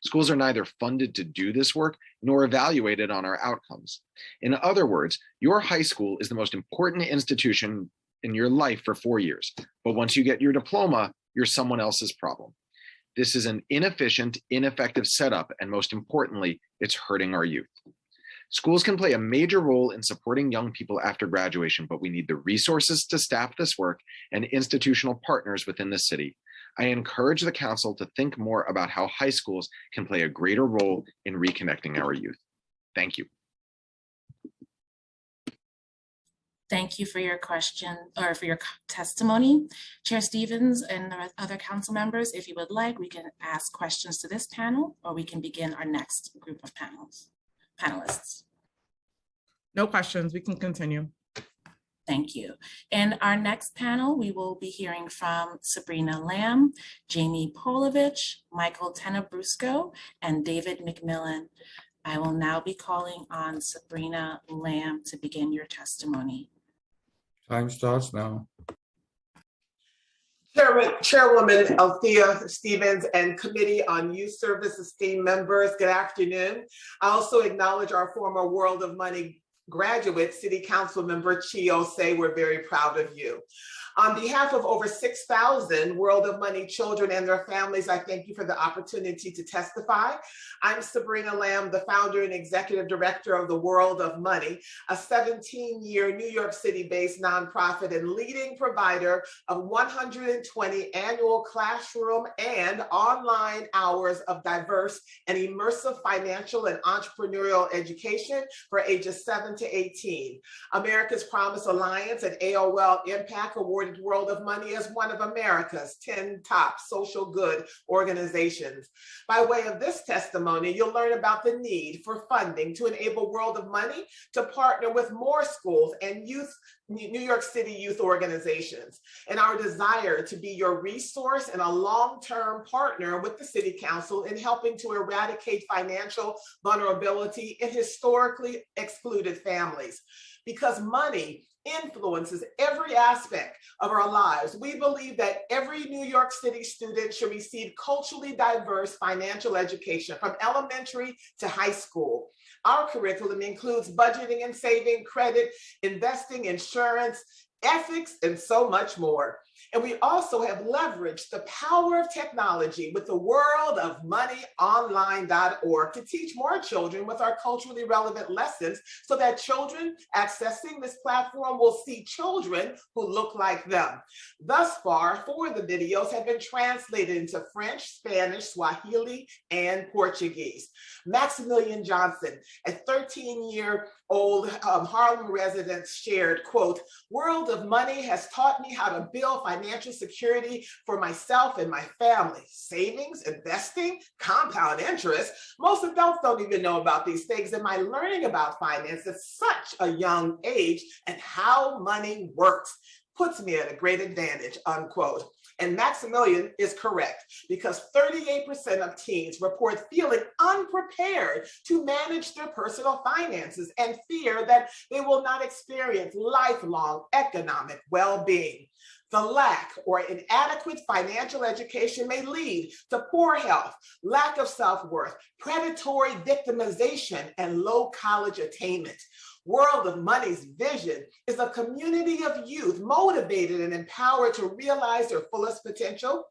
Schools are neither funded to do this work nor evaluated on our outcomes. In other words, your high school is the most important institution in your life for 4 years. But once you get your diploma, you're someone else's problem. This is an inefficient, ineffective setup, and most importantly, it's hurting our youth. Schools can play a major role in supporting young people after graduation, but we need the resources to staff this work and institutional partners within the city. I encourage the council to think more about how high schools can play a greater role in reconnecting our youth. Thank you. Thank you for your question or for your testimony. Chair Stevens and the other council members, if you would like, we can ask questions to this panel or we can begin our next group of panelists. No questions, we can continue. Thank you. In our next panel, we will be hearing from Sabrina Lamb, Jamie Polovich, Michael Tenebrusco, and David McMillan. I will now be calling on Sabrina Lamb to begin your testimony. Time starts now. Chairwoman Althea Stevens and Committee on Youth Services team members, good afternoon. I also acknowledge our former World of Money graduate, City Council Member Chiose. We're very proud of you. On behalf of over 6,000 World of Money children and their families, I thank you for the opportunity to testify. I'm Sabrina Lamb, the founder and executive director of the World of Money, a 17-year New York City-based nonprofit and leading provider of 120 annual classroom and online hours of diverse and immersive financial and entrepreneurial education for ages 7 7 to 18. America's Promise Alliance and AOL Impact awarded World of Money as one of America's 10 top social good organizations. By way of this testimony, you'll learn about the need for funding to enable World of Money to partner with more schools and New York City youth organizations, and our desire to be your resource and a long-term partner with the City Council in helping to eradicate financial vulnerability in historically excluded families. Because money influences every aspect of our lives, we believe that every New York City student should receive culturally diverse financial education from elementary to high school. Our curriculum includes budgeting and saving, credit, investing, insurance, ethics, and so much more. And we also have leveraged the power of technology with the worldofmoneyonline.org to teach more children with our culturally relevant lessons so that children accessing this platform will see children who look like them. Thus far, 4 of the videos have been translated into French, Spanish, Swahili, and Portuguese. Maximilian Johnson, a 13-year-old Harlem resident, shared, quote, "World of Money has taught me how to build financial security for myself and my family. Savings, investing, compound interest. Most adults don't even know about these things. And my learning about finance at such a young age and how money works puts me at a great advantage," unquote. And Maximilian is correct, because 38% of teens report feeling unprepared to manage their personal finances and fear that they will not experience lifelong economic well-being. The lack or inadequate financial education may lead to poor health, lack of self-worth, predatory victimization, and low college attainment. World of Money's vision is a community of youth motivated and empowered to realize their fullest potential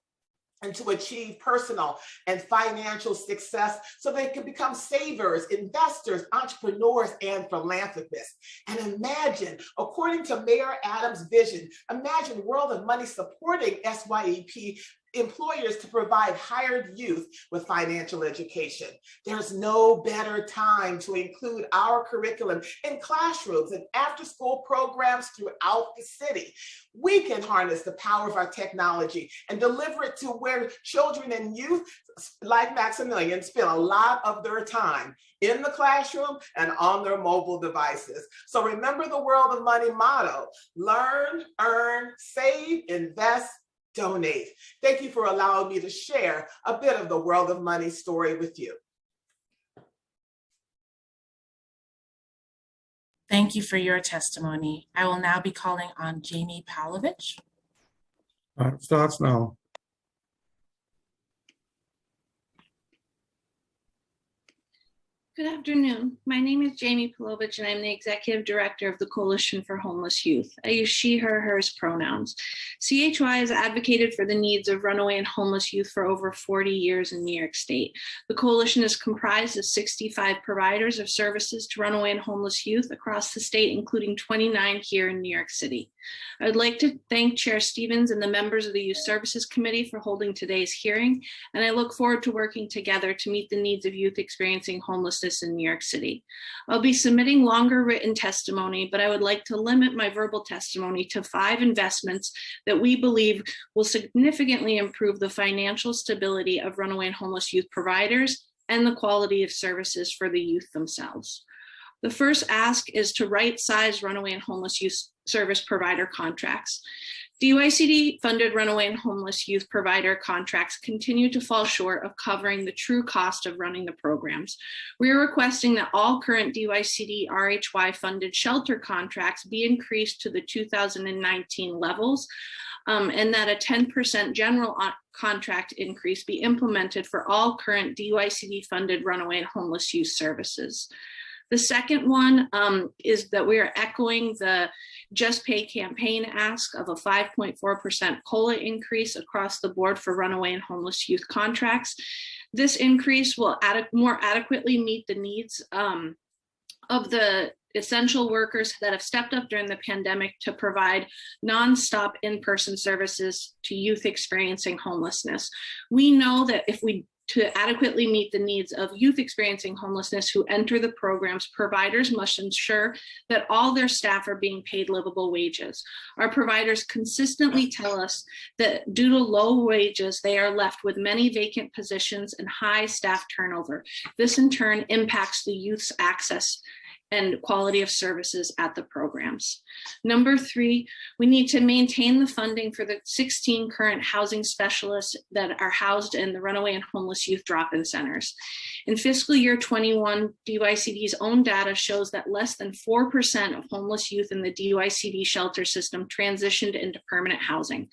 and to achieve personal and financial success so they can become savers, investors, entrepreneurs, and philanthropists. And imagine, according to Mayor Adams' vision, imagine World of Money supporting SYEP employers to provide hired youth with financial education. There's no better time to include our curriculum in classrooms and after-school programs throughout the city. We can harness the power of our technology and deliver it to where children and youth, like Maximilian, spend a lot of their time in the classroom and on their mobile devices. So remember the World of Money motto: learn, earn, save, invest, donate. Thank you for allowing me to share a bit of the World of Money story with you. Thank you for your testimony. I will now be calling on Jamie Pavlovich. Time starts now. Good afternoon. My name is Jamie Pilovich, and I'm the Executive Director of the Coalition for Homeless Youth. I use she, her, hers pronouns. CHY has advocated for the needs of runaway and homeless youth for over 40 years in New York State. The coalition is comprised of 65 providers of services to runaway and homeless youth across the state, including 29 here in New York City. I would like to thank Chair Stevens and the members of the Youth Services Committee for holding today's hearing, and I look forward to working together to meet the needs of youth experiencing homelessness in New York City. I'll be submitting longer written testimony, but I would like to limit my verbal testimony to 5 investments that we believe will significantly improve the financial stability of runaway and homeless youth providers and the quality of services for the youth themselves. The first ask is to right-size runaway and homeless youth service provider contracts. DYCD funded runaway and homeless youth provider contracts continue to fall short of covering the true cost of running the programs. We are requesting that all current DYCD RHY funded shelter contracts be increased to the 2019 levels, and that a 10% general contract increase be implemented for all current DYCD funded runaway and homeless youth services. The second one is that we are echoing the Just Pay campaign ask of a 5.4% COLA increase across the board for runaway and homeless youth contracts. This increase will more adequately meet the needs of the essential workers that have stepped up during the pandemic to provide nonstop in-person services to youth experiencing homelessness. We know that if we To adequately meet the needs of youth experiencing homelessness who enter the programs, providers must ensure that all their staff are being paid livable wages. Our providers consistently tell us that due to low wages, they are left with many vacant positions and high staff turnover. This in turn impacts the youth's access and quality of services at the programs. Number 3, we need to maintain the funding for the 16 current housing specialists that are housed in the runaway and homeless youth drop-in centers. In fiscal year 21, DYCD's own data shows that less than 4% of homeless youth in the DYCD shelter system transitioned into permanent housing.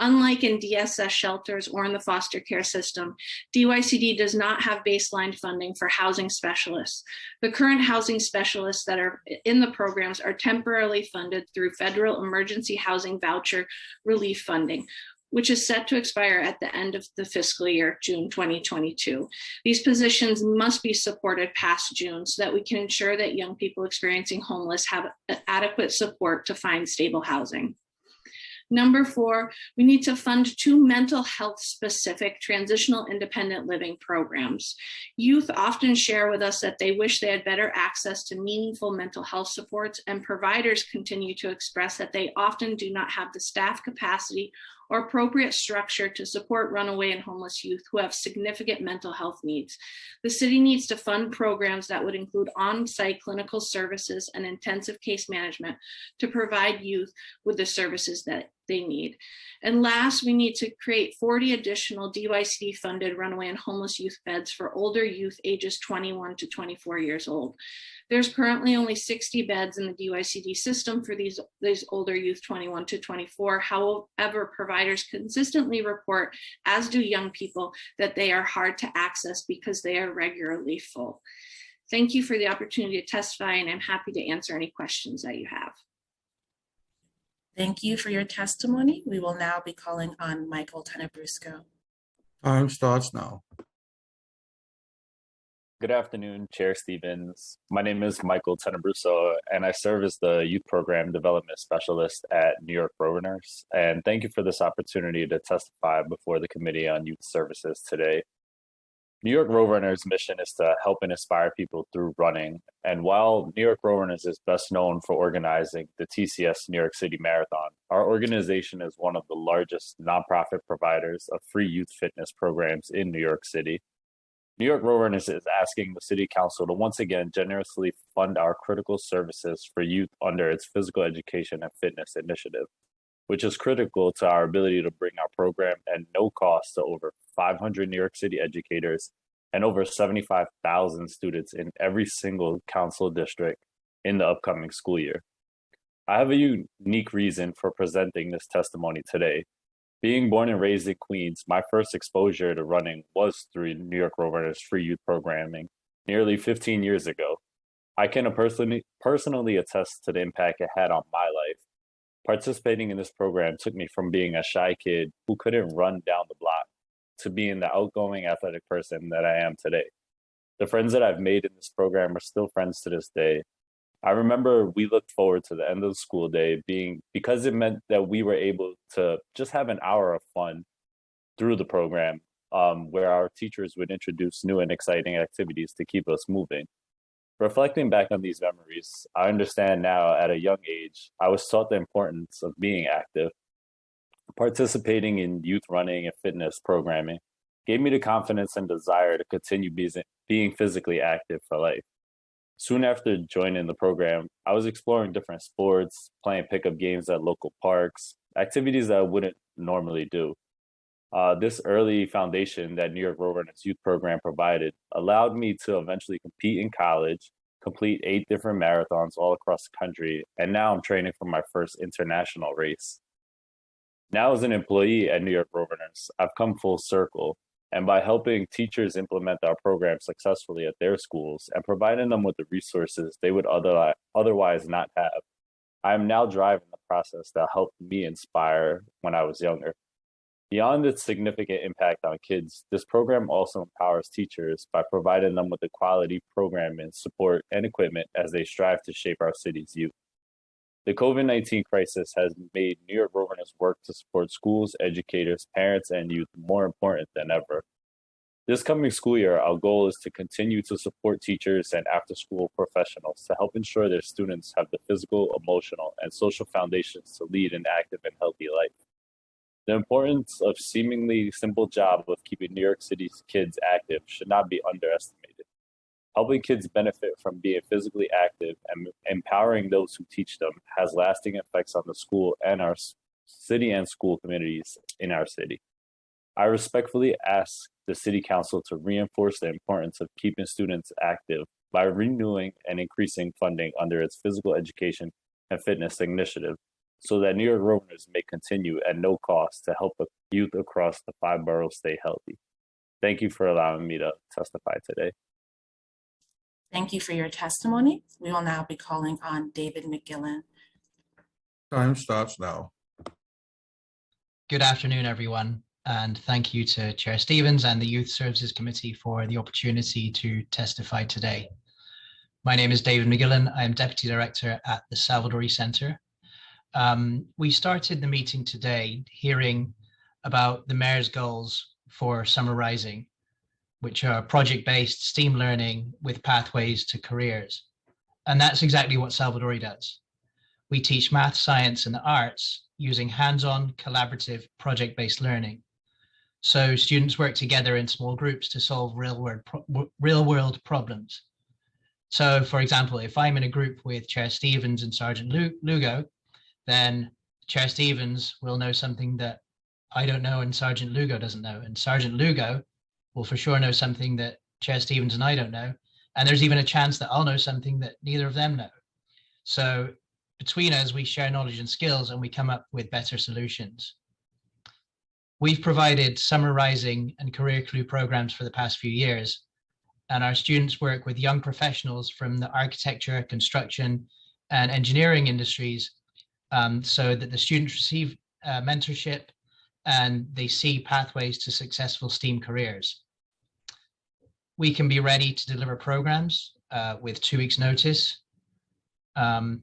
Unlike in DSS shelters or in the foster care system, DYCD does not have baseline funding for housing specialists. The current housing specialists that are in the programs are temporarily funded through federal emergency housing voucher relief funding, which is set to expire at the end of the fiscal year, June 2022. These positions must be supported past June so that we can ensure that young people experiencing homeless have adequate support to find stable housing. Number 4, we need to fund 2 mental health specific transitional independent living programs. Youth often share with us that they wish they had better access to meaningful mental health supports, and providers continue to express that they often do not have the staff capacity or appropriate structure to support runaway and homeless youth who have significant mental health needs. The city needs to fund programs that would include on-site clinical services and intensive case management to provide youth with the services that they need. And last, we need to create 40 additional DYCD funded runaway and homeless youth beds for older youth ages 21 to 24 years old. There's currently only 60 beds in the DYCD system for these older youth 21 to 24. However, providers consistently report, as do young people, that they are hard to access because they are regularly full. Thank you for the opportunity to testify, and I'm happy to answer any questions that you have. Thank you for your testimony. We will now be calling on Michael Tenebrusco. Time starts now. Good afternoon, Chair Stevens. My name is Michael Tenebrusco, and I serve as the Youth Program Development Specialist at New York Roadrunners. And thank you for this opportunity to testify before the Committee on Youth Services today. New York Roadrunners' mission is to help and inspire people through running. And while New York Roadrunners is best known for organizing the TCS New York City Marathon, our organization is one of the largest nonprofit providers of free youth fitness programs in New York City. New York Roadrunners is asking the City Council to once again generously fund our critical services for youth under its Physical Education and Fitness Initiative, which is critical to our ability to bring our program at no cost to over 500 New York City educators and over 75,000 students in every single council district in the upcoming school year. I have a unique reason for presenting this testimony today. Being born and raised in Queens, my first exposure to running was through New York Roadrunners free youth programming nearly 15 years ago. I can personally attest to the impact it had on my life. Participating in this program took me from being a shy kid who couldn't run down the block to being the outgoing athletic person that I am today. The friends that I've made in this program are still friends to this day. I remember we looked forward to the end of the school day because it meant that we were able to just have an hour of fun through the program, where our teachers would introduce new and exciting activities to keep us moving. Reflecting back on these memories, I understand now at a young age, I was taught the importance of being active. Participating in youth running and fitness programming gave me the confidence and desire to continue being physically active for life. Soon after joining the program, I was exploring different sports, playing pickup games at local parks, activities that I wouldn't normally do. This early foundation that New York Roadrunners Youth Program provided allowed me to eventually compete in college, complete 8 different marathons all across the country, and now I'm training for my first international race. Now as an employee at New York Roadrunners, I've come full circle. And by helping teachers implement our program successfully at their schools and providing them with the resources they would otherwise not have, I am now driving the process that helped me inspire when I was younger. Beyond its significant impact on kids, this program also empowers teachers by providing them with the quality programming, support, and equipment as they strive to shape our city's youth. The COVID-19 crisis has made New York Roadrunners work to support schools, educators, parents, and youth more important than ever. This coming school year, our goal is to continue to support teachers and after-school professionals to help ensure their students have the physical, emotional, and social foundations to lead an active and healthy life. The importance of seemingly simple job of keeping New York City's kids active should not be underestimated. Helping kids benefit from being physically active and empowering those who teach them has lasting effects on the school and our city and school communities in our city. I respectfully ask the City Council to reinforce the importance of keeping students active by renewing and increasing funding under its physical education and fitness initiative, so that New York Rovers may continue at no cost to help youth across the 5 boroughs stay healthy. Thank you for allowing me to testify today. Thank you for your testimony. We will now be calling on David McGillen. Time starts now. Good afternoon, everyone, and thank you to Chair Stevens and the Youth Services Committee for the opportunity to testify today. My name is David McGillen. I am Deputy Director at the Salvadori Center. We started the meeting today hearing about the Mayor's goals for Summer Rising, which are project-based STEAM learning with pathways to careers. And that's exactly what Salvadori does. We teach math, science, and the arts using hands-on, collaborative, project-based learning. So students work together in small groups to solve real-world problems. So, for example, if I'm in a group with Chair Stevens and Sergeant Lugo, then Chair Stevens will know something that I don't know and Sergeant Lugo doesn't know. And Sergeant Lugo will for sure know something that Chair Stevens and I don't know. And there's even a chance that I'll know something that neither of them know. So between us, we share knowledge and skills and we come up with better solutions. We've provided Summer Rising and Career Clue programs for the past few years. And our students work with young professionals from the architecture, construction, and engineering industries so that the students receive mentorship and they see pathways to successful STEAM careers. We can be ready to deliver programs with 2 weeks notice. And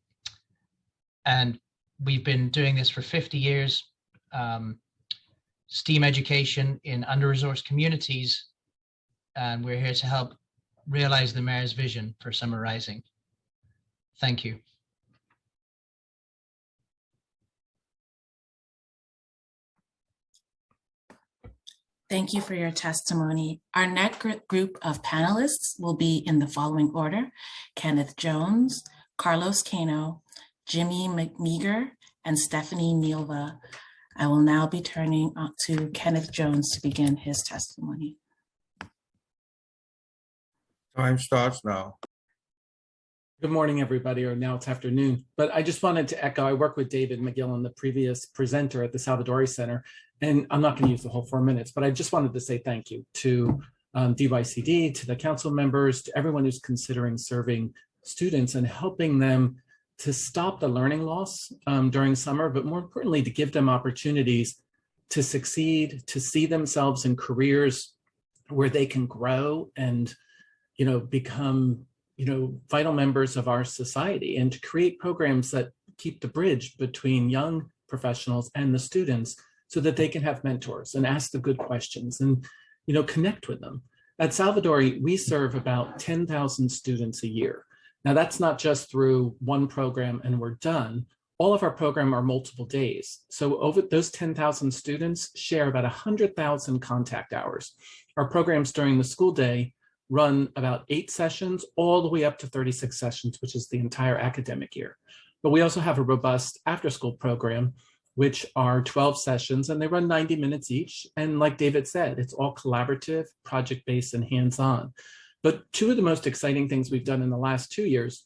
we've been doing this for 50 years. STEAM education in under-resourced communities. And we're here to help realize the Mayor's vision for Summer Rising. Thank you. Thank you for your testimony. Our next group of panelists will be in the following order: Kenneth Jones, Carlos Cano, Jimmy McMeeger, and Stephanie Nielva. I will now be turning to Kenneth Jones to begin his testimony. Time starts now. Good morning, everybody, or now it's afternoon. But I just wanted to echo, I work with David McGillen, the previous presenter at the Salvadori Center, and I'm not going to use the whole 4 minutes, but I just wanted to say thank you to DYCD, to the council members, to everyone who's considering serving students and helping them to stop the learning loss during summer, but more importantly, to give them opportunities to succeed, to see themselves in careers where they can grow and become vital members of our society, and to create programs that keep the bridge between young professionals and the students so that they can have mentors and ask the good questions and connect with them. At Salvadori, we serve about 10,000 students a year. Now that's not just through one program and we're done. All of our program are multiple days. So over those 10,000 students share about 100,000 contact hours. Our programs during the school day run about 8 sessions all the way up to 36 sessions, which is the entire academic year. But we also have a robust after-school program, which are 12 sessions, and they run 90 minutes each. And like David said, it's all collaborative, project-based, and hands-on. But 2 of the most exciting things we've done in the last 2 years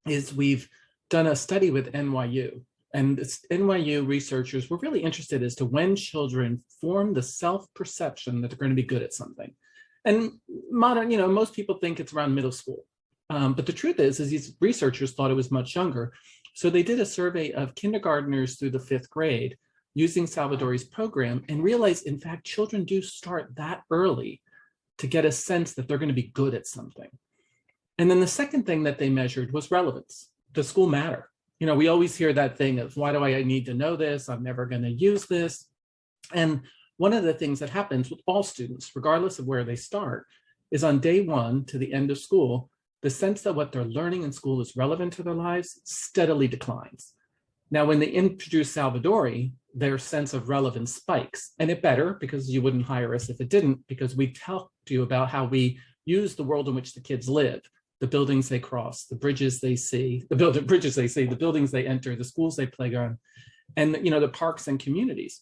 is we've done a study with NYU. And this NYU researchers were really interested as to when children form the self-perception that they're going to be good at something. And most people think it's around middle school. But the truth is these researchers thought it was much younger. So they did a survey of kindergartners through the 5th grade using Salvadori's program and realized, in fact, children do start that early to get a sense that they're going to be good at something. And then the second thing that they measured was relevance. Does school matter? We always hear that thing of, why do I need to know this? I'm never going to use this. And one of the things that happens with all students, regardless of where they start, is on day one to the end of school, the sense that what they're learning in school is relevant to their lives steadily declines. Now, when they introduce Salvadori, their sense of relevance spikes, and it better, because you wouldn't hire us if it didn't, because we talk to you about how we use the world in which the kids live, the buildings they cross, the bridges they see, the buildings they enter, the schools they play on, and the parks and communities.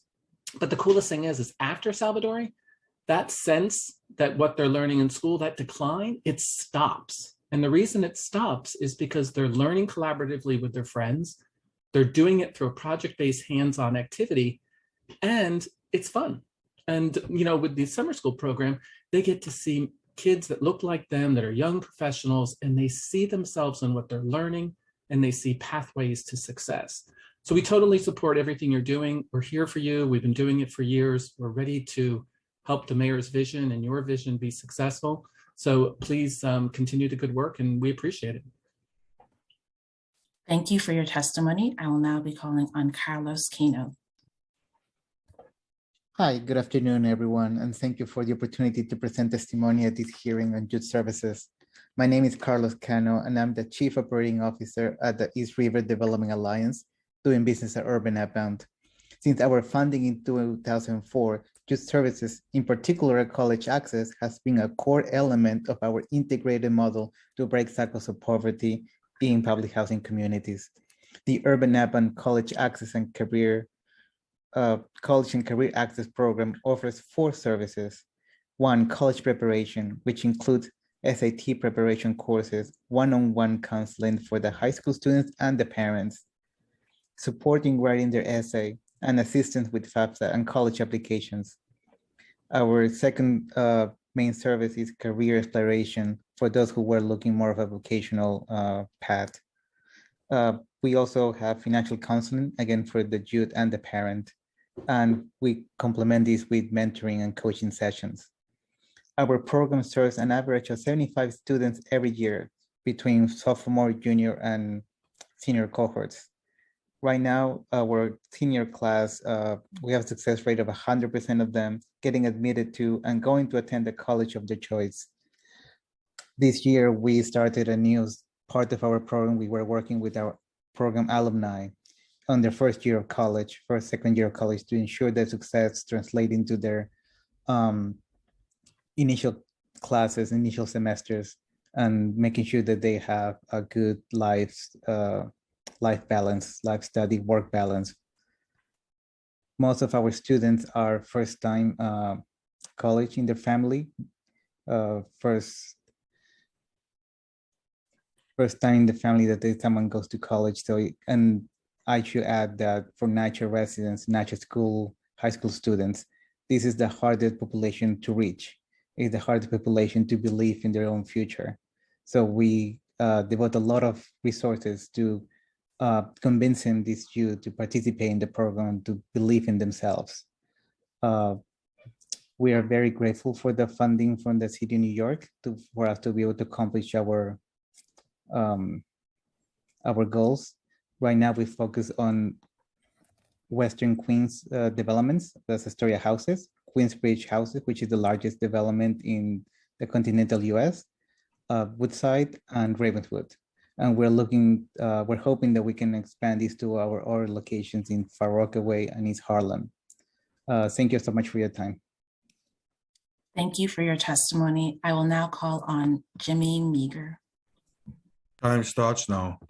But the coolest thing is after Salvadori, that sense that what they're learning in school, that decline, it stops. And the reason it stops is because they're learning collaboratively with their friends. They're doing it through a project-based hands-on activity, and it's fun. And, with the summer school program, they get to see kids that look like them, that are young professionals, and they see themselves in what they're learning, and they see pathways to success. So we totally support everything you're doing. We're here for you. We've been doing it for years. We're ready to help the mayor's vision and your vision be successful. So please continue the good work, and we appreciate it. Thank you for your testimony. I will now be calling on Carlos Kino. Hi, good afternoon, everyone, and thank you for the opportunity to present testimony at this hearing on youth services. My name is Carlos Cano, and I'm the Chief Operating Officer at the East River Development Alliance, doing business at Urban Outbound. Since our founding in 2004, youth services, in particular college access, has been a core element of our integrated model to break cycles of poverty in public housing communities. The Urban Outbound College Access and Career Access Program offers 4 services. 1, college preparation, which includes SAT preparation courses, one-on-one counseling for the high school students and the parents, supporting writing their essay, and assistance with FAFSA and college applications. Our second main service is career exploration for those who were looking more of a vocational path. We also have financial counseling, again, for the youth and the parent. And we complement this with mentoring and coaching sessions. Our program serves an average of 75 students every year between sophomore, junior, and senior cohorts. Right now, our senior class, we have a success rate of 100% of them getting admitted to and going to attend the college of their choice. This year, we started a new part of our program. We were working with our program alumni on their first year of college, second year of college, to ensure that success translates into their initial classes, initial semesters, and making sure that they have a good life balance, life study, work balance. Most of our students are first-time college in their family, first time in the family that someone goes to college. So, and I should add that for NYCHA residents, NYCHA school, high school students, this is the hardest population to reach. It's the hardest population to believe in their own future. So we devote a lot of resources to convincing these youth to participate in the program, to believe in themselves. We are very grateful for the funding from the city of New York for us to be able to accomplish our goals. Right now, we focus on Western Queens developments, that's Astoria houses, Queensbridge houses, which is the largest development in the continental US, Woodside, and Ravenswood. And we're hoping that we can expand these to our other locations in Far Rockaway and East Harlem. Thank you so much for your time. Thank you for your testimony. I will now call on Jimmy Meager. Time starts now.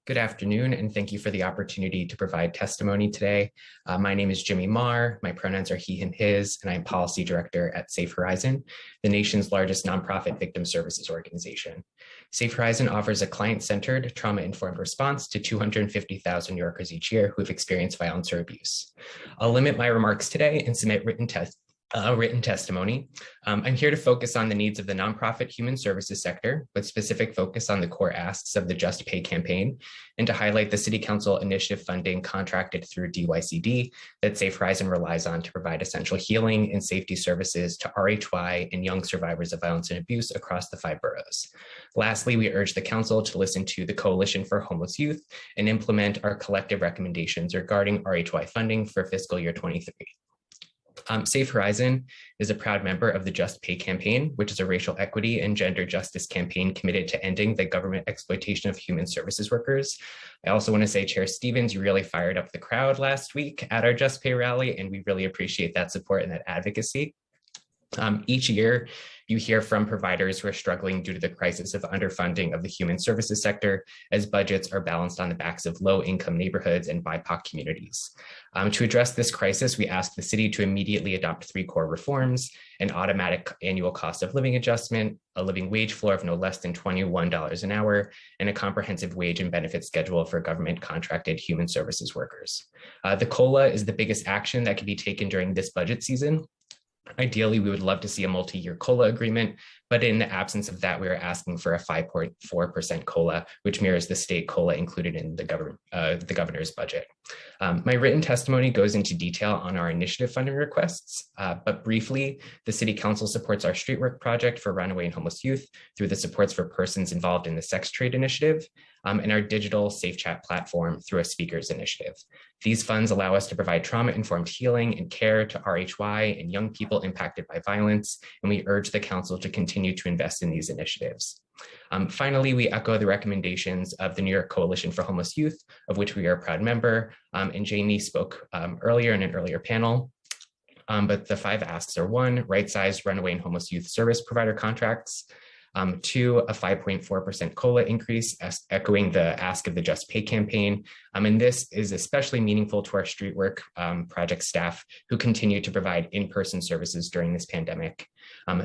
Good afternoon, and thank you for the opportunity to provide testimony today. My name is Jimmy Marr. My pronouns are he, him, his, and I'm Policy Director at Safe Horizon, the nation's largest nonprofit victim services organization. Safe Horizon offers a client-centered, trauma-informed response to 250,000 New Yorkers each year who have experienced violence or abuse. I'll limit my remarks today and submit written testimony. I'm here to focus on the needs of the nonprofit human services sector, with specific focus on the core asks of the Just Pay campaign, and to highlight the City Council initiative funding contracted through DYCD that Safe Horizon relies on to provide essential healing and safety services to RHY and young survivors of violence and abuse across the 5 boroughs. Lastly, we urge the Council to listen to the Coalition for Homeless Youth and implement our collective recommendations regarding RHY funding for fiscal year 23. Safe Horizon is a proud member of the Just Pay campaign, which is a racial equity and gender justice campaign committed to ending the government exploitation of human services workers. I also want to say, Chair Stevens, you really fired up the crowd last week at our Just Pay rally, and we really appreciate that support and that advocacy. Each year, you hear from providers who are struggling due to the crisis of underfunding of the human services sector as budgets are balanced on the backs of low-income neighborhoods and BIPOC communities. To address this crisis, we asked the city to immediately adopt 3 core reforms: an automatic annual cost of living adjustment, a living wage floor of no less than $21 an hour, and a comprehensive wage and benefit schedule for government contracted human services workers. The COLA is the biggest action that can be taken during this budget season. Ideally, we would love to see a multi-year COLA agreement, but in the absence of that, we are asking for a 5.4% COLA, which mirrors the state COLA included in the governor's budget. My written testimony goes into detail on our initiative funding requests, but briefly, the City Council supports our street work project for runaway and homeless youth through the supports for persons involved in the sex trade initiative, and our digital Safe Chat platform through a speakers initiative. These funds allow us to provide trauma-informed healing and care to RHY and young people impacted by violence, and we urge the council to continue to invest in these initiatives. Finally, we echo the recommendations of the New York Coalition for Homeless Youth, of which we are a proud member, and Jamie spoke earlier in an earlier panel. But the 5 asks are: 1, right-sized runaway and homeless youth service provider contracts; 2, a 5.4% COLA increase, echoing the ask of the Just Pay campaign. And this is especially meaningful to our street work project staff who continue to provide in-person services during this pandemic.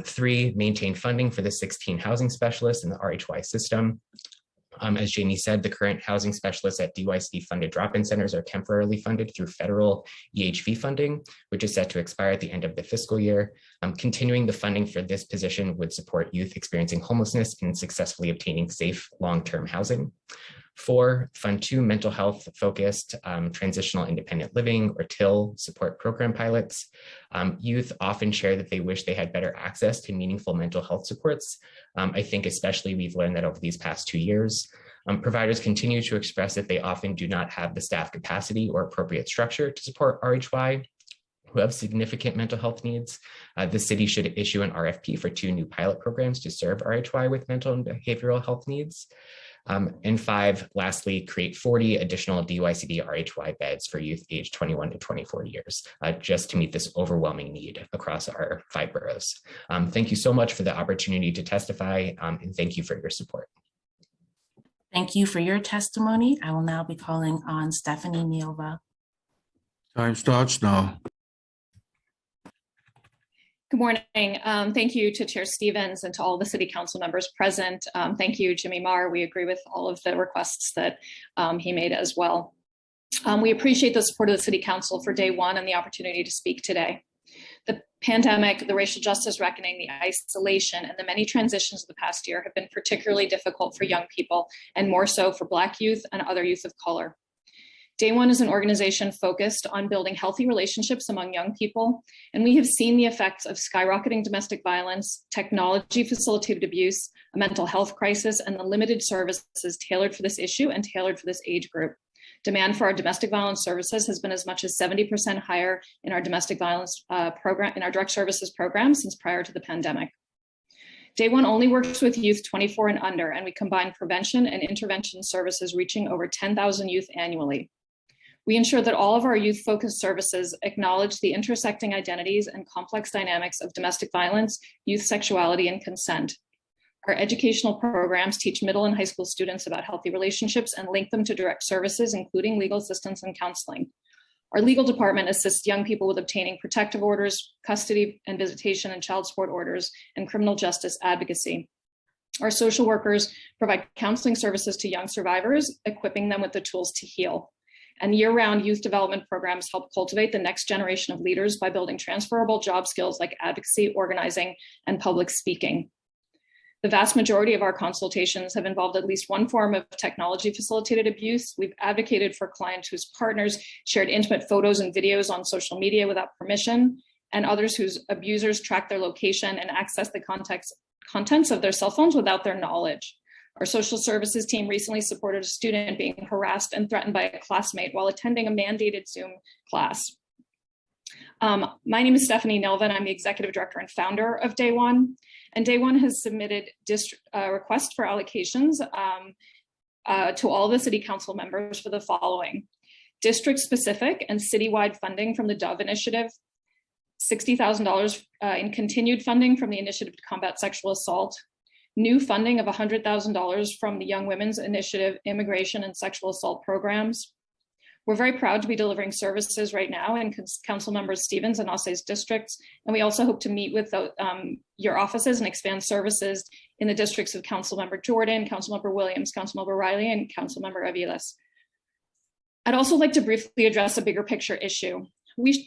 3, maintain funding for the 16 housing specialists in the RHY system. As Jamie said, the current housing specialists at DYC funded drop-in centers are temporarily funded through federal EHV funding, which is set to expire at the end of the fiscal year. Continuing the funding for this position would support youth experiencing homelessness and successfully obtaining safe long-term housing. 4, fund 2 mental health focused transitional independent living or TIL support program pilots. Youth often share that they wish they had better access to meaningful mental health supports. I think especially we've learned that over these past 2 years. Providers continue to express that they often do not have the staff capacity or appropriate structure to support RHY who have significant mental health needs. The city should issue an RFP for 2 new pilot programs to serve RHY with mental and behavioral health needs. And 5, lastly, create 40 additional DYCD RHY beds for youth aged 21 to 24 years, just to meet this overwhelming need across our 5 boroughs. Thank you so much for the opportunity to testify, and thank you for your support. Thank you for your testimony. I will now be calling on Stephanie Niova. Time starts now. Good morning. Thank you to Chair Stevens and to all the City Council members present. Thank you, Jimmy Marr. We agree with all of the requests that he made as well. We appreciate the support of the City Council for day one and the opportunity to speak today. The pandemic, the racial justice reckoning, the isolation, and the many transitions of the past year have been particularly difficult for young people, and more so for Black youth and other youth of color. Day One is an organization focused on building healthy relationships among young people, and we have seen the effects of skyrocketing domestic violence, technology-facilitated abuse, a mental health crisis, and the limited services tailored for this issue and tailored for this age group. Demand for our domestic violence services has been as much as 70% higher in our domestic violence program, in our direct services program since prior to the pandemic. Day One only works with youth 24 and under, and we combine prevention and intervention services reaching over 10,000 youth annually. We ensure that all of our youth-focused services acknowledge the intersecting identities and complex dynamics of domestic violence, youth sexuality, and consent. Our educational programs teach middle and high school students about healthy relationships and link them to direct services, including legal assistance and counseling. Our legal department assists young people with obtaining protective orders, custody and visitation and child support orders, and criminal justice advocacy. Our social workers provide counseling services to young survivors, equipping them with the tools to heal. And year-round youth development programs help cultivate the next generation of leaders by building transferable job skills like advocacy, organizing, and public speaking. The vast majority of our consultations have involved at least one form of technology-facilitated abuse. We've advocated for clients whose partners shared intimate photos and videos on social media without permission, and others whose abusers track their location and access the contents of their cell phones without their knowledge. Our social services team recently supported a student being harassed and threatened by a classmate while attending a mandated Zoom class. My name is Stephanie Nilvan. I'm the Executive Director and Founder of Day One. And Day One has submitted requests for allocations to all the City Council members for the following: district-specific and citywide funding from the DOVE Initiative, $60,000 in continued funding from the Initiative to Combat Sexual Assault, new funding of $100,000 from the Young Women's Initiative Immigration and Sexual Assault Programs. We're very proud to be delivering services right now in Council Members Stevens and Osse's districts, and we also hope to meet with your offices and expand services in the districts of Councilmember Jordan, Councilmember Williams, Councilmember Riley, and Councilmember Aviles. I'd also like to briefly address a bigger picture issue.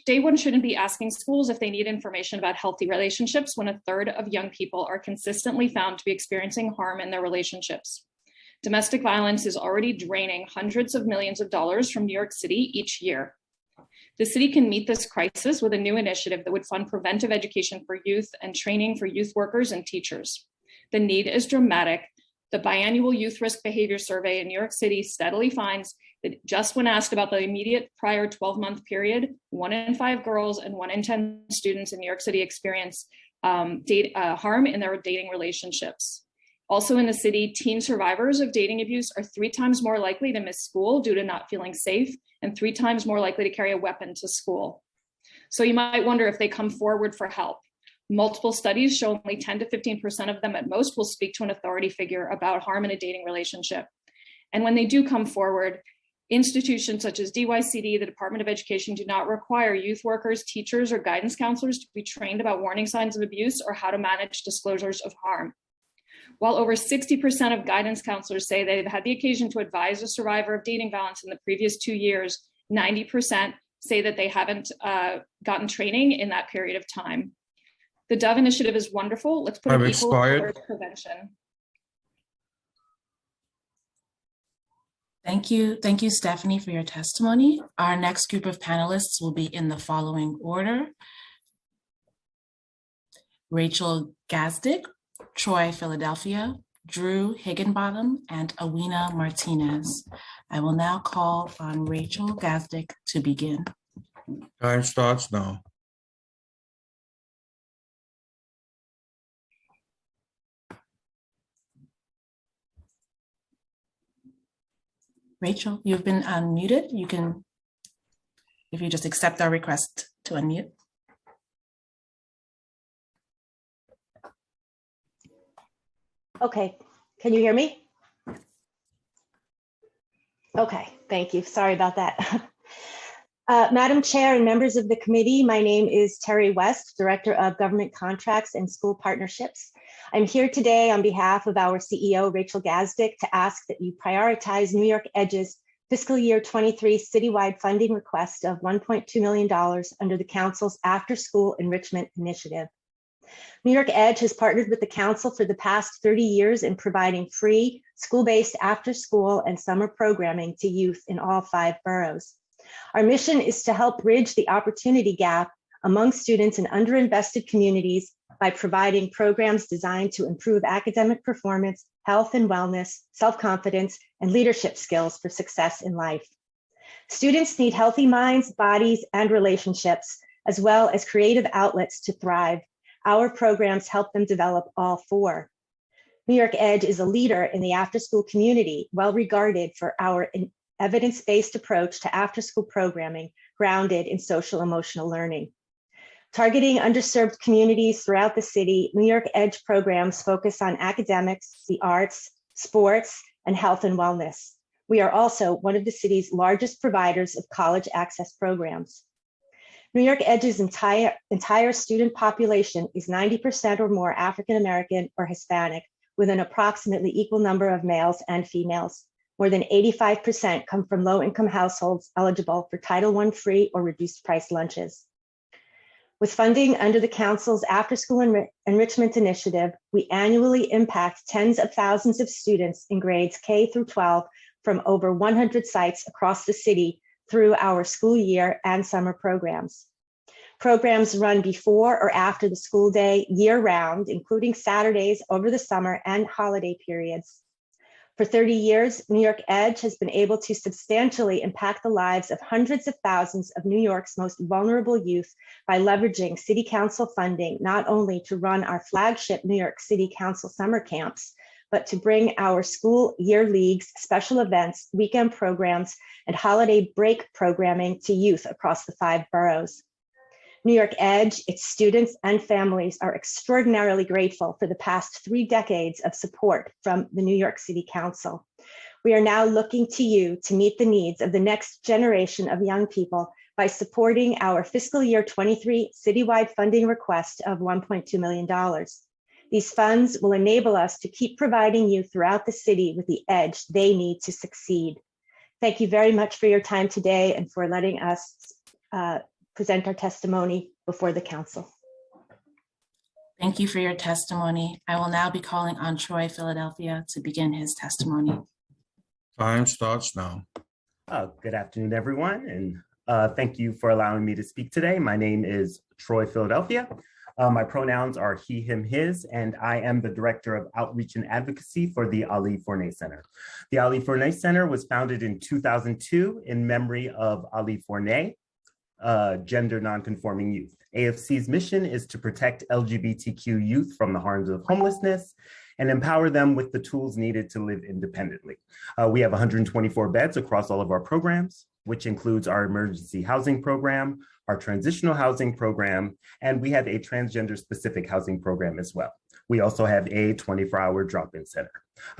Day One shouldn't be asking schools if they need information about healthy relationships when a third of young people are consistently found to be experiencing harm in their relationships. Domestic violence is already draining hundreds of millions of dollars from New York City each year. The city can meet this crisis with a new initiative that would fund preventive education for youth and training for youth workers and teachers. The need is dramatic. The biannual Youth Risk Behavior Survey in New York City steadily finds that just when asked about the immediate prior 12-month period, 1 in 5 girls and 1 in 10 students in New York City experience harm in their dating relationships. Also in the city, teen survivors of dating abuse are 3 times more likely to miss school due to not feeling safe and 3 times more likely to carry a weapon to school. So you might wonder if they come forward for help. Multiple studies show only 10 to 15% of them at most will speak to an authority figure about harm in a dating relationship. And when they do come forward, institutions such as DYCD, the Department of Education, do not require youth workers, teachers, or guidance counselors to be trained about warning signs of abuse or how to manage disclosures of harm. While over 60% of guidance counselors say they've had the occasion to advise a survivor of dating violence in the previous 2 years, 90% say that they haven't gotten training in that period of time. The DOVE initiative is wonderful. Let's put an equal effort towards prevention. Thank you, Stephanie, for your testimony. Our next group of panelists will be in the following order: Rachel Gazdick, Troy Philadelphia, Drew Higginbottom, and Awena Martinez. I will now call on Rachel Gazdick to begin. Time starts now. Rachel, you've been unmuted. You can, if you just accept our request to unmute. Okay, can you hear me? Okay, thank you. Sorry about that. Madam Chair and members of the committee, my name is Terry West, Director of Government Contracts and School Partnerships. I'm here today on behalf of our CEO, Rachel Gazdick, to ask that you prioritize New York Edge's fiscal year 23 citywide funding request of $1.2 million under the Council's After School Enrichment Initiative. New York Edge has partnered with the Council for the past 30 years in providing free school-based after-school and summer programming to youth in all 5 boroughs. Our mission is to help bridge the opportunity gap among students in underinvested communities by providing programs designed to improve academic performance, health and wellness, self-confidence, and leadership skills for success in life. Students need healthy minds, bodies, and relationships, as well as creative outlets to thrive. Our programs help them develop all 4. New York Edge is a leader in the after-school community, well regarded for our evidence-based approach to after-school programming grounded in social-emotional learning. Targeting underserved communities throughout the city, New York Edge programs focus on academics, the arts, sports, and health and wellness. We are also one of the city's largest providers of college access programs. New York Edge's entire student population is 90% or more African American or Hispanic, with an approximately equal number of males and females. More than 85% come from low-income households eligible for Title I free or reduced price lunches. With funding under the Council's After School Enrichment Initiative, we annually impact tens of thousands of students in grades K through 12 from over 100 sites across the city through our school year and summer programs. Programs run before or after the school day year-round, including Saturdays over the summer and holiday periods. For 30 years, New York Edge has been able to substantially impact the lives of hundreds of thousands of New York's most vulnerable youth by leveraging City Council funding, not only to run our flagship New York City Council summer camps, but to bring our school year leagues, special events, weekend programs, and holiday break programming to youth across the 5 boroughs. New York Edge, its students and families are extraordinarily grateful for the past 3 decades of support from the New York City Council. We are now looking to you to meet the needs of the next generation of young people by supporting our fiscal year 23 citywide funding request of $1.2 million. These funds will enable us to keep providing you throughout the city with the edge they need to succeed. Thank you very much for your time today and for letting us present our testimony before the council. Thank you for your testimony. I will now be calling on Troy Philadelphia to begin his testimony. Time starts now. Good afternoon, everyone, and thank you for allowing me to speak today. My name is Troy Philadelphia. My pronouns are he, him, his, and I am the Director of Outreach and Advocacy for the Ali Forney Center. The Ali Forney Center was founded in 2002 in memory of Ali Forney, gender nonconforming youth. AFC's mission is to protect LGBTQ youth from the harms of homelessness and empower them with the tools needed to live independently. We have 124 beds across all of our programs, which includes our emergency housing program, our transitional housing program, and we have a transgender specific housing program as well. We also have a 24-hour drop-in center.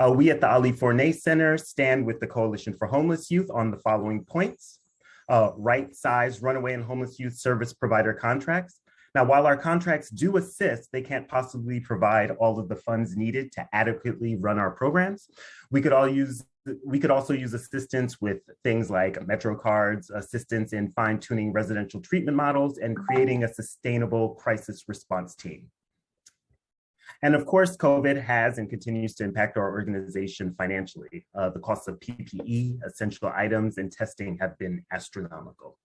We at the Ali Forney Center stand with the Coalition for Homeless Youth on the following points. Right-sized runaway and homeless youth service provider contracts. Now, while our contracts do assist, they can't possibly provide all of the funds needed to adequately run our programs. We could also use assistance with things like Metro cards, assistance in fine-tuning residential treatment models, and creating a sustainable crisis response team. And of course, COVID has and continues to impact our organization financially. The costs of PPE, essential items, and testing have been astronomical.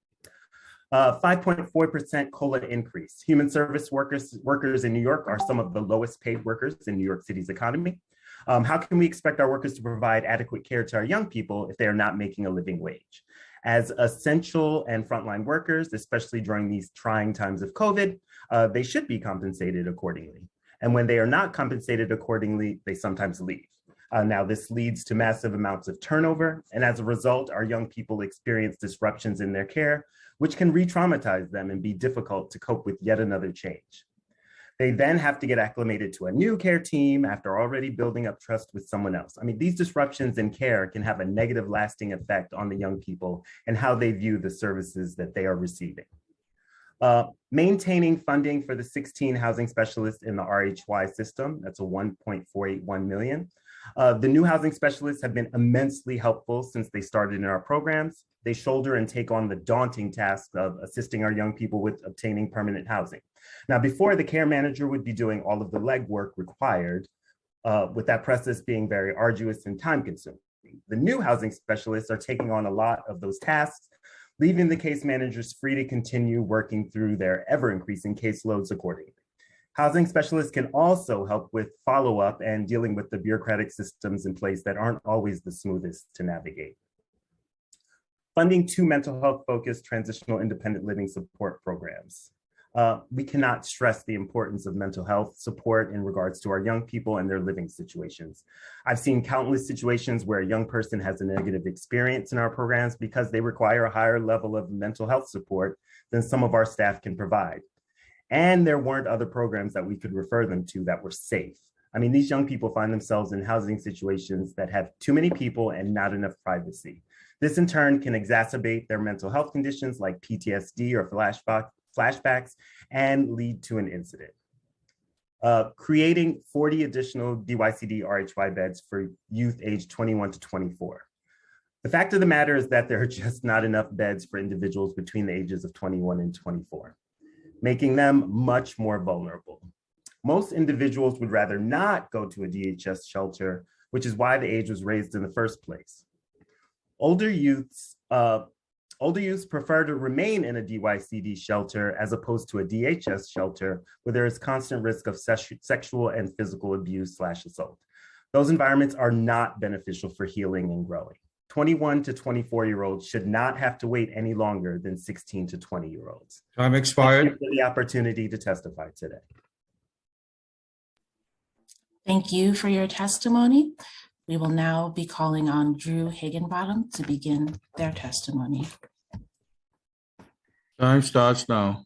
5.4% COLA increase. Human service workers in New York are some of the lowest paid workers in New York City's economy. How can we expect our workers to provide adequate care to our young people if they are not making a living wage? As essential and frontline workers, especially during these trying times of COVID, they should be compensated accordingly. And when they are not compensated accordingly, they sometimes leave. Now, this leads to massive amounts of turnover, and as a result, our young people experience disruptions in their care, which can re-traumatize them and be difficult to cope with yet another change. They then have to get acclimated to a new care team after already building up trust with someone else. I mean, these disruptions in care can have a negative lasting effect on the young people and how they view the services that they are receiving. Maintaining funding for the 16 housing specialists in the RHY system, that's a $1.481 million. The new housing specialists have been immensely helpful since they started in our programs. They shoulder and take on the daunting task of assisting our young people with obtaining permanent housing. Now, before, the care manager would be doing all of the legwork required, with that process being very arduous and time consuming. The new housing specialists are taking on a lot of those tasks, leaving the case managers free to continue working through their ever-increasing caseloads accordingly. Housing specialists can also help with follow-up and dealing with the bureaucratic systems in place that aren't always the smoothest to navigate. Funding 2 mental health-focused transitional independent living support programs. We cannot stress the importance of mental health support in regards to our young people and their living situations. I've seen countless situations where a young person has a negative experience in our programs because they require a higher level of mental health support than some of our staff can provide. And there weren't other programs that we could refer them to that were safe. I mean, these young people find themselves in housing situations that have too many people and not enough privacy. This in turn can exacerbate their mental health conditions like PTSD or flashbacks and lead to an incident. Creating 40 additional DYCD RHY beds for youth aged 21 to 24. The fact of the matter is that there are just not enough beds for individuals between the ages of 21 and 24, making them much more vulnerable. Most individuals would rather not go to a DHS shelter, which is why the age was raised in the first place. Older youths prefer to remain in a DYCD shelter as opposed to a DHS shelter where there is constant risk of sexual and physical abuse / assault. Those environments are not beneficial for healing and growing. 21 to 24-year-olds should not have to wait any longer than 16 to 20-year-olds. Time expired. Thank you for the opportunity to testify today. Thank you for your testimony. We will now be calling on Drew Higginbottom to begin their testimony. Time starts now.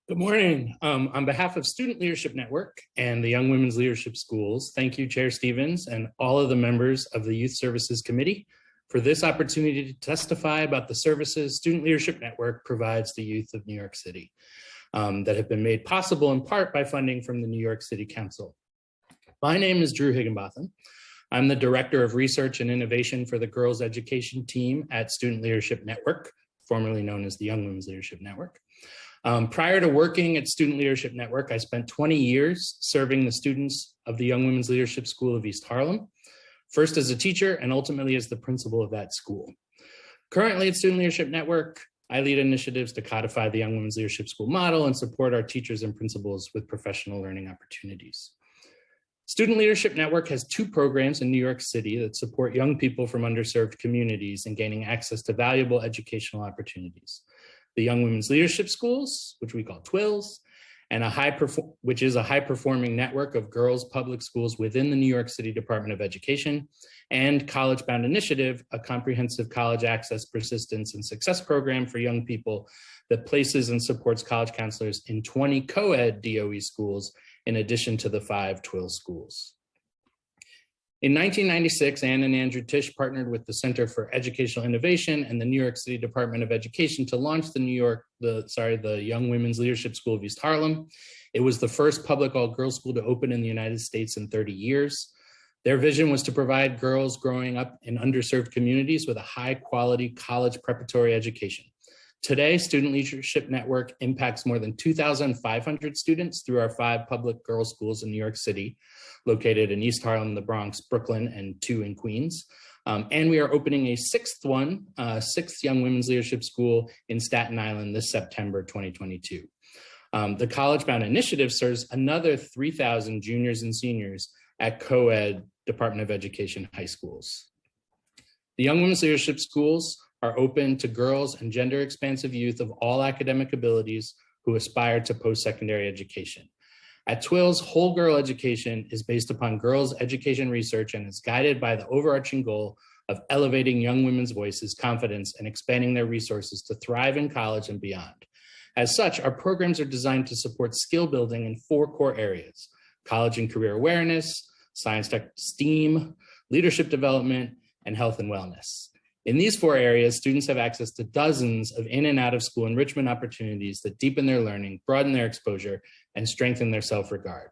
Good morning. On behalf of Student Leadership Network and the Young Women's Leadership Schools, thank you, Chair Stevens, and all of the members of the Youth Services Committee for this opportunity to testify about the services Student Leadership Network provides the youth of New York City that have been made possible in part by funding from the New York City Council. My name is Drew Higginbotham. I'm the Director of Research and Innovation for the Girls Education Team at Student Leadership Network, formerly known as the Young Women's Leadership Network. Prior to working at Student Leadership Network, I spent 20 years serving the students of the Young Women's Leadership School of East Harlem, first as a teacher and ultimately as the principal of that school. Currently at Student Leadership Network, I lead initiatives to codify the Young Women's Leadership School model and support our teachers and principals with professional learning opportunities. Student Leadership Network has 2 programs in New York City that support young people from underserved communities in gaining access to valuable educational opportunities. The Young Women's Leadership Schools, which we call TWILS, and which is a high-performing network of girls' public schools within the New York City Department of Education, and College Bound Initiative, a comprehensive college access, persistence, and success program for young people that places and supports college counselors in 20 co-ed DOE schools, in addition to the 5 TWILS schools. In 1996, Ann and Andrew Tisch partnered with the Center for Educational Innovation and the New York City Department of Education to launch the Young Women's Leadership School of East Harlem. It was the first public all-girls school to open in the United States in 30 years. Their vision was to provide girls growing up in underserved communities with a high-quality college preparatory education. Today, Student Leadership Network impacts more than 2,500 students through our 5 public girls' schools in New York City, located in East Harlem, the Bronx, Brooklyn, and 2 in Queens. And we are opening a 6th Young Women's Leadership School in Staten Island this September 2022. The College Bound Initiative serves another 3,000 juniors and seniors at co-ed Department of Education high schools. The Young Women's Leadership Schools are open to girls and gender expansive youth of all academic abilities who aspire to post-secondary education. At TWILS, whole girl education is based upon girls' education research and is guided by the overarching goal of elevating young women's voices, confidence, and expanding their resources to thrive in college and beyond. As such, our programs are designed to support skill building in 4 core areas: college and career awareness, science, tech, STEAM, leadership development, and health and wellness. In these 4 areas, students have access to dozens of in and out of school enrichment opportunities that deepen their learning, broaden their exposure, and strengthen their self-regard.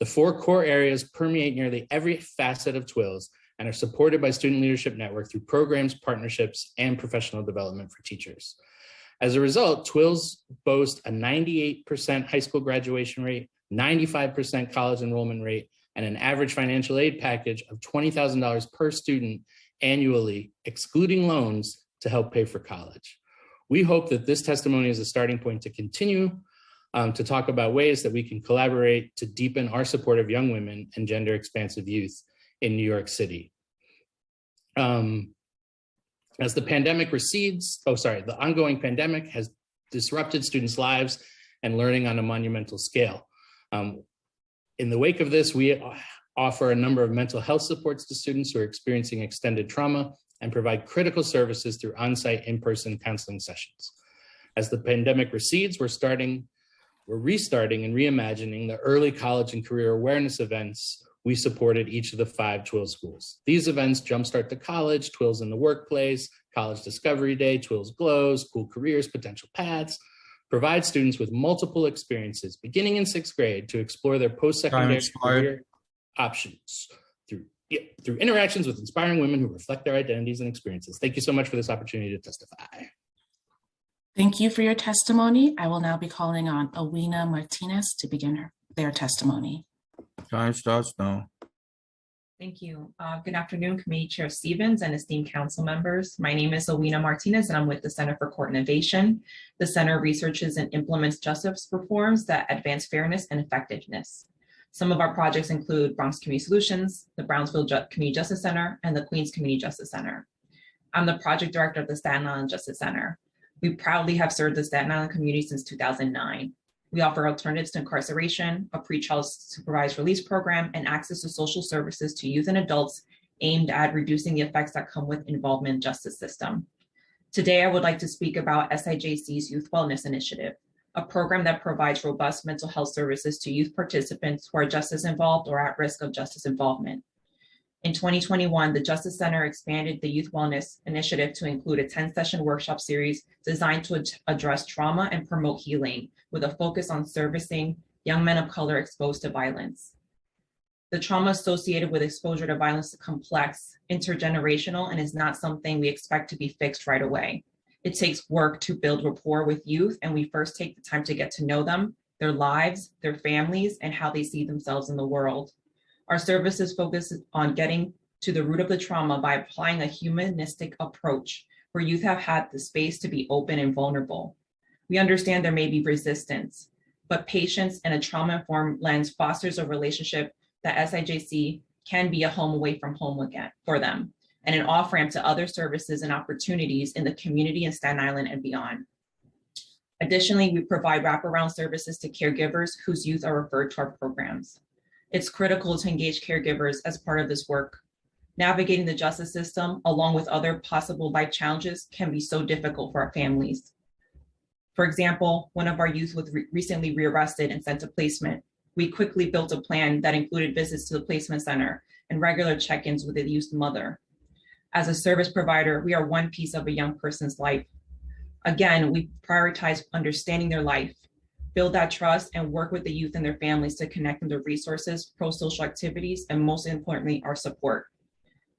The 4 core areas permeate nearly every facet of TWILS and are supported by Student Leadership Network through programs, partnerships, and professional development for teachers. As a result, TWILS boast a 98% high school graduation rate, 95% college enrollment rate, and an average financial aid package of $20,000 per student annually, excluding loans, to help pay for college. We hope that this testimony is a starting point to continue to talk about ways that we can collaborate to deepen our support of young women and gender expansive youth in New York City. As the pandemic recedes, the ongoing pandemic has disrupted students' lives and learning on a monumental scale. In the wake of this, we offer a number of mental health supports to students who are experiencing extended trauma and provide critical services through on-site in-person counseling sessions. As the pandemic recedes, we're restarting and reimagining the early college and career awareness events we supported each of the 5 TWILS schools. These events jumpstart to college, TWILS in the workplace, College Discovery Day, TWILS Glows, Cool Careers, Potential Paths, provide students with multiple experiences beginning in 6th grade to explore their post-secondary career options through interactions with inspiring women who reflect their identities and experiences. Thank you so much for this opportunity to testify. Thank you for your testimony. I will now be calling on Awina Martinez to begin their testimony. Time starts now. Thank you. Good afternoon, Committee Chair Stevens and esteemed council members. My name is Owena Martinez and I'm with the Center for Court Innovation. The center researches and implements justice reforms that advance fairness and effectiveness. Some of our projects include Bronx Community Solutions, the Brownsville Community Justice Center, and the Queens Community Justice Center. I'm the project director of the Staten Island Justice Center. We proudly have served the Staten Island community since 2009. We offer alternatives to incarceration, a pretrial supervised release program, and access to social services to youth and adults aimed at reducing the effects that come with involvement in the justice system. Today, I would like to speak about SIJC's Youth Wellness Initiative, a program that provides robust mental health services to youth participants who are justice involved or at risk of justice involvement. In 2021, the Justice Center expanded the Youth Wellness Initiative to include a 10-session workshop series designed to address trauma and promote healing, with a focus on servicing young men of color exposed to violence. The trauma associated with exposure to violence is complex, intergenerational, and is not something we expect to be fixed right away. It takes work to build rapport with youth, and we first take the time to get to know them, their lives, their families, and how they see themselves in the world. Our services focus on getting to the root of the trauma by applying a humanistic approach where youth have had the space to be open and vulnerable. We understand there may be resistance, but patience and a trauma-informed lens fosters a relationship that SIJC can be a home away from home again for them, and an off-ramp to other services and opportunities in the community in Staten Island and beyond. Additionally, we provide wraparound services to caregivers whose youth are referred to our programs. It's critical to engage caregivers as part of this work. Navigating the justice system, along with other possible life challenges, can be so difficult for our families. For example, one of our youth was recently rearrested and sent to placement. We quickly built a plan that included visits to the placement center and regular check-ins with the youth's mother. As a service provider, we are one piece of a young person's life. Again, we prioritize understanding their life, build that trust, and work with the youth and their families to connect them to resources, pro-social activities, and most importantly, our support.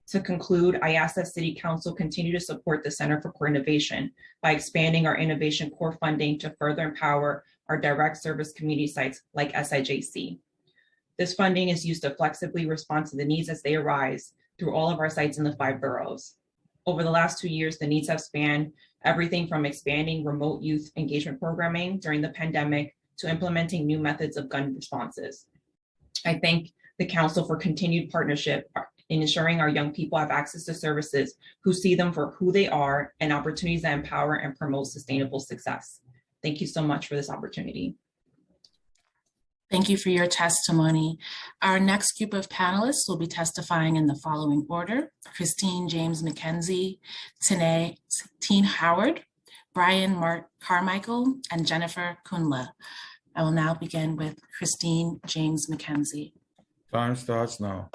To conclude, I ask that City Council continue to support the Center for Core Innovation by expanding our innovation core funding to further empower our direct service community sites like SIJC. This funding is used to flexibly respond to the needs as they arise through all of our sites in the 5 boroughs. Over the last 2 years, the needs have spanned everything from expanding remote youth engagement programming during the pandemic to implementing new methods of gun responses. I thank the Council for continued partnership in ensuring our young people have access to services who see them for who they are and opportunities that empower and promote sustainable success. Thank you so much for this opportunity. Thank you for your testimony. Our next group of panelists will be testifying in the following order: Christine James McKenzie, Teen Howard, Brian Carmichael, and Jennifer Kunle. I will now begin with Christine James McKenzie. Time starts now.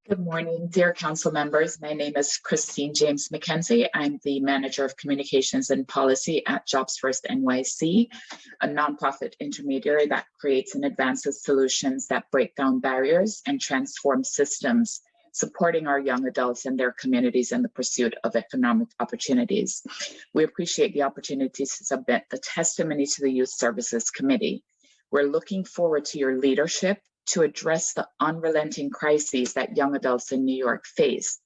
Good morning, dear council members. My name is Christine James McKenzie. I'm the Manager of Communications and Policy at Jobs First NYC, a nonprofit intermediary that creates and advances solutions that break down barriers and transform systems, supporting our young adults and their communities in the pursuit of economic opportunities. We appreciate the opportunity to submit the testimony to the Youth Services Committee. We're looking forward to your leadership to address the unrelenting crises that young adults in New York face.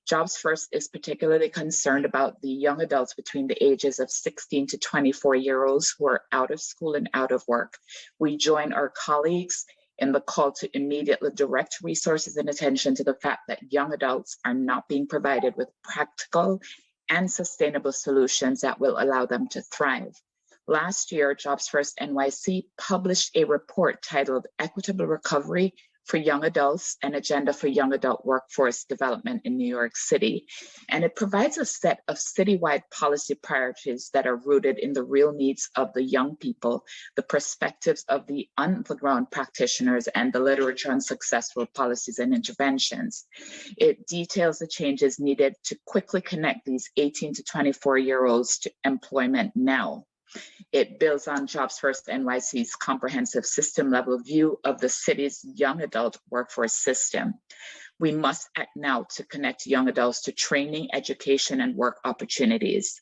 Jobs First is particularly concerned about the young adults between the ages of 16 to 24-year-olds who are out of school and out of work. We join our colleagues in the call to immediately direct resources and attention to the fact that young adults are not being provided with practical and sustainable solutions that will allow them to thrive. Last year, Jobs First NYC published a report titled Equitable Recovery for Young Adults, an Agenda for Young Adult Workforce Development in New York City. And it provides a set of citywide policy priorities that are rooted in the real needs of the young people, the perspectives of the on-the-ground practitioners, and the literature on successful policies and interventions. It details the changes needed to quickly connect these 18 to 24-year-olds to employment now. It builds on Jobs First NYC's comprehensive system-level view of the city's young adult workforce system. We must act now to connect young adults to training, education, and work opportunities.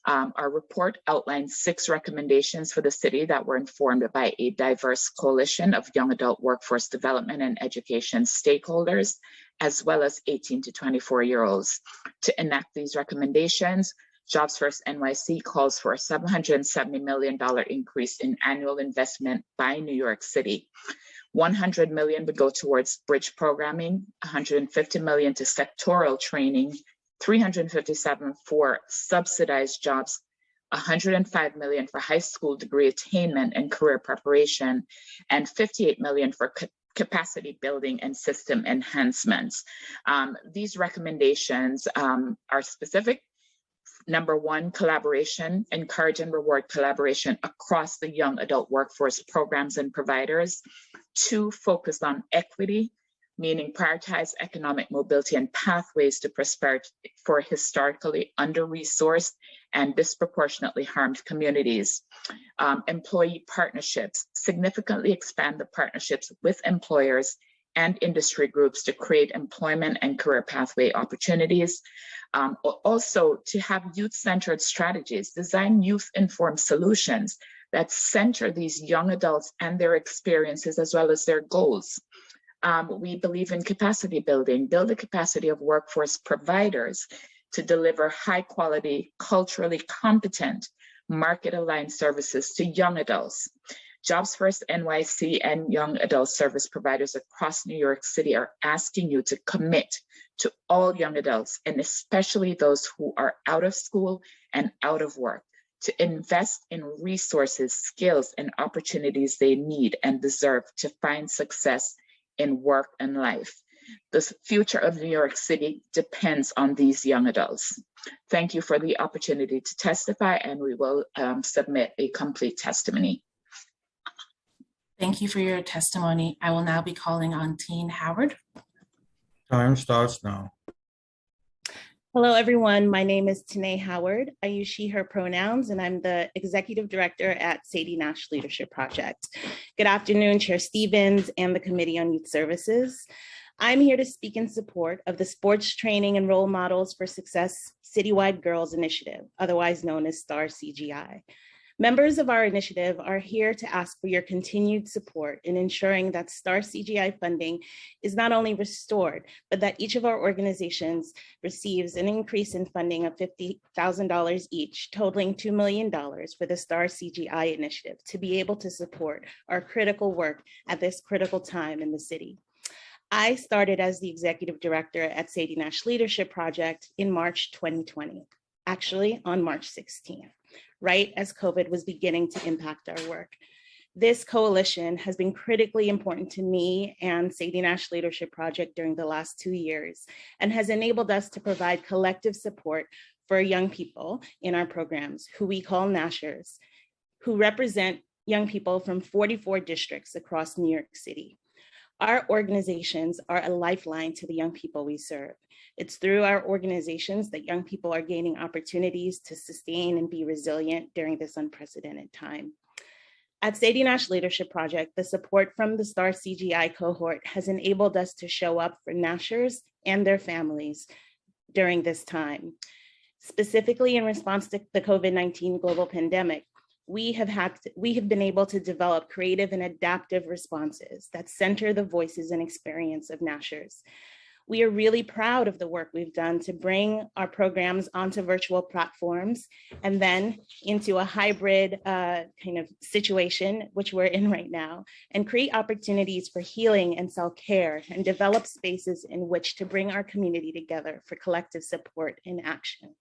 Our report outlines 6 recommendations for the city that were informed by a diverse coalition of young adult workforce development and education stakeholders, as well as 18 to 24-year-olds. To enact these recommendations, Jobs First NYC calls for a $770 million increase in annual investment by New York City. $100 million would go towards bridge programming, $150 million to sectoral training, $357 for subsidized jobs, $105 million for high school degree attainment and career preparation, and $58 million for capacity building and system enhancements. These recommendations are specific. Number 1, collaboration, encourage and reward collaboration across the young adult workforce programs and providers. 2, focus on equity, meaning prioritize economic mobility and pathways to prosperity for historically under-resourced and disproportionately harmed communities. Employee partnerships, significantly expand the partnerships with employers and industry groups to create employment and career pathway opportunities. Also, to have youth-centered strategies, design youth-informed solutions that center these young adults and their experiences as well as their goals. We believe in capacity building, build the capacity of workforce providers to deliver high quality, culturally competent, market-aligned services to young adults. Jobs First NYC and young adult service providers across New York City are asking you to commit to all young adults, and especially those who are out of school and out of work, to invest in resources, skills, and opportunities they need and deserve to find success in work and life. The future of New York City depends on these young adults. Thank you for the opportunity to testify, and we will submit a complete testimony. Thank you for your testimony. I will now be calling on Teen Howard. Time starts now. Hello, everyone. My name is Tanae Howard. I use she, her pronouns, and I'm the Executive Director at Sadie Nash Leadership Project. Good afternoon, Chair Stevens and the Committee on Youth Services. I'm here to speak in support of the Sports Training and Role Models for Success Citywide Girls Initiative, otherwise known as STAR CGI. Members of our initiative are here to ask for your continued support in ensuring that STAR CGI funding is not only restored, but that each of our organizations receives an increase in funding of $50,000 each, totaling $2 million for the STAR CGI initiative to be able to support our critical work at this critical time in the city. I started as the Executive Director at Sadie Nash Leadership Project in March 2020, actually on March 16th. Right as COVID was beginning to impact our work. This coalition has been critically important to me and Sadie Nash Leadership Project during the last 2 years and has enabled us to provide collective support for young people in our programs, who we call Nashers, who represent young people from 44 districts across New York City. Our organizations are a lifeline to the young people we serve. It's through our organizations that young people are gaining opportunities to sustain and be resilient during this unprecedented time. At Sadie Nash Leadership Project, the support from the STAR CGI cohort has enabled us to show up for Nashers and their families during this time. Specifically in response to the COVID-19 global pandemic, we have been able to develop creative and adaptive responses that center the voices and experience of Nashers. We are really proud of the work we've done to bring our programs onto virtual platforms and then into a hybrid kind of situation, which we're in right now, and create opportunities for healing and self-care and develop spaces in which to bring our community together for collective support and action.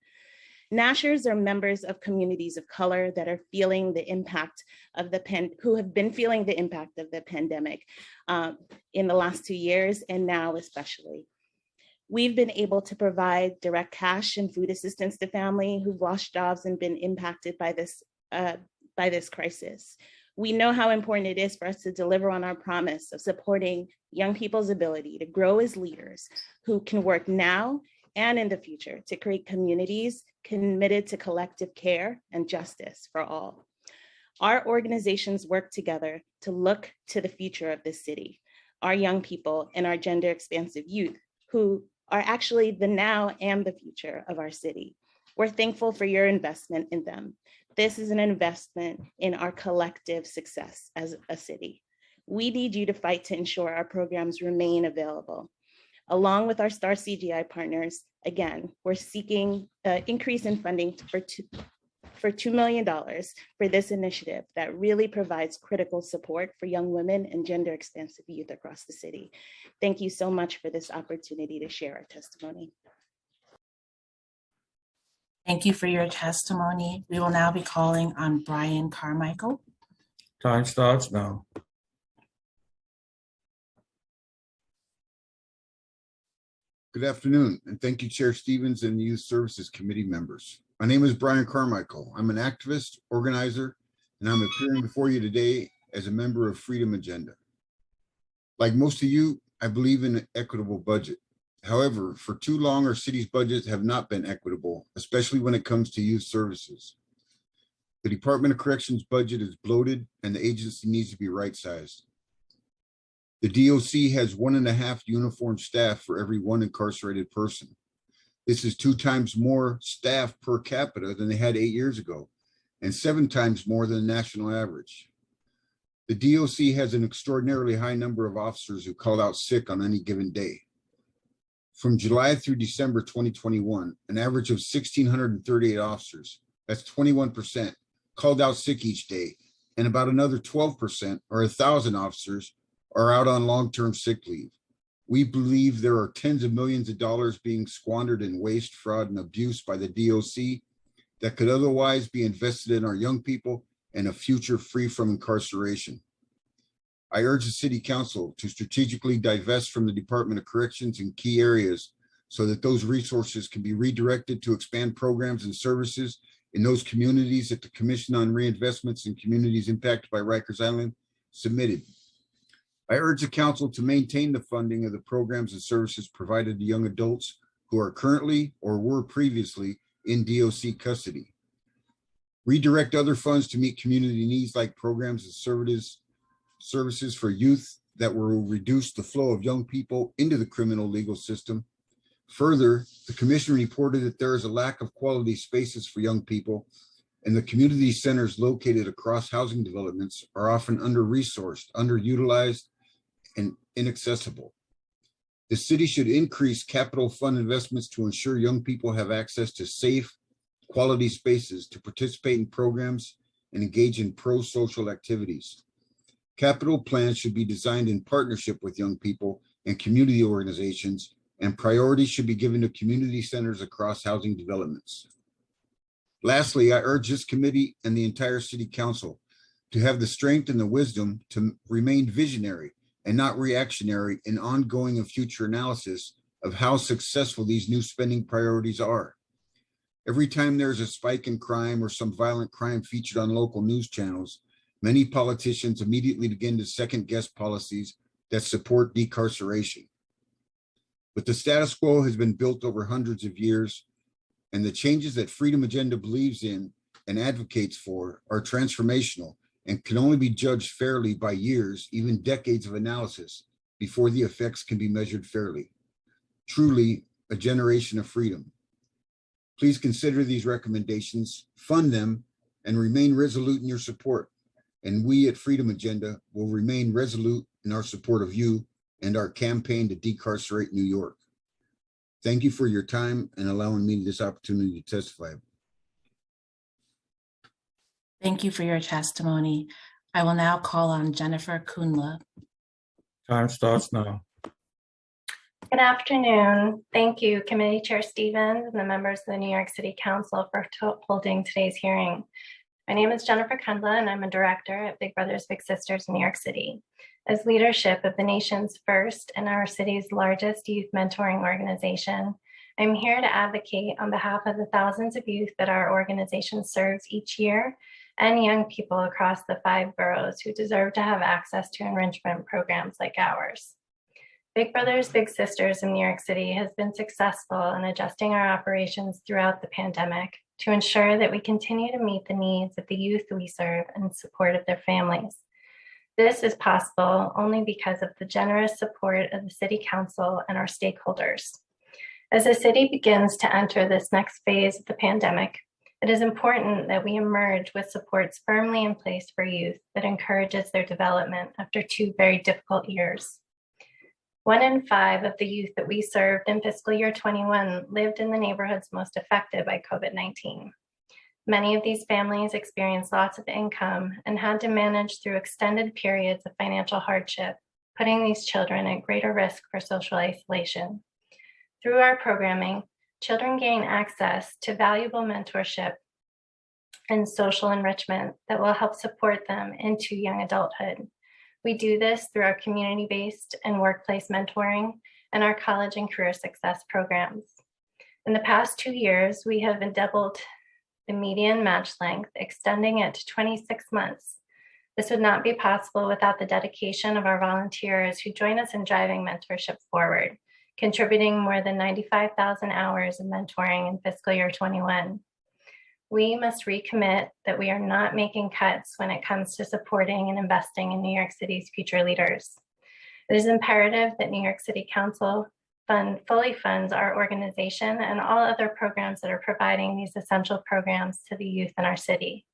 Nashers are members of communities of color that are feeling the impact of who have been feeling the impact of the pandemic in the last 2 years and now especially. We've been able to provide direct cash and food assistance to families who've lost jobs and been impacted by this crisis. We know how important it is for us to deliver on our promise of supporting young people's ability to grow as leaders who can work now and in the future to create communities committed to collective care and justice for all. Our organizations work together to look to the future of this city, our young people and our gender expansive youth, who are actually the now and the future of our city. We're thankful for your investment in them. This is an investment in our collective success as a city. We need you to fight to ensure our programs remain available. Along with our STAR CGI partners, again, we're seeking an increase in funding for $2 million for this initiative that really provides critical support for young women and gender expansive youth across the city. Thank you so much for this opportunity to share our testimony. Thank you for your testimony. We will now be calling on Brian Carmichael. Time starts now. Good afternoon, and thank you, Chair Stevens and the Youth Services Committee members. My name is Brian Carmichael. I'm an activist, organizer, and I'm appearing before you today as a member of Freedom Agenda. Like most of you, I believe in an equitable budget. However, for too long, our city's budgets have not been equitable, especially when it comes to youth services. The Department of Corrections budget is bloated and the agency needs to be right-sized. The DOC has 1.5 uniformed staff for every one incarcerated person. This is 2 times more staff per capita than they had 8 years ago, and 7 times more than the national average. The DOC has an extraordinarily high number of officers who called out sick on any given day. From July through December 2021, an average of 1,638 officers, that's 21%, called out sick each day, and about another 12%, or 1,000 officers, are out on long-term sick leave. We believe there are tens of millions of dollars being squandered in waste, fraud, and abuse by the DOC that could otherwise be invested in our young people and a future free from incarceration. I urge the City Council to strategically divest from the Department of Corrections in key areas so that those resources can be redirected to expand programs and services in those communities that the Commission on Reinvestments in Communities Impacted by Rikers Island submitted. I urge the council to maintain the funding of the programs and services provided to young adults who are currently or were previously in DOC custody. Redirect other funds to meet community needs like programs and services for youth that will reduce the flow of young people into the criminal legal system. Further, the commission reported that there is a lack of quality spaces for young people, and the community centers located across housing developments are often under-resourced, underutilized, and inaccessible. The city should increase capital fund investments to ensure young people have access to safe, quality spaces to participate in programs and engage in pro-social activities. Capital plans should be designed in partnership with young people and community organizations, and priority should be given to community centers across housing developments. Lastly, I urge this committee and the entire City Council to have the strength and the wisdom to remain visionary and not reactionary in ongoing and future analysis of how successful these new spending priorities are. Every time there's a spike in crime or some violent crime featured on local news channels, many politicians immediately begin to second-guess policies that support decarceration. But the status quo has been built over hundreds of years, and the changes that Freedom Agenda believes in and advocates for are transformational and can only be judged fairly by years, even decades of analysis before the effects can be measured fairly. Truly, a generation of freedom. Please consider these recommendations, fund them, and remain resolute in your support. And we at Freedom Agenda will remain resolute in our support of you and our campaign to decarcerate New York. Thank you for your time and allowing me this opportunity to testify. Thank you for your testimony. I will now call on Jennifer Kunla. Time starts now. Good afternoon. Thank you, Committee Chair Stevens and the members of the New York City Council for holding today's hearing. My name is Jennifer Kundla, and I'm a director at Big Brothers Big Sisters in New York City. As leadership of the nation's first and our city's largest youth mentoring organization, I'm here to advocate on behalf of the thousands of youth that our organization serves each year and young people across the 5 boroughs who deserve to have access to enrichment programs like ours. Big Brothers Big Sisters in New York City has been successful in adjusting our operations throughout the pandemic to ensure that we continue to meet the needs of the youth we serve and support of their families. This is possible only because of the generous support of the City Council and our stakeholders. As the city begins to enter this next phase of the pandemic, it is important that we emerge with supports firmly in place for youth that encourages their development after 2 very difficult years. 1 in 5 of the youth that we served in fiscal year 21 lived in the neighborhoods most affected by COVID-19. Many of these families experienced loss of income and had to manage through extended periods of financial hardship, putting these children at greater risk for social isolation. Through our programming, children gain access to valuable mentorship and social enrichment that will help support them into young adulthood. We do this through our community-based and workplace mentoring and our college and career success programs. In the past 2 years, we have doubled the median match length, extending it to 26 months. This would not be possible without the dedication of our volunteers who join us in driving mentorship forward, contributing more than 95,000 hours of mentoring in fiscal year 21. We must recommit that we are not making cuts when it comes to supporting and investing in New York City's future leaders. It is imperative that New York City Council fully funds our organization and all other programs that are providing these essential programs to the youth in our city.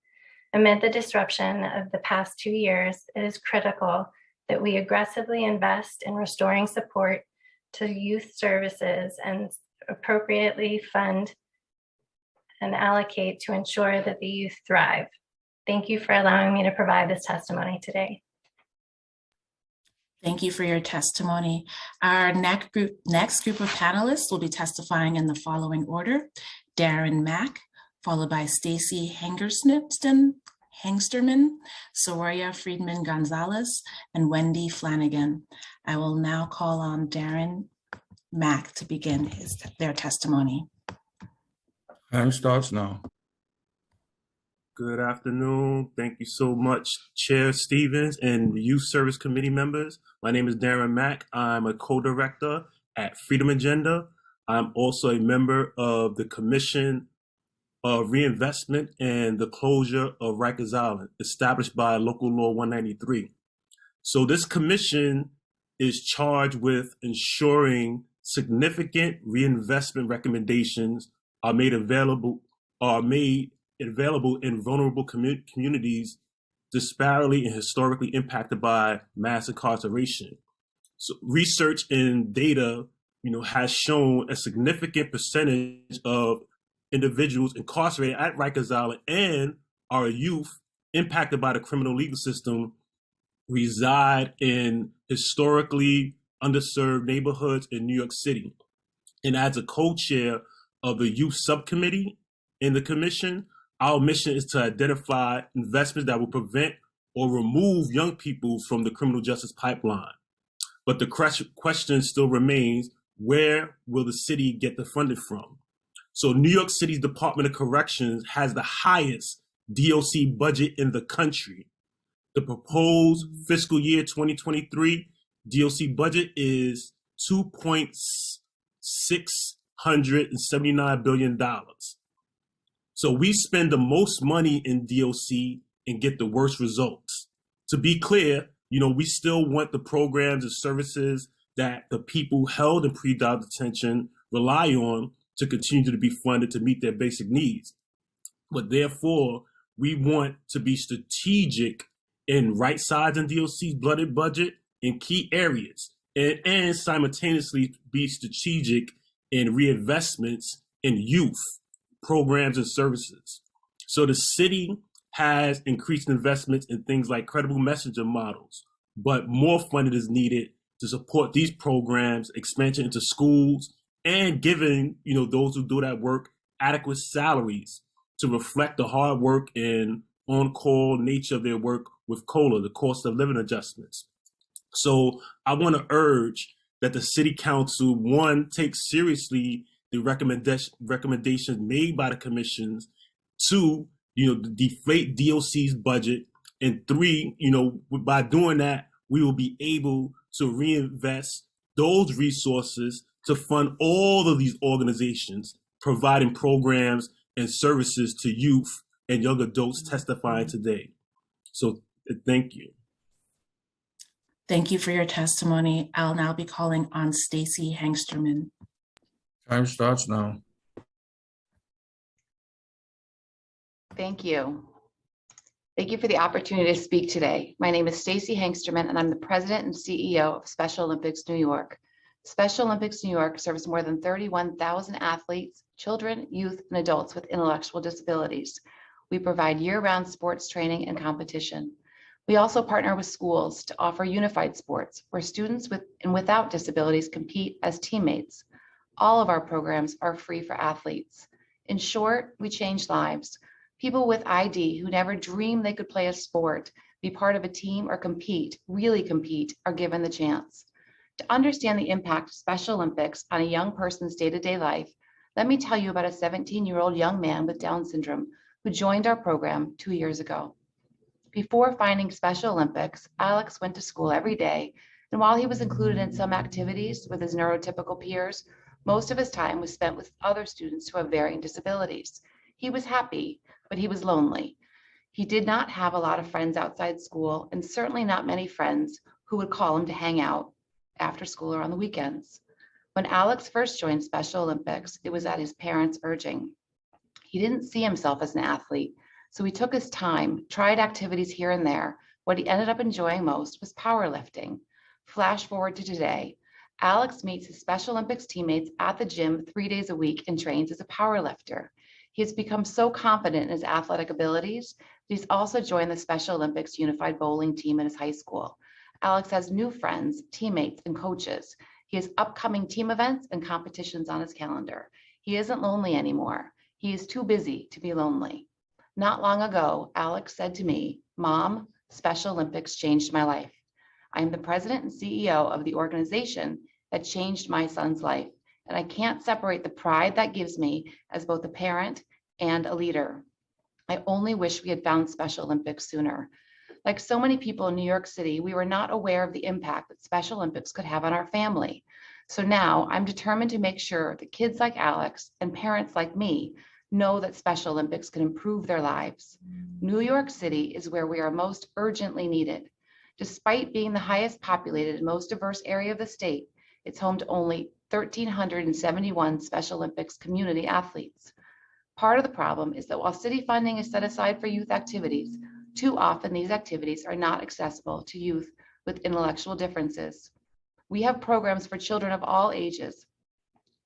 Amid the disruption of the past 2 years, it is critical that we aggressively invest in restoring support to youth services and appropriately fund and allocate to ensure that the youth thrive. Thank you for allowing me to provide this testimony today. Thank you for your testimony. Our next group of panelists will be testifying in the following order: Darren Mack, followed by Stacy Hangsterman, Soraya Friedman-Gonzalez, and Wendy Flanagan. I will now call on Darren Mack to begin their testimony. Time starts now. Good afternoon. Thank you so much, Chair Stevens and Youth Service Committee members. My name is Darren Mack. I'm a co-director at Freedom Agenda. I'm also a member of the Commission of Reinvestment and the Closure of Rikers Island, established by Local Law 193. So this commission is charged with ensuring significant reinvestment recommendations are made available in vulnerable communities disparately and historically impacted by mass incarceration. So research and data, has shown a significant percentage of individuals incarcerated at Rikers Island and our youth impacted by the criminal legal system reside in historically underserved neighborhoods in New York City. And as a co-chair of the youth subcommittee in the commission, our mission is to identify investments that will prevent or remove young people from the criminal justice pipeline. But the question still remains, where will the city get the funding from? So New York City's Department of Corrections has the highest DOC budget in the country. The proposed fiscal year 2023 DOC budget is $2.679 billion. So we spend the most money in DOC and get the worst results. To be clear, we still want the programs and services that the people held in pre-trial detention rely on to continue to be funded to meet their basic needs. But therefore, we want to be strategic in right-sizing DOC's bloated budget in key areas and simultaneously be strategic in reinvestments in youth programs and services. So the city has increased investments in things like credible messenger models, but more funding is needed to support these programs, expansion into schools, and giving those who do that work adequate salaries to reflect the hard work and on-call nature of their work with COLA, the cost of living adjustments. So I want to urge that the city council, one, take seriously the recommendations made by the commissions, two, deflate DOC's budget, and three, by doing that, we will be able to reinvest those resources to fund all of these organizations providing programs and services to youth and young adults testifying today. So thank you. Thank you for your testimony. I'll now be calling on Stacy Hangsterman. Time starts now. Thank you. Thank you for the opportunity to speak today. My name is Stacy Hangsterman, and I'm the president and CEO of Special Olympics New York. Special Olympics New York serves more than 31,000 athletes, children, youth, and adults with intellectual disabilities. We provide year-round sports training and competition. We also partner with schools to offer unified sports where students with and without disabilities compete as teammates. All of our programs are free for athletes. In short, we change lives. People with ID who never dreamed they could play a sport, be part of a team, or really compete, are given the chance. To understand the impact of Special Olympics on a young person's day-to-day life, let me tell you about a 17-year-old young man with Down syndrome who joined our program 2 years ago. Before finding Special Olympics, Alex went to school every day, and while he was included in some activities with his neurotypical peers, most of his time was spent with other students who have varying disabilities. He was happy, but he was lonely. He did not have a lot of friends outside school, and certainly not many friends who would call him to hang out after school or on the weekends. When Alex first joined Special Olympics, it was at his parents' urging. He didn't see himself as an athlete, so he took his time, tried activities here and there. What he ended up enjoying most was powerlifting. Flash forward to today. Alex meets his Special Olympics teammates at the gym 3 days a week and trains as a powerlifter. He has become so confident in his athletic abilities that he's also joined the Special Olympics Unified Bowling team in his high school. Alex has new friends, teammates, and coaches. He has upcoming team events and competitions on his calendar. He isn't lonely anymore. He is too busy to be lonely. Not long ago, Alex said to me, "Mom, Special Olympics changed my life. I'm the president and CEO of the organization that changed my son's life, and I can't separate the pride that gives me as both a parent and a leader. I only wish we had found Special Olympics sooner." Like so many people in New York City, we were not aware of the impact that Special Olympics could have on our family. So now I'm determined to make sure that kids like Alex and parents like me know that Special Olympics can improve their lives. New York City is where we are most urgently needed. Despite being the highest populated and most diverse area of the state, it's home to only 1,371 Special Olympics community athletes. Part of the problem is that while city funding is set aside for youth activities, too often these activities are not accessible to youth with intellectual differences. We have programs for children of all ages,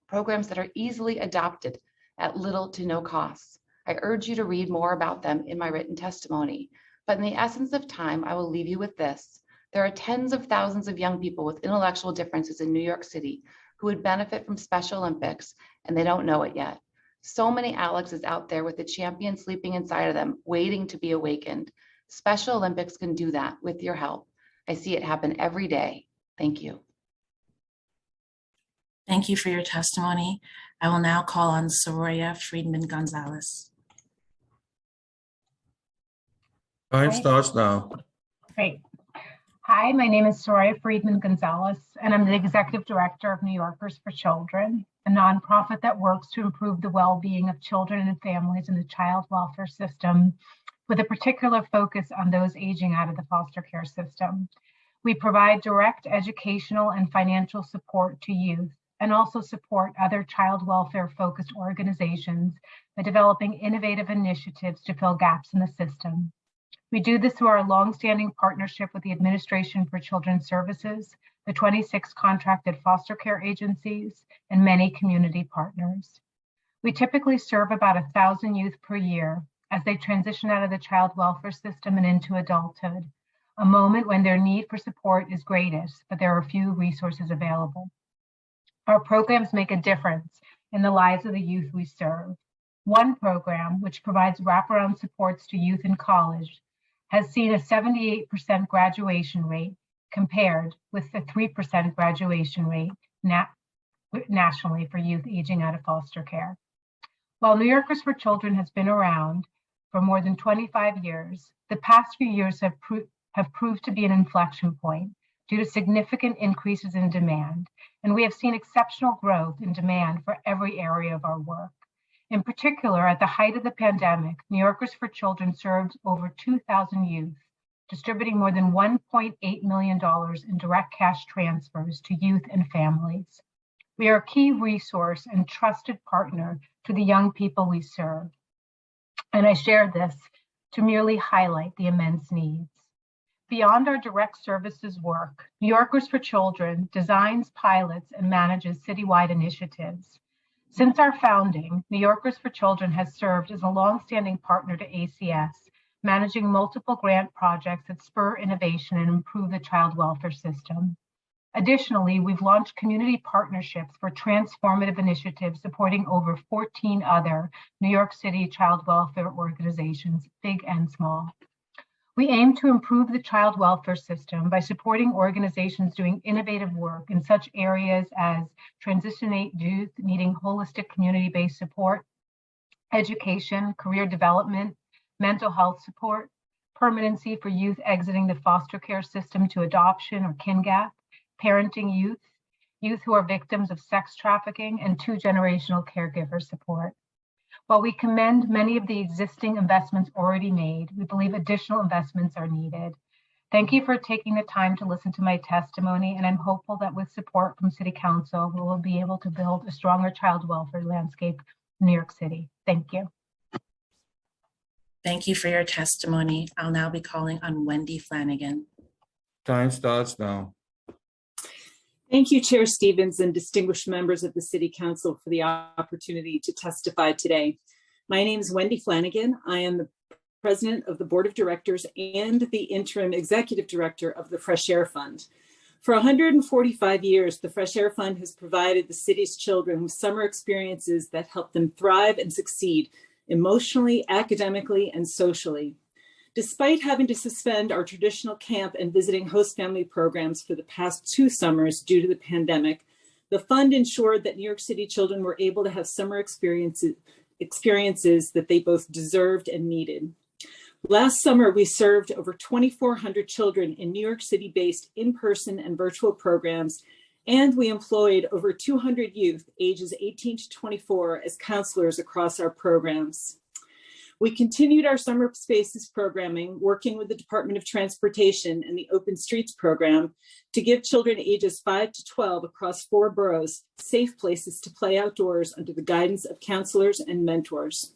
programs that are easily adopted at little to no cost. I urge you to read more about them in my written testimony, but in the essence of time, I will leave you with this. There are tens of thousands of young people with intellectual differences in New York City who would benefit from Special Olympics, and they don't know it yet. So many Alexes out there with a champion sleeping inside of them, waiting to be awakened. Special Olympics can do that with your help. I see it happen every day. Thank you. Thank you for your testimony. I will now call on Soraya Friedman Gonzalez. Time starts now. Great. Hi, my name is Soraya Friedman Gonzalez, and I'm the Executive Director of New Yorkers for Children, a nonprofit that works to improve the well-being of children and families in the child welfare system, with a particular focus on those aging out of the foster care system. We provide direct educational and financial support to youth, and also support other child welfare-focused organizations by developing innovative initiatives to fill gaps in the system. We do this through our longstanding partnership with the Administration for Children's Services, the 26 contracted foster care agencies, and many community partners. We typically serve about 1,000 youth per year as they transition out of the child welfare system and into adulthood, a moment when their need for support is greatest, but there are few resources available. Our programs make a difference in the lives of the youth we serve. One program, which provides wraparound supports to youth in college, has seen a 78% graduation rate compared with the 3% graduation rate nationally for youth aging out of foster care. While New Yorkers for Children has been around for more than 25 years, the past few years have proved to be an inflection point due to significant increases in demand, and we have seen exceptional growth in demand for every area of our work. In particular, at the height of the pandemic, New Yorkers for Children served over 2,000 youth, distributing more than $1.8 million in direct cash transfers to youth and families. We are a key resource and trusted partner to the young people we serve. And I share this to merely highlight the immense needs. Beyond our direct services work, New Yorkers for Children designs, pilots, and manages citywide initiatives. Since our founding, New Yorkers for Children has served as a longstanding partner to ACS, managing multiple grant projects that spur innovation and improve the child welfare system. Additionally, we've launched community partnerships for transformative initiatives supporting over 14 other New York City child welfare organizations, big and small. We aim to improve the child welfare system by supporting organizations doing innovative work in such areas as transitionate youth needing holistic community-based support, education, career development, mental health support, permanency for youth exiting the foster care system to adoption or kin gap, parenting youth, youth who are victims of sex trafficking, and two-generational caregiver support. While we commend many of the existing investments already made, we believe additional investments are needed. Thank you for taking the time to listen to my testimony, and I'm hopeful that with support from City Council, we will be able to build a stronger child welfare landscape in New York City. Thank you. Thank you for your testimony. I'll now be calling on Wendy Flanagan. Time starts now. Thank you, Chair Stevens and distinguished members of the City Council for the opportunity to testify today. My name is Wendy Flanagan. I am the President of the Board of Directors and the Interim Executive Director of the Fresh Air Fund. For 145 years, the Fresh Air Fund has provided the city's children with summer experiences that help them thrive and succeed emotionally, academically, and socially. Despite having to suspend our traditional camp and visiting host family programs for the past 2 summers due to the pandemic, the fund ensured that New York City children were able to have summer experiences that they both deserved and needed. Last summer, we served over 2,400 children in New York City-based in-person and virtual programs, and we employed over 200 youth ages 18 to 24 as counselors across our programs. We continued our Summer Spaces programming, working with the Department of Transportation and the Open Streets program to give children ages 5 to 12 across 4 boroughs safe places to play outdoors under the guidance of counselors and mentors.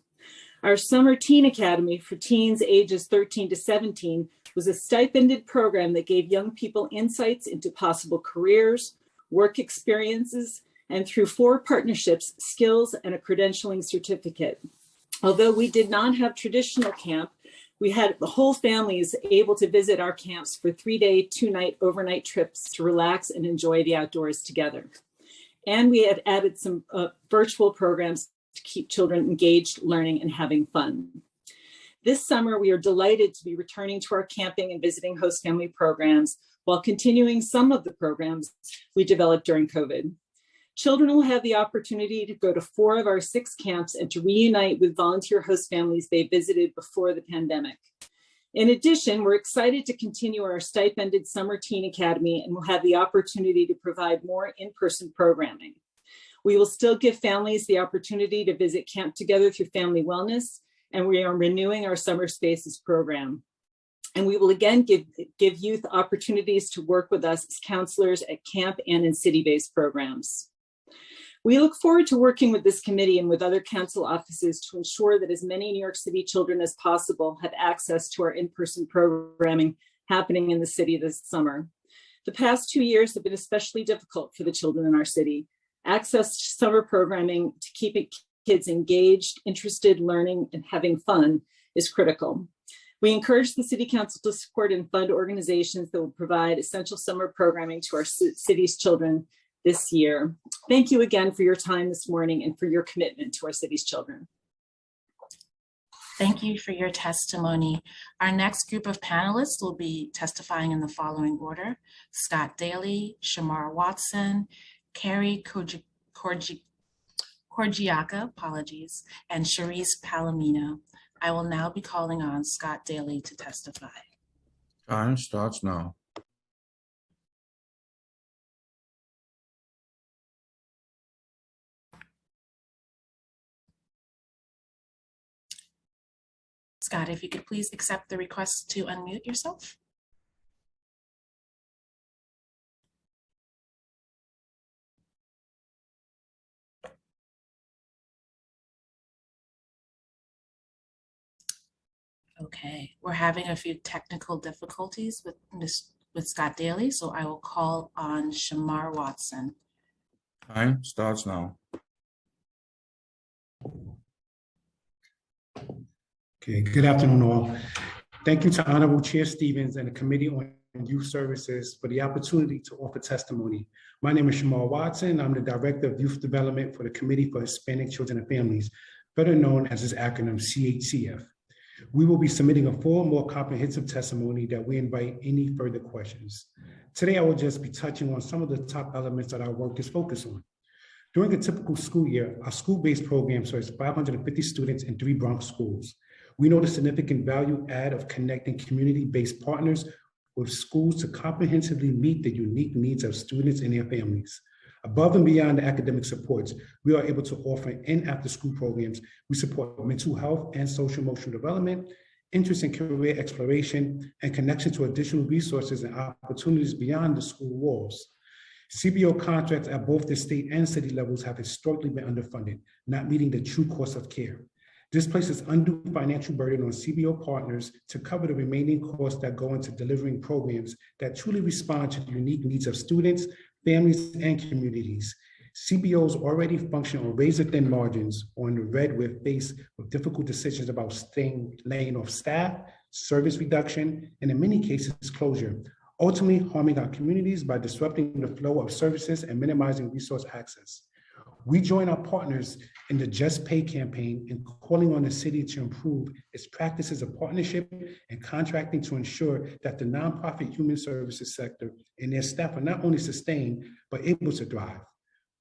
Our Summer Teen Academy for teens ages 13 to 17 was a stipended program that gave young people insights into possible careers, work experiences, and through 4 partnerships, skills, and a credentialing certificate. Although we did not have traditional camp, we had the whole families able to visit our camps for 3-day, 2-night overnight trips to relax and enjoy the outdoors together. And we had added some virtual programs to keep children engaged, learning, and having fun. This summer, we are delighted to be returning to our camping and visiting host family programs while continuing some of the programs we developed during COVID. Children will have the opportunity to go to 4 of our 6 camps and to reunite with volunteer host families they visited before the pandemic. In addition, we're excited to continue our stipended Summer Teen Academy and will have the opportunity to provide more in-person programming. We will still give families the opportunity to visit Camp Together through Family Wellness, and we are renewing our Summer Spaces program. And we will again give youth opportunities to work with us as counselors at camp and in city-based programs. We look forward to working with this committee and with other council offices to ensure that as many New York City children as possible have access to our in-person programming happening in the city this summer. The past 2 years have been especially difficult for the children in our city. Access to summer programming to keep kids engaged, interested, learning, and having fun is critical. We encourage the City Council to support and fund organizations that will provide essential summer programming to our city's children this year. Thank you again for your time this morning and for your commitment to our city's children. Thank you for your testimony. Our next group of panelists will be testifying in the following order: Scott Daly, Shamar Watson, Carrie Corgiaca, apologies, and Charisse Palomino. I will now be calling on Scott Daly to testify. Time starts now. Scott, if you could please accept the request to unmute yourself. Okay, we're having a few technical difficulties with Scott Daly, so I will call on Shamar Watson. Time starts now. Okay, good afternoon all. Thank you to Honorable Chair Stevens and the Committee on Youth Services for the opportunity to offer testimony. My name is Shamar Watson. I'm the Director of Youth Development for the Committee for Hispanic Children and Families, better known as its acronym CHCF. We will be submitting a full, more comprehensive testimony that we invite any further questions. Today, I will just be touching on some of the top elements that our work is focused on. During a typical school year, our school-based program serves 550 students in 3 Bronx schools. We know the significant value add of connecting community-based partners with schools to comprehensively meet the unique needs of students and their families. Above and beyond the academic supports, we are able to offer in after-school programs. We support mental health and social emotional development, interest in career exploration, and connection to additional resources and opportunities beyond the school walls. CBO contracts at both the state and city levels have historically been underfunded, not meeting the true cost of care. This places undue financial burden on CBO partners to cover the remaining costs that go into delivering programs that truly respond to the unique needs of students, families, and communities. CBOs already function on razor-thin margins on the red we're faced with difficult decisions about laying off staff, service reduction, and in many cases, closure, ultimately harming our communities by disrupting the flow of services and minimizing resource access. We join our partners in the Just Pay campaign in calling on the city to improve its practices of partnership and contracting to ensure that the nonprofit human services sector and their staff are not only sustained, but able to thrive.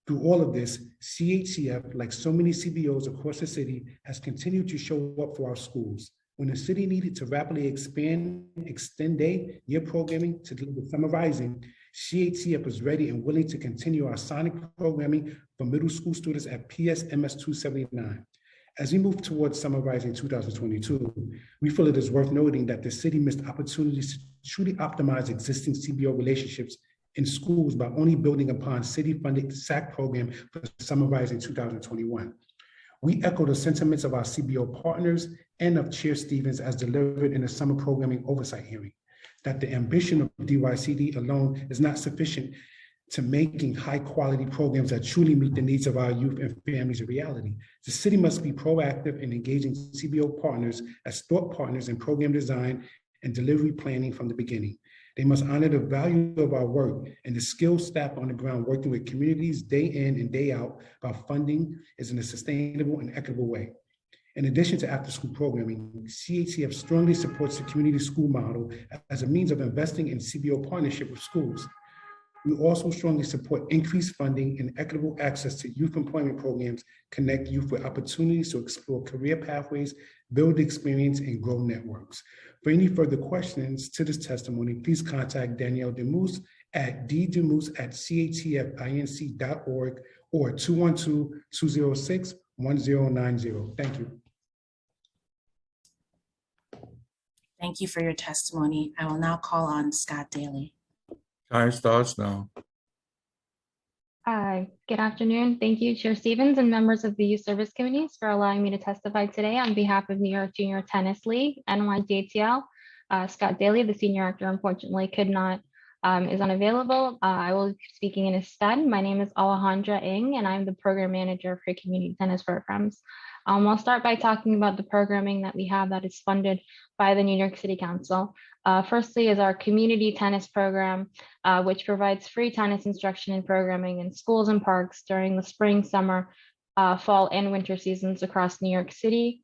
Through all of this, CHCF, like so many CBOs across the city, has continued to show up for our schools. When the city needed to rapidly expand extend day year programming to deliver Summer Rising, CHCF was ready and willing to continue our sonic programming for middle school students at PSMS 279. As we move towards Summer Rising 2022, we feel it is worth noting that the city missed opportunities to truly optimize existing CBO relationships in schools by only building upon city-funded SAC program for Summer Rising 2021. We echo the sentiments of our CBO partners and of Chair Stevens as delivered in the summer programming oversight hearing, that the ambition of DYCD alone is not sufficient to making high quality programs that truly meet the needs of our youth and families a reality. The city must be proactive in engaging CBO partners as thought partners in program design and delivery planning from the beginning. They must honor the value of our work and the skilled staff on the ground working with communities day in and day out about funding is in a sustainable and equitable way. In addition to after-school programming, CHCF strongly supports the community school model as a means of investing in CBO partnership with schools. We also strongly support increased funding and equitable access to youth employment programs, connect youth with opportunities to explore career pathways, build experience, and grow networks. For any further questions to this testimony, please contact Danielle DeMoose at ddemuse@chcfinc.org or 212-206-1090. Thank you. Thank you for your testimony. I will now call on Scott Daly. Time starts now. Hi, good afternoon. Thank you, Chair Stevens and members of the Youth Service Committees for allowing me to testify today on behalf of New York Junior Tennis League, NYJTL. Scott Daly, the senior actor, unfortunately is unavailable. I will be speaking in his stead. My name is Alejandra Ng, and I'm the program manager for community tennis programs. I'll start by talking about the programming that we have that is funded by the New York City Council. Firstly is our community tennis program, which provides free tennis instruction and programming in schools and parks during the spring, summer, fall, and winter seasons across New York City.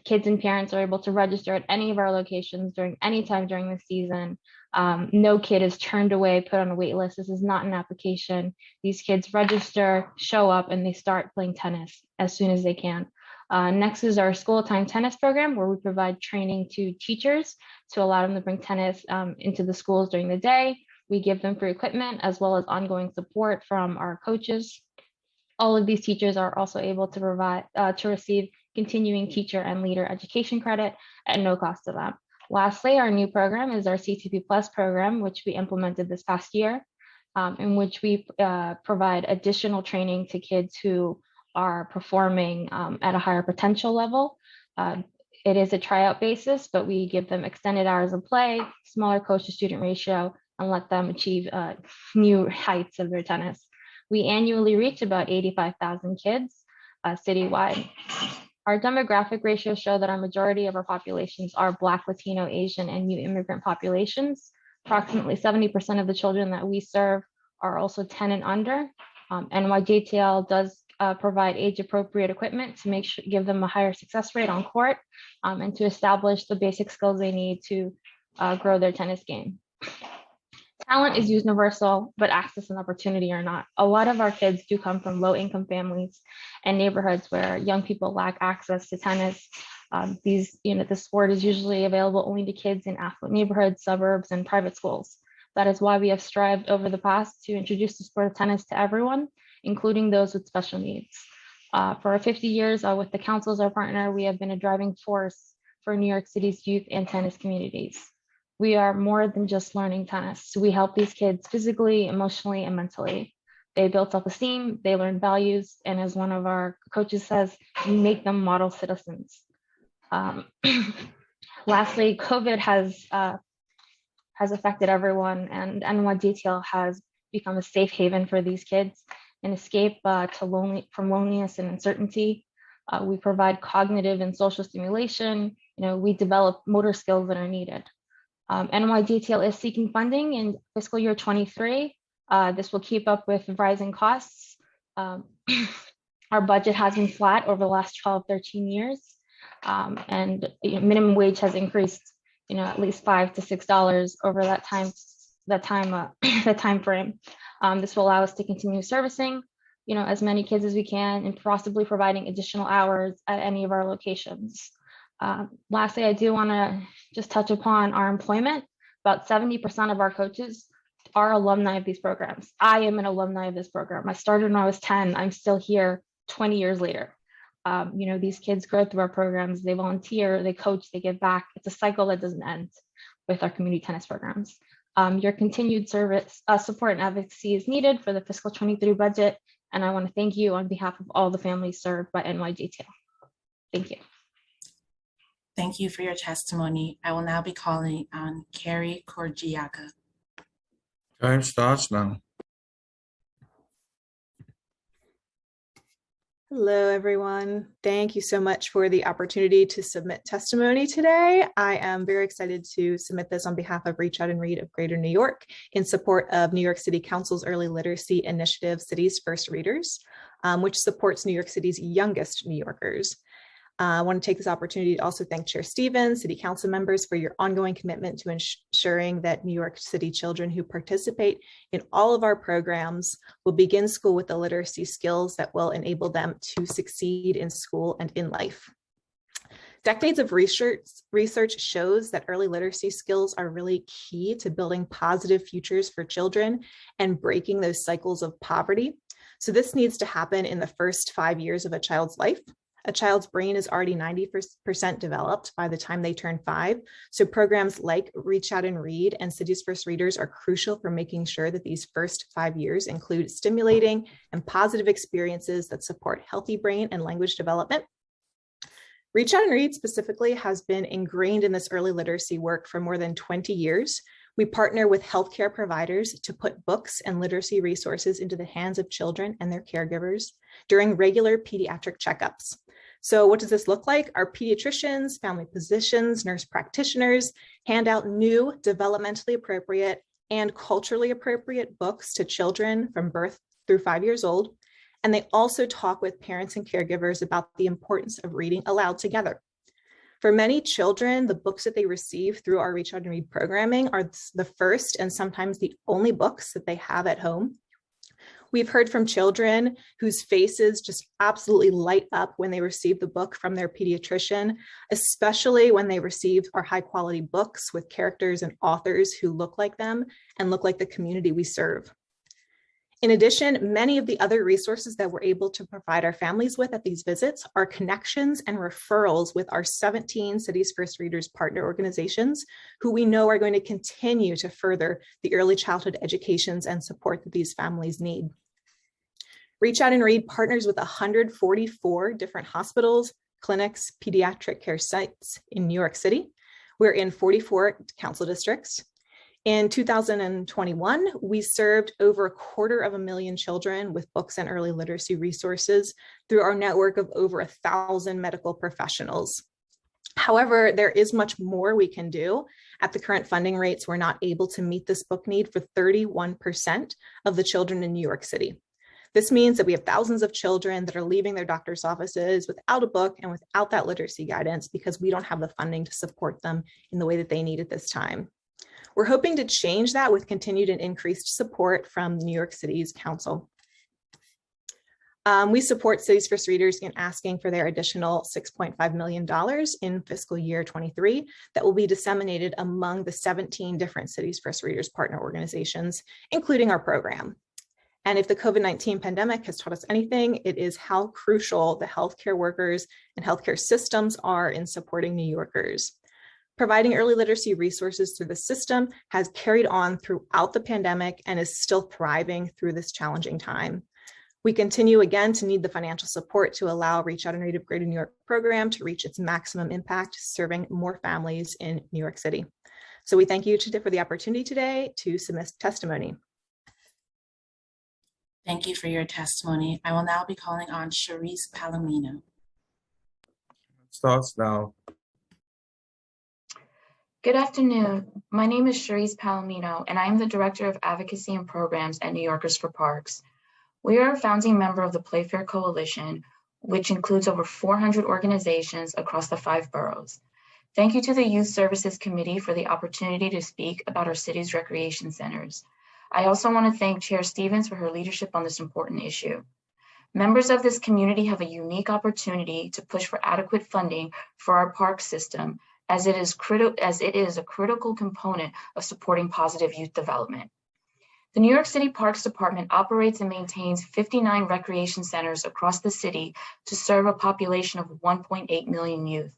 Kids and parents are able to register at any of our locations during any time during the season. No kid is turned away, put on a wait list. This is not an application. These kids register, show up, and they start playing tennis as soon as they can. Next is our school time tennis program, where we provide training to teachers to allow them to bring tennis into the schools during the day. We give them free equipment as well as ongoing support from our coaches. All of these teachers are also able to receive continuing teacher and leader education credit at no cost to them. Lastly, our new program is our CTP Plus program, which we implemented this past year, in which we provide additional training to kids who are performing at a higher potential level. It is a tryout basis, but we give them extended hours of play, smaller coach to student ratio, and let them achieve new heights of their tennis. We annually reach about 85,000 kids citywide. Our demographic ratios show that our majority of our populations are Black, Latino, Asian, and new immigrant populations. Approximately 70% of the children that we serve are also 10 and under. NYJTL does provide age-appropriate equipment to give them a higher success rate on court and to establish the basic skills they need to grow their tennis game. Talent is universal, but access and opportunity are not. A lot of our kids do come from low-income families and neighborhoods where young people lack access to tennis. The sport is usually available only to kids in affluent neighborhoods, suburbs, and private schools. That is why we have strived over the past to introduce the sport of tennis to everyone, including those with special needs. For 50 years, with the council as our partner, we have been a driving force for New York City's youth and tennis communities. We are more than just learning tennis. We help these kids physically, emotionally, and mentally. They build self-esteem, they learn values, and as one of our coaches says, we make them model citizens. Lastly, COVID has affected everyone, and NYJTL has become a safe haven for these kids, an escape from loneliness and uncertainty. We provide cognitive and social stimulation. We develop motor skills that are needed. NYJTL is seeking funding in fiscal year 23. This will keep up with rising costs. Our budget has been flat over the last 12, 13 years. And minimum wage has increased, at least $5 to $6 over that time frame. This will allow us to continue servicing, as many kids as we can, and possibly providing additional hours at any of our locations. Lastly, I do want to just touch upon our employment. About 70% of our coaches are alumni of these programs. I am an alumni of this program. I started when I was 10. I'm still here 20 years later. These kids grow through our programs. They volunteer, they coach, they give back. It's a cycle that doesn't end with our community tennis programs. Your continued service, support, and advocacy is needed for the fiscal 23 budget. And I want to thank you on behalf of all the families served by NYJTL. Thank you. Thank you for your testimony. I will now be calling on Carrie Corgiaga. Time starts now. Hello, everyone. Thank you so much for the opportunity to submit testimony today. I am very excited to submit this on behalf of Reach Out and Read of Greater New York in support of New York City Council's Early Literacy Initiative, City's First Readers, which supports New York City's youngest New Yorkers. I want to take this opportunity to also thank Chair Stevens, City Council members for your ongoing commitment to ensuring that New York City children who participate in all of our programs will begin school with the literacy skills that will enable them to succeed in school and in life. Decades of research shows that early literacy skills are really key to building positive futures for children and breaking those cycles of poverty. So this needs to happen in the first 5 years of a child's life. A child's brain is already 90% developed by the time they turn 5. So programs like Reach Out and Read and City's First Readers are crucial for making sure that these first 5 years include stimulating and positive experiences that support healthy brain and language development. Reach Out and Read specifically has been ingrained in this early literacy work for more than 20 years. We partner with healthcare providers to put books and literacy resources into the hands of children and their caregivers during regular pediatric checkups. So what does this look like? Our pediatricians, family physicians, nurse practitioners hand out new developmentally appropriate and culturally appropriate books to children from birth through 5 years old. And they also talk with parents and caregivers about the importance of reading aloud together. For many children, the books that they receive through our Reach Out and Read programming are the first and sometimes the only books that they have at home. We've heard from children whose faces just absolutely light up when they receive the book from their pediatrician, especially when they receive our high quality books with characters and authors who look like them and look like the community we serve. In addition, many of the other resources that we're able to provide our families with at these visits are connections and referrals with our 17 Cities First Readers partner organizations, who we know are going to continue to further the early childhood educations and support that these families need. Reach Out and Read partners with 144 different hospitals, clinics, pediatric care sites in New York City. We're in 44 council districts. In 2021, we served over 250,000 children with books and early literacy resources through our network of over 1,000 medical professionals. However, there is much more we can do. At the current funding rates, we're not able to meet this book need for 31% of the children in New York City. This means that we have thousands of children that are leaving their doctor's offices without a book and without that literacy guidance because we don't have the funding to support them in the way that they need at this time. We're hoping to change that with continued and increased support from New York City's council. We support Cities First Readers in asking for their additional $6.5 million in fiscal year 23 that will be disseminated among the 17 different Cities First Readers partner organizations, including our program. And if the COVID-19 pandemic has taught us anything, it is how crucial the healthcare workers and healthcare systems are in supporting New Yorkers. Providing early literacy resources through the system has carried on throughout the pandemic and is still thriving through this challenging time. We continue again to need the financial support to allow Reach Out and Read of Greater New York program to reach its maximum impact, serving more families in New York City. So we thank you for the opportunity today to submit testimony. Thank you for your testimony. I will now be calling on Charisse Palomino. Starts now. Good afternoon. My name is Charisse Palomino, and I am the Director of Advocacy and Programs at New Yorkers for Parks. We are a founding member of the Playfair Coalition, which includes over 400 organizations across the 5 boroughs. Thank you to the Youth Services Committee for the opportunity to speak about our city's recreation centers. I also want to thank Chair Stevens for her leadership on this important issue. Members of this community have a unique opportunity to push for adequate funding for our park system, as it is a critical component of supporting positive youth development. The New York City Parks Department operates and maintains 59 recreation centers across the city to serve a population of 1.8 million youth.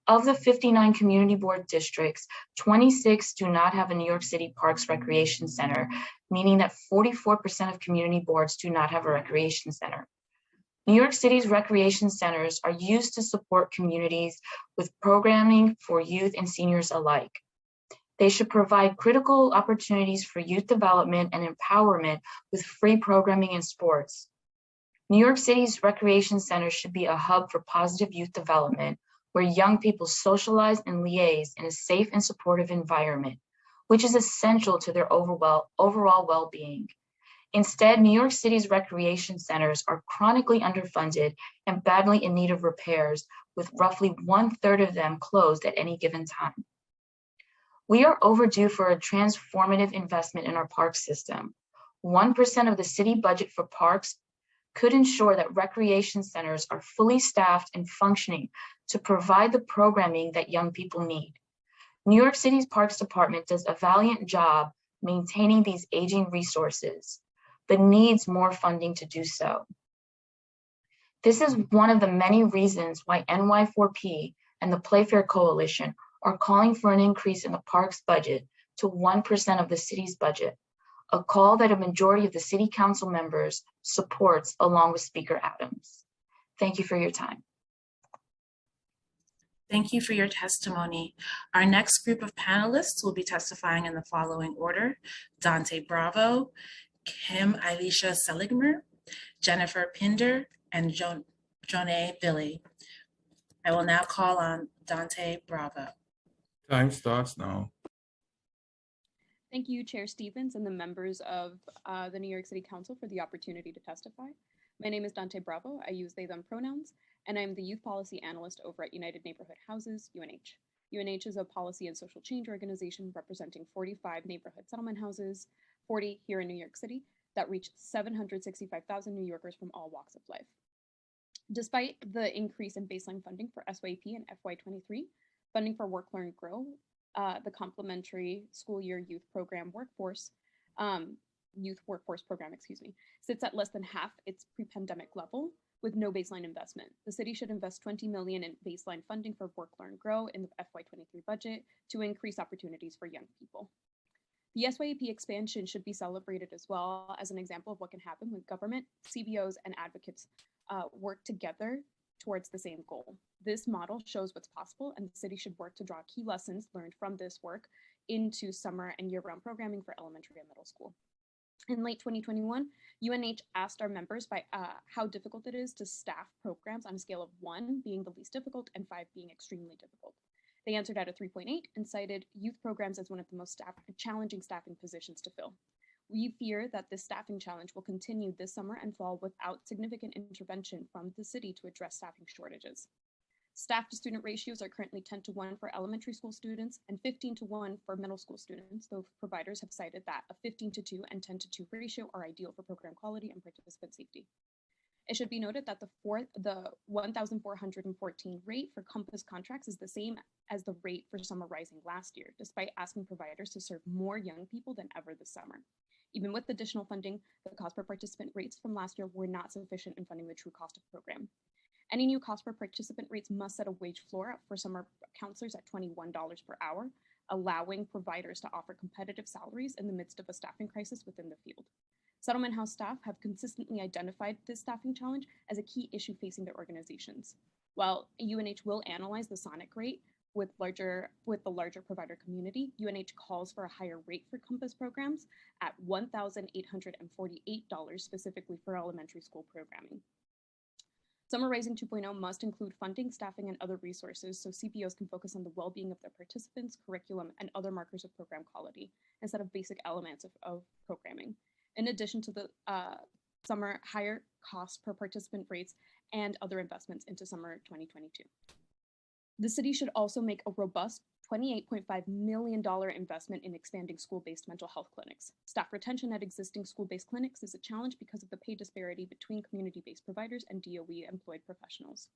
Of the 59 community board districts, 26 do not have a New York City Parks Recreation Center, meaning that 44% of community boards do not have a recreation center. New York City's recreation centers are used to support communities with programming for youth and seniors alike. They should provide critical opportunities for youth development and empowerment with free programming and sports. New York City's recreation centers should be a hub for positive youth development, where young people socialize and liaise in a safe and supportive environment, which is essential to their overall well-being. Instead, New York City's recreation centers are chronically underfunded and badly in need of repairs, with roughly 1/3 of them closed at any given time. We are overdue for a transformative investment in our park system. 1% of the city budget for parks could ensure that recreation centers are fully staffed and functioning to provide the programming that young people need. New York City's Parks Department does a valiant job maintaining these aging resources, but needs more funding to do so. This is one of the many reasons why NY4P and the Playfair Coalition are calling for an increase in the parks budget to 1% of the city's budget, a call that a majority of the city council members supports along with Speaker Adams. Thank you for your time. Thank you for your testimony. Our next group of panelists will be testifying in the following order: Dante Bravo, Kim Elisha Seligmer, Jennifer Pinder, and Jonae Billy. I will now call on Dante Bravo. Time starts now. Thank you, Chair Stevens and the members of the New York City Council for the opportunity to testify. My name is Dante Bravo. I use they, them pronouns, and I'm the Youth Policy Analyst over at United Neighborhood Houses, UNH. UNH is a policy and social change organization representing 45 neighborhood settlement houses, 40 here in New York City, that reach 765,000 New Yorkers from all walks of life. Despite the increase in baseline funding for SYP and FY23, funding for Work, Learn, Grow, the complementary school year youth program workforce, program, sits at less than half its pre-pandemic level with no baseline investment. The city should invest $20 million in baseline funding for Work, Learn, Grow in the FY23 budget to increase opportunities for young people. The SYP expansion should be celebrated as well as an example of what can happen when government, CBOs, and advocates work together towards the same goal. This model shows what's possible, and the city should work to draw key lessons learned from this work into summer and year-round programming for elementary and middle school. In late 2021, UNH asked our members by how difficult it is to staff programs on a scale of 1 being the least difficult and 5 being extremely difficult. They answered at a 3.8 and cited youth programs as one of the most challenging staffing positions to fill. We fear that this staffing challenge will continue this summer and fall without significant intervention from the city to address staffing shortages. Staff to student ratios are currently 10:1 for elementary school students and 15:1 for middle school students, though providers have cited that a 15:2 and 10:2 ratio are ideal for program quality and participant safety. It should be noted that the 1,414 rate for Compass contracts is the same as the rate for Summer Rising last year, despite asking providers to serve more young people than ever this summer. Even with additional funding, the cost per participant rates from last year were not sufficient in funding the true cost of the program. Any new cost per participant rates must set a wage floor for summer counselors at $21 per hour, allowing providers to offer competitive salaries in the midst of a staffing crisis within the field. Settlement House staff have consistently identified this staffing challenge as a key issue facing their organizations. While UNH will analyze the Sonic rate with the larger provider community, UNH calls for a higher rate for Compass programs at $1,848 specifically for elementary school programming. Summer Rising 2.0 must include funding, staffing, and other resources so CPOs can focus on the well-being of their participants, curriculum, and other markers of program quality instead of basic elements of programming. In addition to the summer higher cost per participant rates and other investments into summer 2022. The city should also make a robust $28.5 million investment in expanding school-based mental health clinics. Staff retention at existing school-based clinics is a challenge because of the pay disparity between community-based providers and DOE-employed professionals.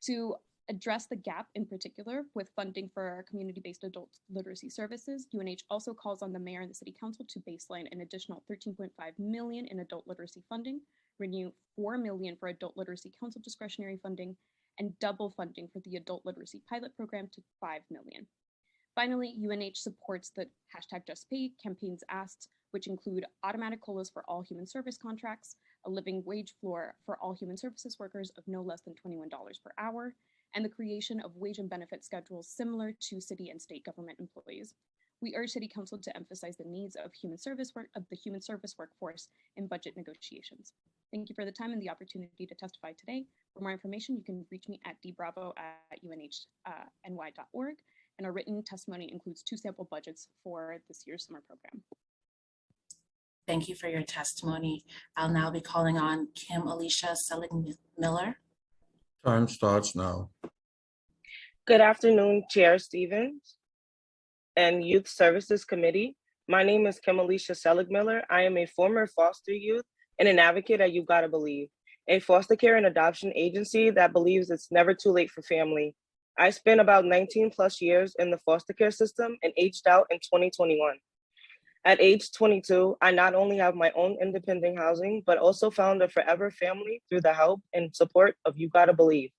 To address the gap in particular with funding for our community-based adult literacy services, UNH also calls on the mayor and the city council to baseline an additional $13.5 million in adult literacy funding, renew $4 million for adult literacy council discretionary funding, and double funding for the adult literacy pilot program to $5 million. Finally, UNH supports the #JustPay campaign's asks, which include automatic COLAs for all human service contracts, a living wage floor for all human services workers of no less than $21 per hour, and the creation of wage and benefit schedules similar to city and state government employees. We urge City Council to emphasize the needs of the human service workforce in budget negotiations. Thank you for the time and the opportunity to testify today. For more information, you can reach me at dbravo@unhny.org, and our written testimony includes 2 sample budgets for this year's summer program. Thank you for your testimony. I'll now be calling on Kim Alicia Selig-Miller. Time starts now. Good afternoon, Chair Stevens and Youth Services Committee. My name is Kim Alicia Selig-Miller. I am a former foster youth and an advocate at You've Gotta Believe, a foster care and adoption agency that believes it's never too late for family. I spent about 19 plus years in the foster care system and aged out in 2021. At age 22, I not only have my own independent housing, but also found a forever family through the help and support of You Gotta Believe,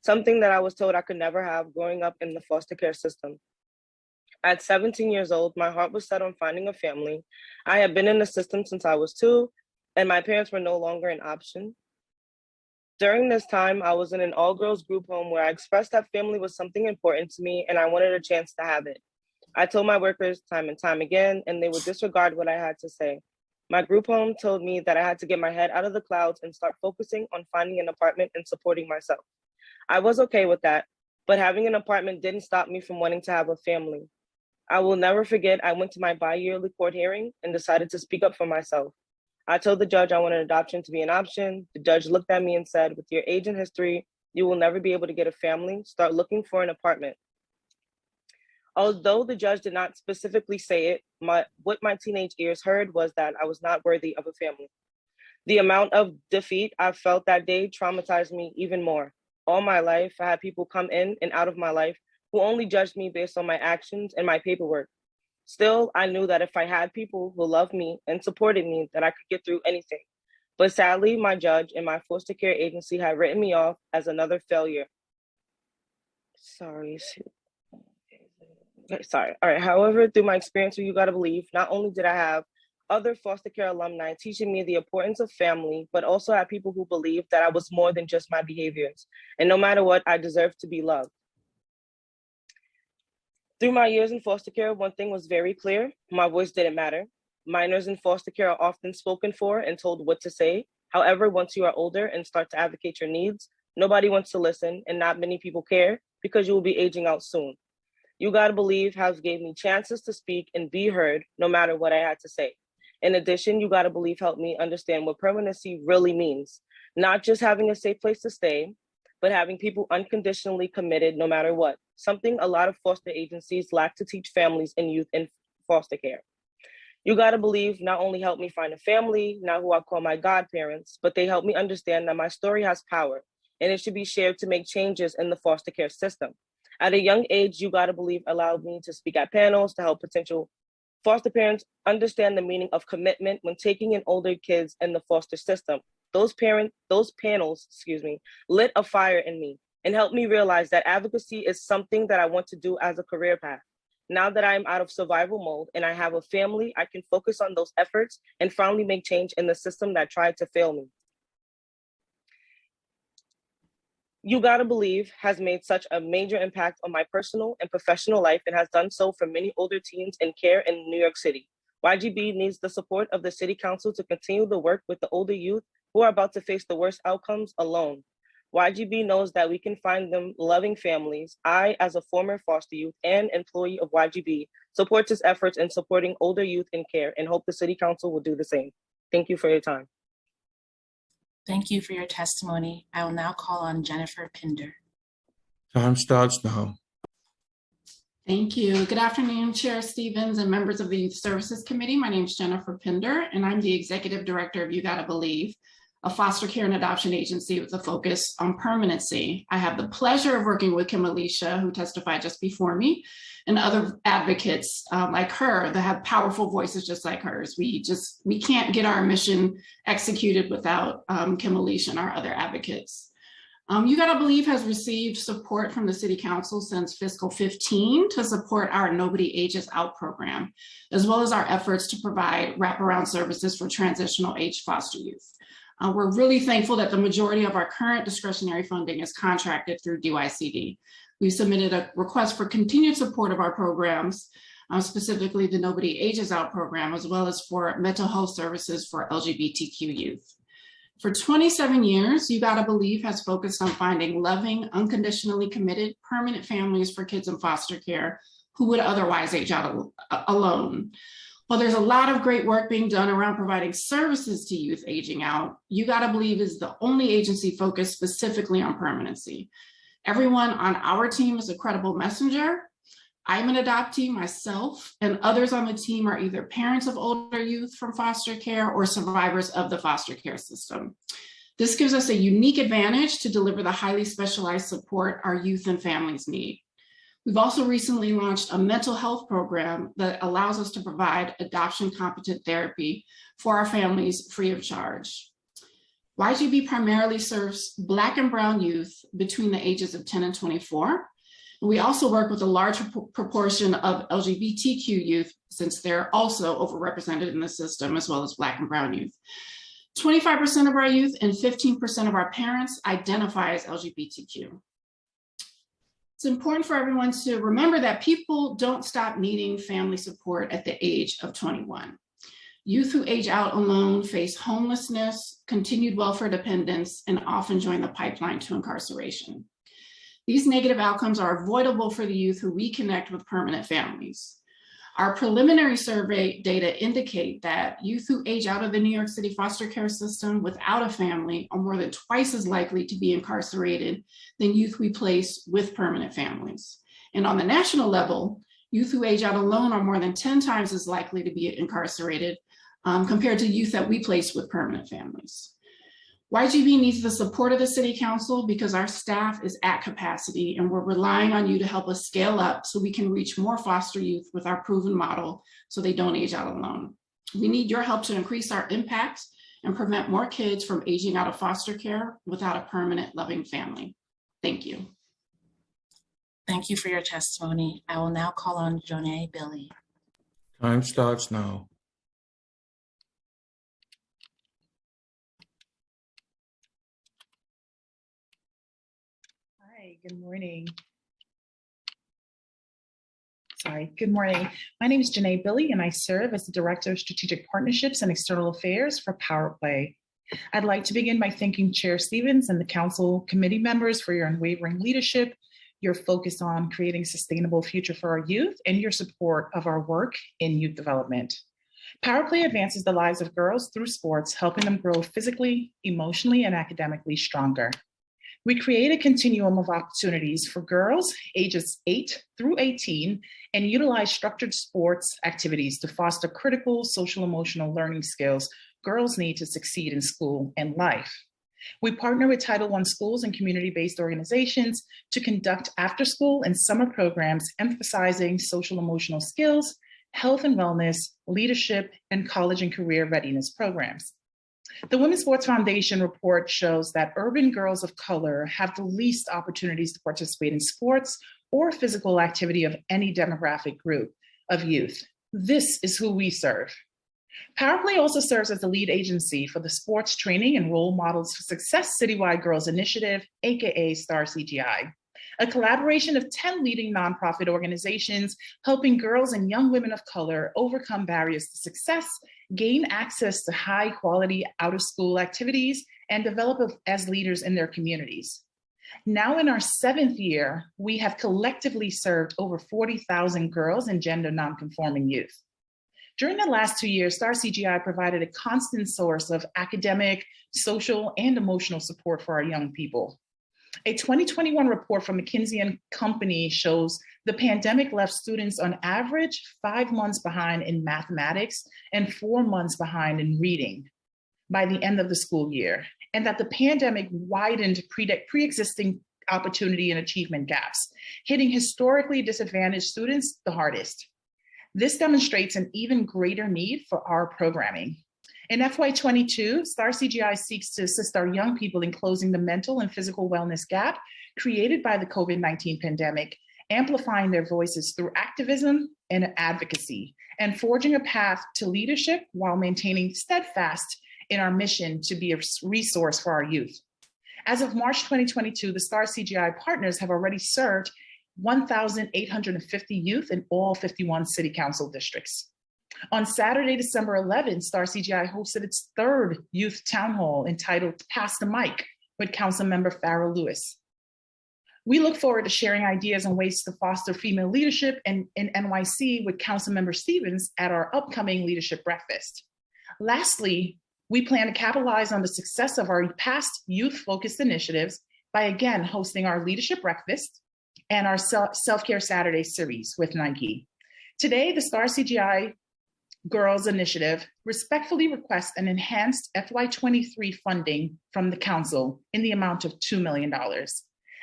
something that I was told I could never have growing up in the foster care system. At 17 years old, my heart was set on finding a family. I had been in the system since I was 2, and my parents were no longer an option. During this time, I was in an all-girls group home where I expressed that family was something important to me and I wanted a chance to have it. I told my workers time and time again, and they would disregard what I had to say. My group home told me that I had to get my head out of the clouds and start focusing on finding an apartment and supporting myself. I was okay with that, but having an apartment didn't stop me from wanting to have a family. I will never forget, I went to my bi-yearly court hearing and decided to speak up for myself. I told the judge I wanted adoption to be an option. The judge looked at me and said, with your age and history, you will never be able to get a family. Start looking for an apartment. Although the judge did not specifically say it, what my teenage ears heard was that I was not worthy of a family. The amount of defeat I felt that day traumatized me even more. All my life, I had people come in and out of my life who only judged me based on my actions and my paperwork. Still, I knew that if I had people who loved me and supported me, that I could get through anything. But sadly, my judge and my foster care agency had written me off as another failure. Sorry. All right. However, through my experience with You Gotta Believe, not only did I have other foster care alumni teaching me the importance of family, but also had people who believed that I was more than just my behaviors. And no matter what, I deserve to be loved. Through my years in foster care, one thing was very clear: my voice didn't matter. Minors in foster care are often spoken for and told what to say. However, once you are older and start to advocate your needs, nobody wants to listen and not many people care because you will be aging out soon. You Gotta Believe has gave me chances to speak and be heard no matter what I had to say. In addition, You Gotta Believe helped me understand what permanency really means. Not just having a safe place to stay, but having people unconditionally committed no matter what, something a lot of foster agencies lack to teach families and youth in foster care. You Gotta Believe not only helped me find a family, now who I call my godparents, but they helped me understand that my story has power and it should be shared to make changes in the foster care system. At a young age, You Gotta Believe allowed me to speak at panels to help potential foster parents understand the meaning of commitment when taking in older kids in the foster system. Those panels, lit a fire in me and helped me realize that advocacy is something that I want to do as a career path. Now that I'm out of survival mode and I have a family, I can focus on those efforts and finally make change in the system that tried to fail me. You Gotta Believe has made such a major impact on my personal and professional life and has done so for many older teens in care in New York City. YGB needs the support of the City Council to continue the work with the older youth who are about to face the worst outcomes alone. YGB knows that we can find them loving families. I, as a former foster youth and employee of YGB, support its efforts in supporting older youth in care and hope the City Council will do the same. Thank you for your time. Thank you for your testimony. I will now call on Jennifer Pinder. Time starts now. Thank you. Good afternoon, Chair Stevens and members of the Youth Services Committee. My name is Jennifer Pinder, and I'm the Executive Director of You Gotta Believe, a foster care and adoption agency with a focus on permanency. I have the pleasure of working with Kim Alicia, who testified just before me, and other advocates like her that have powerful voices just like hers. We can't get our mission executed without Kim Alicia and our other advocates. You Gotta Believe has received support from the City Council since fiscal 15 to support our Nobody Ages Out program, as well as our efforts to provide wraparound services for transitional age foster youth. We're really thankful that the majority of our current discretionary funding is contracted through DYCD. We submitted a request for continued support of our programs, specifically the Nobody Ages Out program, as well as for mental health services for LGBTQ youth. For 27 years, You Gotta Believe has focused on finding loving, unconditionally committed, permanent families for kids in foster care who would otherwise age out alone. While there's a lot of great work being done around providing services to youth aging out, You Gotta Believe is the only agency focused specifically on permanency. Everyone on our team is a credible messenger. I'm an adoptee myself, and others on the team are either parents of older youth from foster care or survivors of the foster care system. This gives us a unique advantage to deliver the highly specialized support our youth and families need. We've also recently launched a mental health program that allows us to provide adoption competent therapy for our families free of charge. YGB primarily serves Black and Brown youth between the ages of 10 and 24. We also work with a large proportion of LGBTQ youth, since they're also overrepresented in the system, as well as Black and Brown youth. 25% of our youth and 15% of our parents identify as LGBTQ. It's important for everyone to remember that people don't stop needing family support at the age of 21. Youth who age out alone face homelessness, continued welfare dependence, and often join the pipeline to incarceration. These negative outcomes are avoidable for the youth who reconnect with permanent families. Our preliminary survey data indicate that youth who age out of the New York City foster care system without a family are more than twice as likely to be incarcerated than youth we place with permanent families. And on the national level, youth who age out alone are more than 10 times as likely to be incarcerated compared to youth that we place with permanent families. YGB needs the support of the City Council because our staff is at capacity and we're relying on you to help us scale up so we can reach more foster youth with our proven model so they don't age out alone. We need your help to increase our impact and prevent more kids from aging out of foster care without a permanent loving family. Thank you. Thank you for your testimony. I will now call on Jonae Billy. Time starts now. Good morning. Good morning. My name is Janae Billy, and I serve as the Director of Strategic Partnerships and External Affairs for PowerPlay. I'd like to begin by thanking Chair Stevens and the Council committee members for your unwavering leadership, your focus on creating a sustainable future for our youth, and your support of our work in youth development. PowerPlay advances the lives of girls through sports, helping them grow physically, emotionally, and academically stronger. We create a continuum of opportunities for girls ages 8 through 18 and utilize structured sports activities to foster critical social emotional learning skills girls need to succeed in school and life. We partner with Title I schools and community-based organizations to conduct after-school and summer programs emphasizing social emotional skills, health and wellness, leadership, and college and career readiness programs. The Women's Sports Foundation report shows that urban girls of color have the least opportunities to participate in sports or physical activity of any demographic group of youth. This is who we serve. PowerPlay also serves as the lead agency for the Sports Training and Role Models for Success Citywide Girls Initiative, aka STAR CGI, a collaboration of 10 leading nonprofit organizations helping girls and young women of color overcome barriers to success, gain access to high quality out of school activities, and develop as leaders in their communities. Now in our 7th year, we have collectively served over 40,000 girls and gender nonconforming youth. During the last 2 years, STAR CGI provided a constant source of academic, social, and emotional support for our young people. A 2021 report from McKinsey & Company shows the pandemic left students on average 5 months behind in mathematics and 4 months behind in reading by the end of the school year, and that the pandemic widened pre-existing opportunity and achievement gaps, hitting historically disadvantaged students the hardest. This demonstrates an even greater need for our programming. In FY22, STAR CGI seeks to assist our young people in closing the mental and physical wellness gap created by the COVID-19 pandemic, amplifying their voices through activism and advocacy, and forging a path to leadership while maintaining steadfast in our mission to be a resource for our youth. As of March 2022, the STAR CGI partners have already served 1,850 youth in all 51 city council districts. On Saturday, December 11th, STAR CGI hosted its 3rd youth town hall entitled Pass the Mic with Councilmember Farrell Lewis. We look forward to sharing ideas on ways to foster female leadership in NYC with Councilmember Stevens at our upcoming leadership breakfast. Lastly, we plan to capitalize on the success of our past youth-focused initiatives by again hosting our leadership breakfast and our Self-Care Saturday series with Nike. Today, the STAR CGI Girls Initiative respectfully requests an enhanced FY23 funding from the council in the amount of $2 million.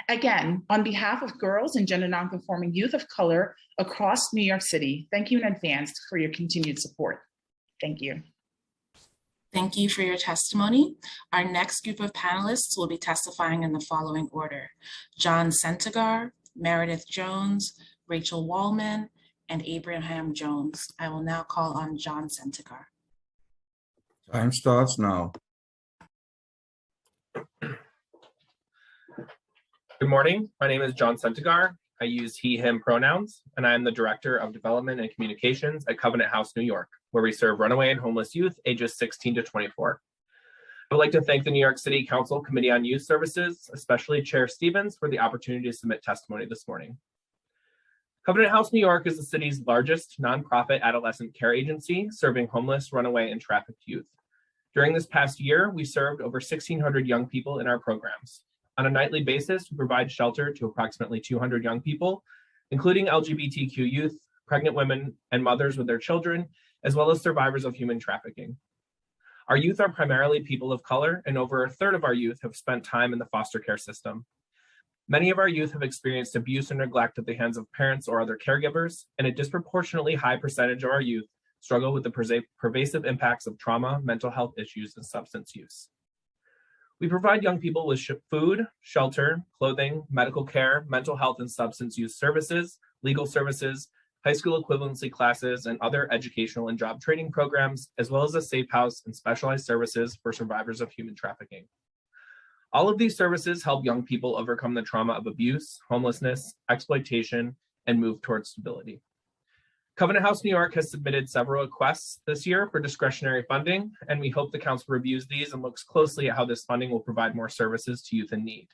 Again, on behalf of girls and gender nonconforming youth of color across New York City, thank you in advance for your continued support. Thank you. Thank you for your testimony. Our next group of panelists will be testifying in the following order: John Sentigar, Meredith Jones, Rachel Wallman, and Abraham Jones. I will now call on John Sentigar. Time starts now. Good morning. My name is John Sentigar. I use he, him pronouns, and I am the Director of Development and Communications at Covenant House, New York, where we serve runaway and homeless youth ages 16 to 24. I would like to thank the New York City Council Committee on Youth Services, especially Chair Stevens, for the opportunity to submit testimony this morning. Covenant House, New York is the city's largest nonprofit adolescent care agency serving homeless, runaway, and trafficked youth. During this past year, we served over 1,600 young people in our programs. On a nightly basis, we provide shelter to approximately 200 young people, including LGBTQ youth, pregnant women, and mothers with their children, as well as survivors of human trafficking. Our youth are primarily people of color, and over a third of our youth have spent time in the foster care system. Many of our youth have experienced abuse and neglect at the hands of parents or other caregivers, and a disproportionately high percentage of our youth struggle with the pervasive impacts of trauma, mental health issues, and substance use. We provide young people with food, shelter, clothing, medical care, mental health and substance use services, legal services, high school equivalency classes, and other educational and job training programs, as well as a safe house and specialized services for survivors of human trafficking. All of these services help young people overcome the trauma of abuse, homelessness, exploitation, and move towards stability. Covenant House New York has submitted several requests this year for discretionary funding, and we hope the council reviews these and looks closely at how this funding will provide more services to youth in need.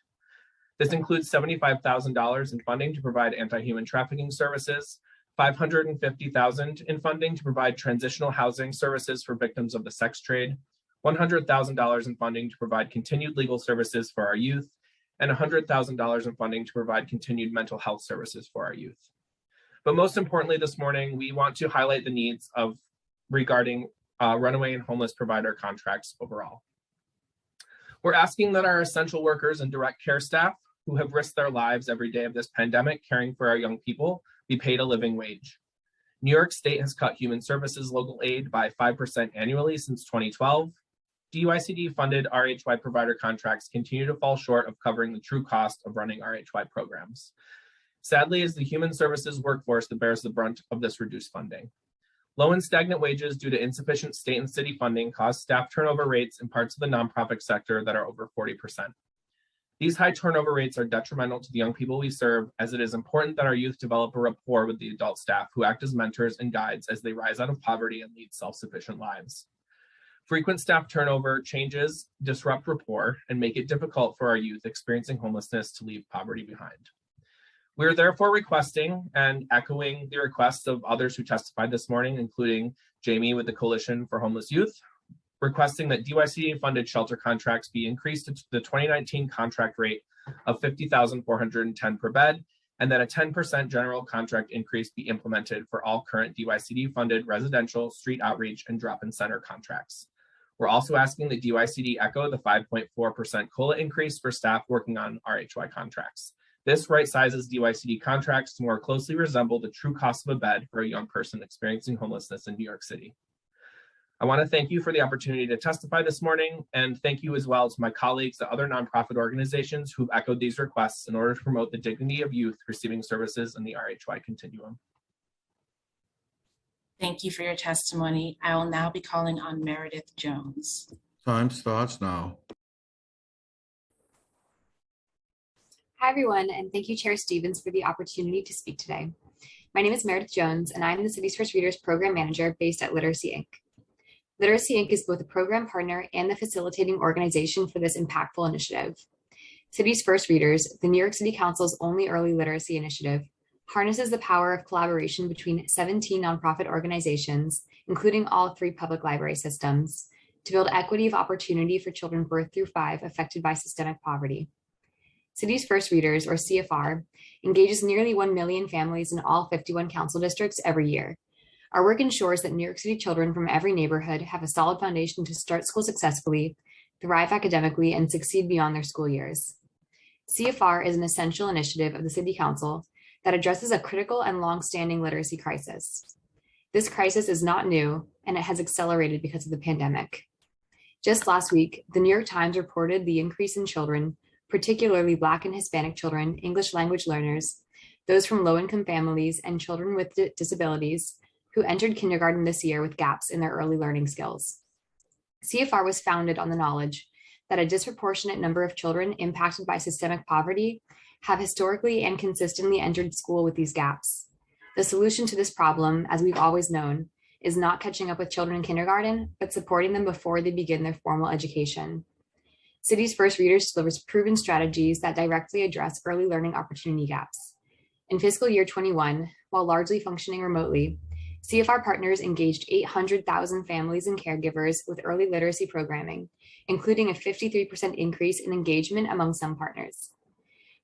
This includes $75,000 in funding to provide anti-human trafficking services, $550,000 in funding to provide transitional housing services for victims of the sex trade, $100,000 in funding to provide continued legal services for our youth, and $100,000 in funding to provide continued mental health services for our youth. But most importantly, this morning, we want to highlight the needs regarding runaway and homeless provider contracts overall. We're asking that our essential workers and direct care staff who have risked their lives every day of this pandemic caring for our young people be paid a living wage. New York State has cut human services local aid by 5% annually since 2012. DYCD-funded RHY provider contracts continue to fall short of covering the true cost of running RHY programs. Sadly, it's the human services workforce that bears the brunt of this reduced funding. Low and stagnant wages due to insufficient state and city funding cause staff turnover rates in parts of the nonprofit sector that are over 40%. These high turnover rates are detrimental to the young people we serve, as it is important that our youth develop a rapport with the adult staff who act as mentors and guides as they rise out of poverty and lead self-sufficient lives. Frequent staff turnover changes disrupt rapport and make it difficult for our youth experiencing homelessness to leave poverty behind. We are therefore requesting and echoing the requests of others who testified this morning, including Jamie with the Coalition for Homeless Youth, requesting that DYCD-funded shelter contracts be increased to the 2019 contract rate of $50,410 per bed, and that a 10% general contract increase be implemented for all current DYCD-funded residential, street outreach, and drop-in center contracts. We're also asking that DYCD echo the 5.4% COLA increase for staff working on RHY contracts. This right sizes DYCD contracts to more closely resemble the true cost of a bed for a young person experiencing homelessness in New York City. I want to thank you for the opportunity to testify this morning, and thank you as well to my colleagues at other nonprofit organizations who've echoed these requests in order to promote the dignity of youth receiving services in the RHY continuum. Thank you for your testimony. I will now be calling on Meredith Jones. Time starts now. Hi, everyone, and thank you, Chair Stevens, for the opportunity to speak today. My name is Meredith Jones, and I'm the City's First Readers Program Manager based at Literacy, Inc. Literacy, Inc. is both a program partner and the facilitating organization for this impactful initiative. City's First Readers, the New York City Council's only early literacy initiative, harnesses the power of collaboration between 17 nonprofit organizations, including all 3 public library systems, to build equity of opportunity for children birth through 5 affected by systemic poverty. City's First Readers, or CFR, engages nearly 1 million families in all 51 council districts every year. Our work ensures that New York City children from every neighborhood have a solid foundation to start school successfully, thrive academically, and succeed beyond their school years. CFR is an essential initiative of the City Council that addresses a critical and long-standing literacy crisis. This crisis is not new, and it has accelerated because of the pandemic. Just last week, the New York Times reported the increase in children, particularly Black and Hispanic children, English language learners, those from low-income families, and children with disabilities who entered kindergarten this year with gaps in their early learning skills. CFR was founded on the knowledge that a disproportionate number of children impacted by systemic poverty have historically and consistently entered school with these gaps. The solution to this problem, as we've always known, is not catching up with children in kindergarten, but supporting them before they begin their formal education. City's First Readers delivers proven strategies that directly address early learning opportunity gaps. In fiscal year 21, while largely functioning remotely, CFR partners engaged 800,000 families and caregivers with early literacy programming, including a 53% increase in engagement among some partners.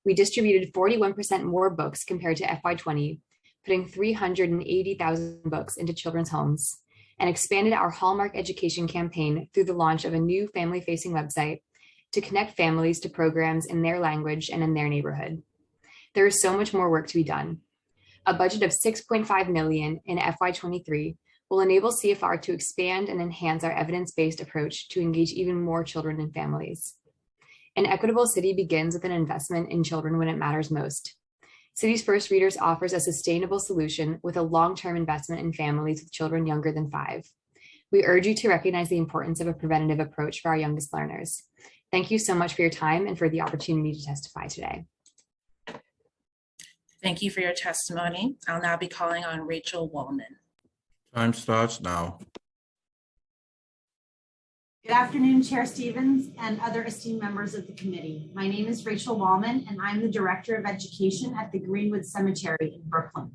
We distributed 41% more books compared to FY20, putting 380,000 books into children's homes, and expanded our Hallmark education campaign through the launch of a new family-facing website to connect families to programs in their language and in their neighborhood. There is so much more work to be done. A budget of $6.5 million in FY23 will enable CFR to expand and enhance our evidence-based approach to engage even more children and families. An equitable city begins with an investment in children when it matters most. City's First Readers offers a sustainable solution with a long-term investment in families with children younger than 5. We urge you to recognize the importance of a preventative approach for our youngest learners. Thank you so much for your time and for the opportunity to testify today. Thank you for your testimony. I'll now be calling on Rachel Wallman. Time starts now. Good afternoon, Chair Stevens and other esteemed members of the committee. My name is Rachel Wallman, and I'm the Director of Education at the Greenwood Cemetery in Brooklyn.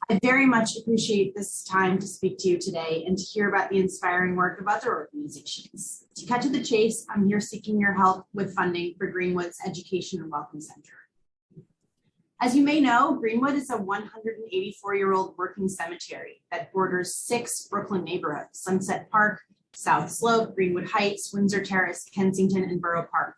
I very much appreciate this time to speak to you today and to hear about the inspiring work of other organizations. To cut to the chase, I'm here seeking your help with funding for Greenwood's Education and Welcome Center. As you may know, Greenwood is a 184-year-old working cemetery that borders 6 Brooklyn neighborhoods: Sunset Park, South Slope, Greenwood Heights, Windsor Terrace, Kensington, and Borough Park.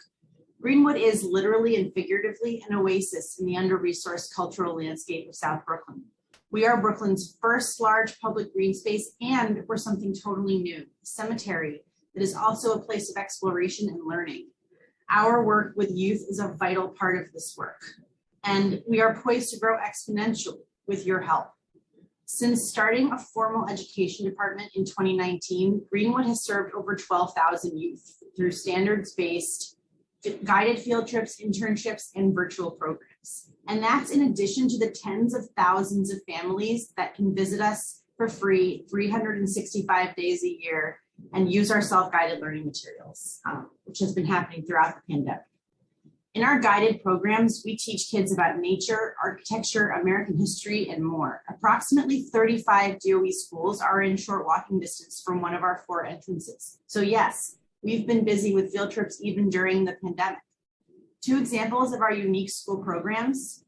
Greenwood is literally and figuratively an oasis in the under-resourced cultural landscape of South Brooklyn. We are Brooklyn's first large public green space, and we're something totally new, a cemetery that is also a place of exploration and learning. Our work with youth is a vital part of this work, and we are poised to grow exponentially with your help. Since starting a formal education department in 2019, Greenwood has served over 12,000 youth through standards-based guided field trips, internships, and virtual programs. And that's in addition to the tens of thousands of families that can visit us for free 365 days a year and use our self-guided learning materials, which has been happening throughout the pandemic. In our guided programs, we teach kids about nature, architecture, American history, and more. Approximately 35 DOE schools are in short walking distance from one of our 4 entrances. So yes, we've been busy with field trips even during the pandemic. 2 examples of our unique school programs: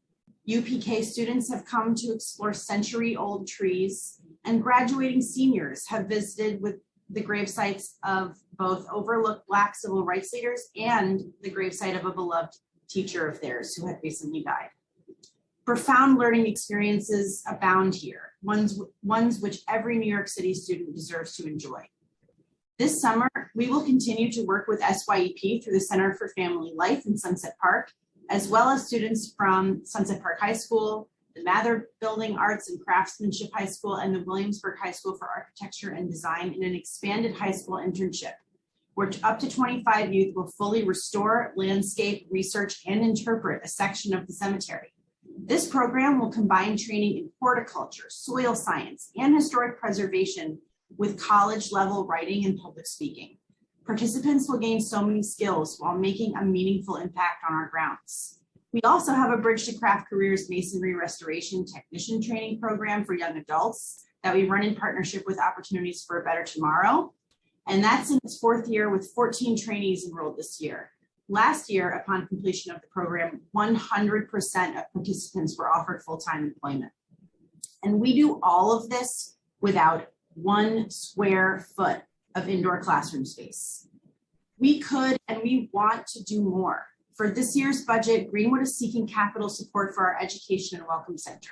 UPK students have come to explore century-old trees, and graduating seniors have visited with the grave sites of both overlooked Black civil rights leaders and the gravesite of a beloved teacher of theirs who had recently died. Profound learning experiences abound here, ones which every New York City student deserves to enjoy. This summer, we will continue to work with SYEP through the Center for Family Life in Sunset Park, as well as students from Sunset Park High School, the Mather Building Arts and Craftsmanship High School, and the Williamsburg High School for Architecture and Design in an expanded high school internship, where up to 25 youth will fully restore, landscape, research, and interpret a section of the cemetery. This program will combine training in horticulture, soil science, and historic preservation with college-level writing and public speaking. Participants will gain so many skills while making a meaningful impact on our grounds. We also have a Bridge to Craft Careers Masonry Restoration Technician Training Program for young adults that we run in partnership with Opportunities for a Better Tomorrow. And that's in its 4th year with 14 trainees enrolled this year. Last year, upon completion of the program, 100% of participants were offered full-time employment. And we do all of this without 1 square foot of indoor classroom space. We could and we want to do more. For this year's budget, Greenwood is seeking capital support for our Education and Welcome Center.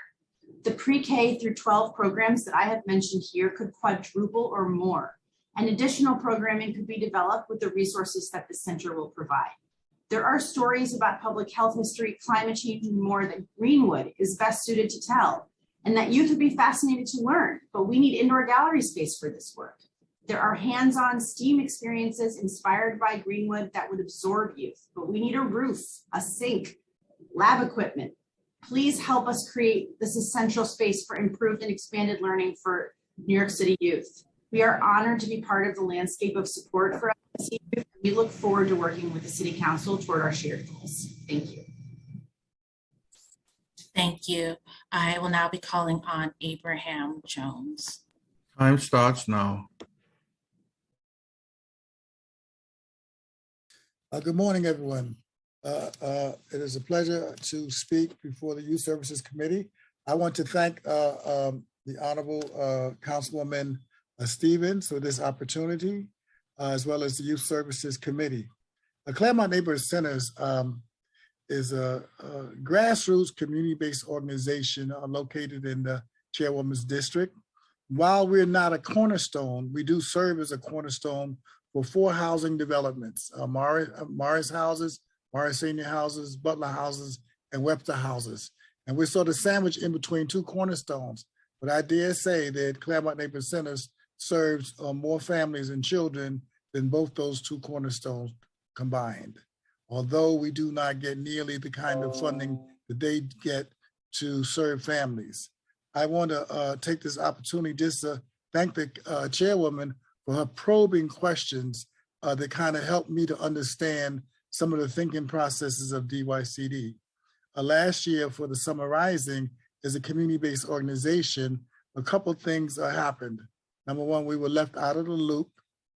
The pre-K through 12 programs that I have mentioned here could quadruple or more, and additional programming could be developed with the resources that the center will provide. There are stories about public health history, climate change, and more that Greenwood is best suited to tell, and that youth would be fascinated to learn, but we need indoor gallery space for this work. There are hands-on STEAM experiences inspired by Greenwood that would absorb youth, but we need a roof, a sink, lab equipment. Please help us create this essential space for improved and expanded learning for New York City youth. We are honored to be part of the landscape of support for LC youth. We look forward to working with the City Council toward our shared goals. Thank you. Thank you. I will now be calling on Abraham Jones. Time starts now. Good morning, everyone. It is a pleasure to speak before the Youth Services Committee. I want to thank the Honorable Councilwoman Stevens for this opportunity, as well as the Youth Services Committee. Claremont Neighborhood Centers is a grassroots community-based organization located in the Chairwoman's District. While we're not a cornerstone, we do serve as a cornerstone for 4 housing developments: Morris Houses, Morris Senior Houses, Butler Houses, and Webster Houses. And we're sort of sandwiched in between 2 cornerstones. But I dare say that Claremont Neighborhood Centers serves more families and children than both those 2 cornerstones combined. Although we do not get nearly the kind of funding that they get to serve families. I want to take this opportunity just to thank the chairwoman for her probing questions that kind of helped me to understand some of the thinking processes of DYCD. Last year for the Summer Rising as a community-based organization, a couple of things happened. Number one, we were left out of the loop,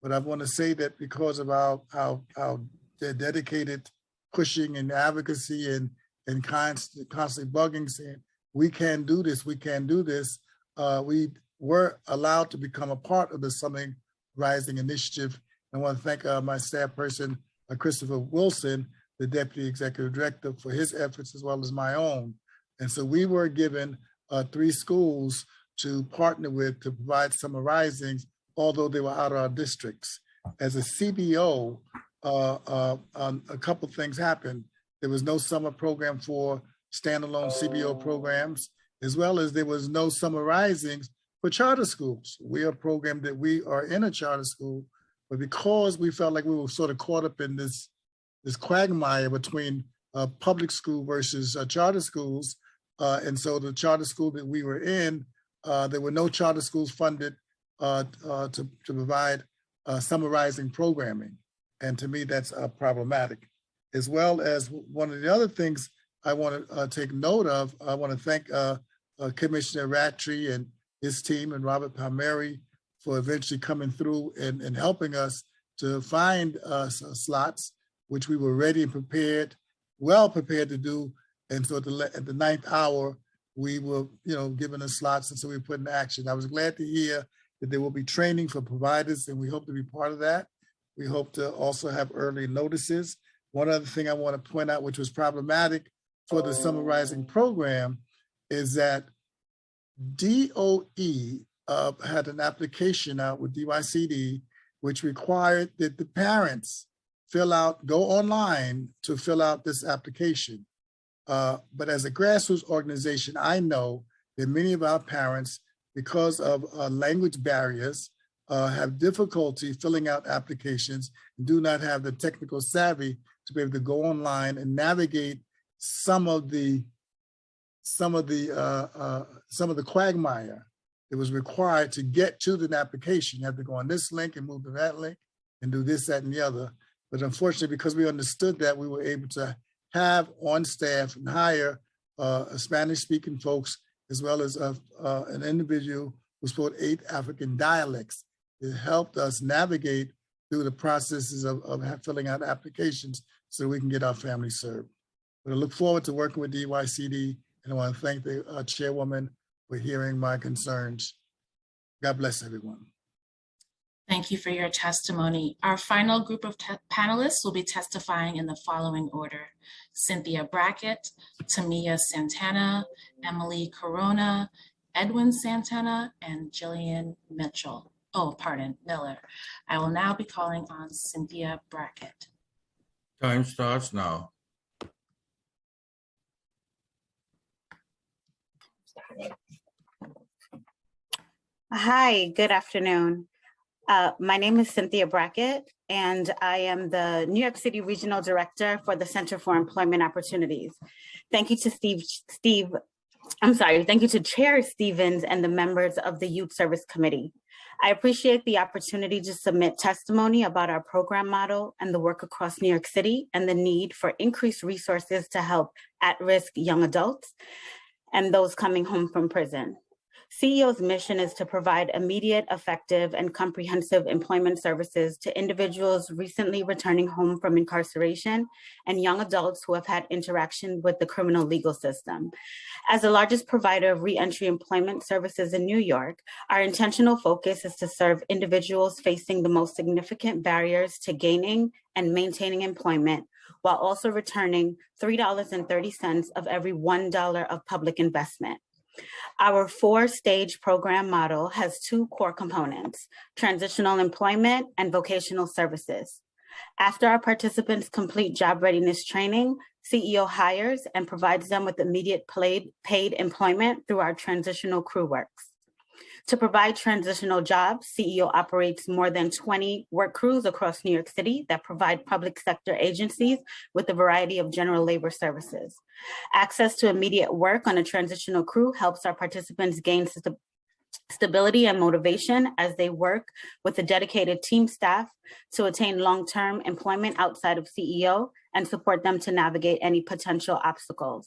but I want to say that because of our dedicated pushing and advocacy and constantly bugging, saying, we can do this, we can do this, we were allowed to become a part of the Summer Rising initiative. I want to thank my staff person, Christopher Wilson, the Deputy Executive Director, for his efforts as well as my own. And so we were given 3 schools to partner with to provide Summer Risings, although they were out of our districts. As a CBO, a couple things happened. There was no summer program for standalone CBO programs, as well as there was no Summer Risings for charter schools. We are a program that we are in a charter school, but because we felt like we were sort of caught up in this quagmire between public school versus charter schools, and so the charter school that we were in, there were no charter schools funded to provide Summer Rising programming. And to me, that's problematic. As well as one of the other things I want to take note of, I want to thank Commissioner Rattray and his team and Robert Palmieri for eventually coming through and helping us to find slots, which we were ready and prepared, well prepared to do. And so at the 9th hour, we were, given the slots, and so we put in action. I was glad to hear that there will be training for providers, and we hope to be part of that. We hope to also have early notices. One other thing I want to point out, which was problematic for the Summer Rising program, is that DOE had an application out with DYCD, which required that the parents go online to fill out this application. But as a grassroots organization, I know that many of our parents, because of language barriers, have difficulty filling out applications, and do not have the technical savvy to be able to go online and navigate some of the quagmire that was required to get to the application. You have to go on this link and move to that link and do this, that, and the other. But unfortunately, because we understood that, we were able to have on staff and hire Spanish-speaking folks, as well as an individual who spoke 8 African dialects. It helped us navigate through the processes of filling out applications so we can get our family served. But I look forward to working with DYCD, and I want to thank the chairwoman for hearing my concerns. God bless everyone. Thank you for your testimony. Our final group of panelists will be testifying in the following order: Cynthia Brackett, Tamia Santana, Emily Corona, Edwin Santana, and Jillian Mitchell. Miller. I will now be calling on Cynthia Brackett. Time starts now. Hi, good afternoon. My name is Cynthia Brackett, and I am the New York City Regional Director for the Center for Employment Opportunities. Thank you to thank you to Chair Stevens and the members of the Youth Service Committee. I appreciate the opportunity to submit testimony about our program model and the work across New York City and the need for increased resources to help at-risk young adults and those coming home from prison. CEO's mission is to provide immediate, effective, and comprehensive employment services to individuals recently returning home from incarceration and young adults who have had interaction with the criminal legal system. As the largest provider of reentry employment services in New York, our intentional focus is to serve individuals facing the most significant barriers to gaining and maintaining employment, while also returning $3.30 of every $1 of public investment. Our 4-stage program model has 2 core components: transitional employment and vocational services. After our participants complete job readiness training, CEO hires and provides them with immediate paid employment through our transitional crew works. To provide transitional jobs, CEO operates more than 20 work crews across New York City that provide public sector agencies with a variety of general labor services. Access to immediate work on a transitional crew helps our participants gain stability and motivation as they work with a dedicated team staff to attain long-term employment outside of CEO and support them to navigate any potential obstacles.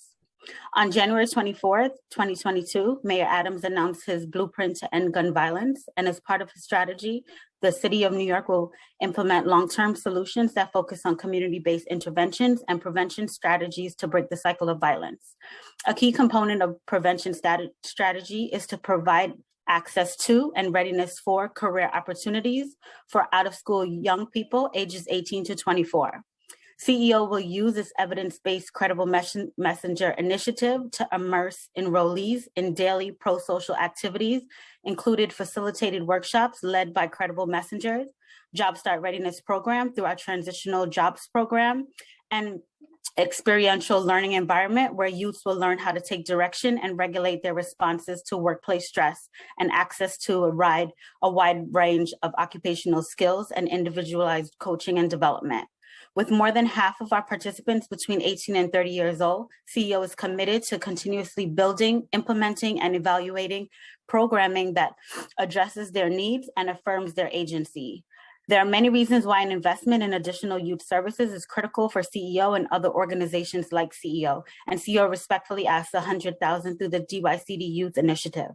On January 24th, 2022, Mayor Adams announced his blueprint to end gun violence, and as part of his strategy, the City of New York will implement long-term solutions that focus on community-based interventions and prevention strategies to break the cycle of violence. A key component of prevention strategy is to provide access to and readiness for career opportunities for out-of-school young people ages 18 to 24. CEO will use this evidence-based credible messenger initiative to immerse enrollees in daily pro-social activities, including facilitated workshops led by credible messengers, Job Start Readiness Program through our Transitional Jobs Program, and experiential learning environment where youths will learn how to take direction and regulate their responses to workplace stress and access to a wide range of occupational skills and individualized coaching and development. With more than half of our participants between 18 and 30 years old, CEO is committed to continuously building, implementing, and evaluating programming that addresses their needs and affirms their agency. There are many reasons why an investment in additional youth services is critical for CEO and other organizations like CEO, and CEO respectfully asks $100,000 through the DYCD Youth Initiative.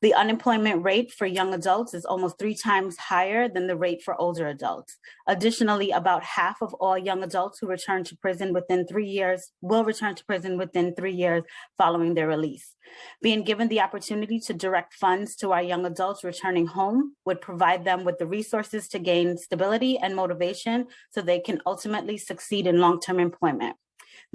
The unemployment rate for young adults is almost 3 times higher than the rate for older adults. Additionally, about half of all young adults who return to prison within 3 years will return to prison within 3 years following their release. Being given the opportunity to direct funds to our young adults returning home would provide them with the resources to gain stability and motivation so they can ultimately succeed in long-term employment.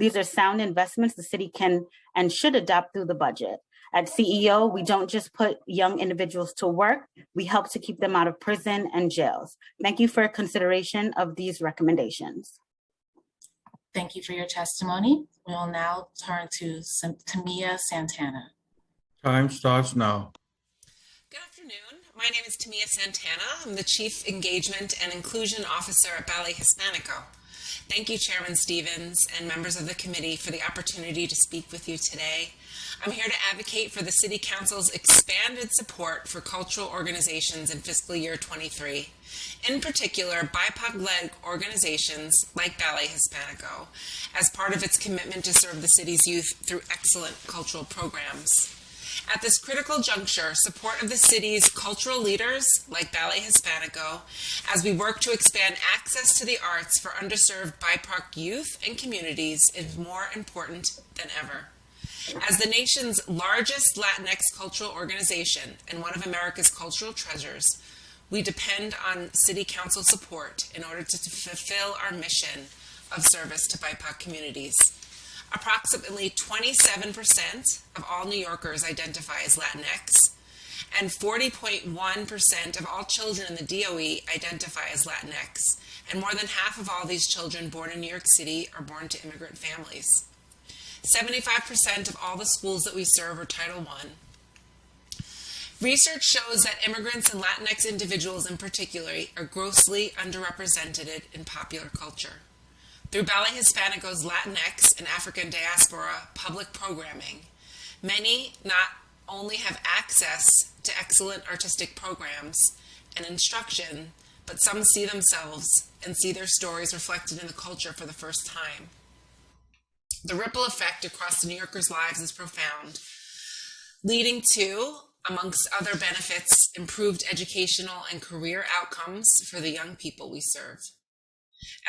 These are sound investments the city can and should adopt through the budget. At CEO, we don't just put young individuals to work, we help to keep them out of prison and jails. Thank you for consideration of these recommendations. Thank you for your testimony. We will now turn to Tamia Santana. Time starts now. Good afternoon. My name is Tamia Santana. I'm the Chief Engagement and Inclusion Officer at Ballet Hispanico. Thank you, Chairman Stevens and members of the committee for the opportunity to speak with you today. I'm here to advocate for the City Council's expanded support for cultural organizations in fiscal year 23. In particular, BIPOC-led organizations like Ballet Hispanico, as part of its commitment to serve the city's youth through excellent cultural programs. At this critical juncture, support of the city's cultural leaders like Ballet Hispanico, as we work to expand access to the arts for underserved BIPOC youth and communities, is more important than ever. As the nation's largest Latinx cultural organization and one of America's cultural treasures, we depend on City Council support in order to fulfill our mission of service to BIPOC communities. Approximately 27% of all New Yorkers identify as Latinx, and 40.1% of all children in the DOE identify as Latinx, and more than half of all these children born in New York City are born to immigrant families. 75% of all the schools that we serve are Title I. Research shows that immigrants and Latinx individuals in particular are grossly underrepresented in popular culture. Through Ballet Hispanico's Latinx and African diaspora public programming, many not only have access to excellent artistic programs and instruction, but some see themselves and see their stories reflected in the culture for the first time. The ripple effect across the New Yorkers' lives is profound, leading to, amongst other benefits, improved educational and career outcomes for the young people we serve.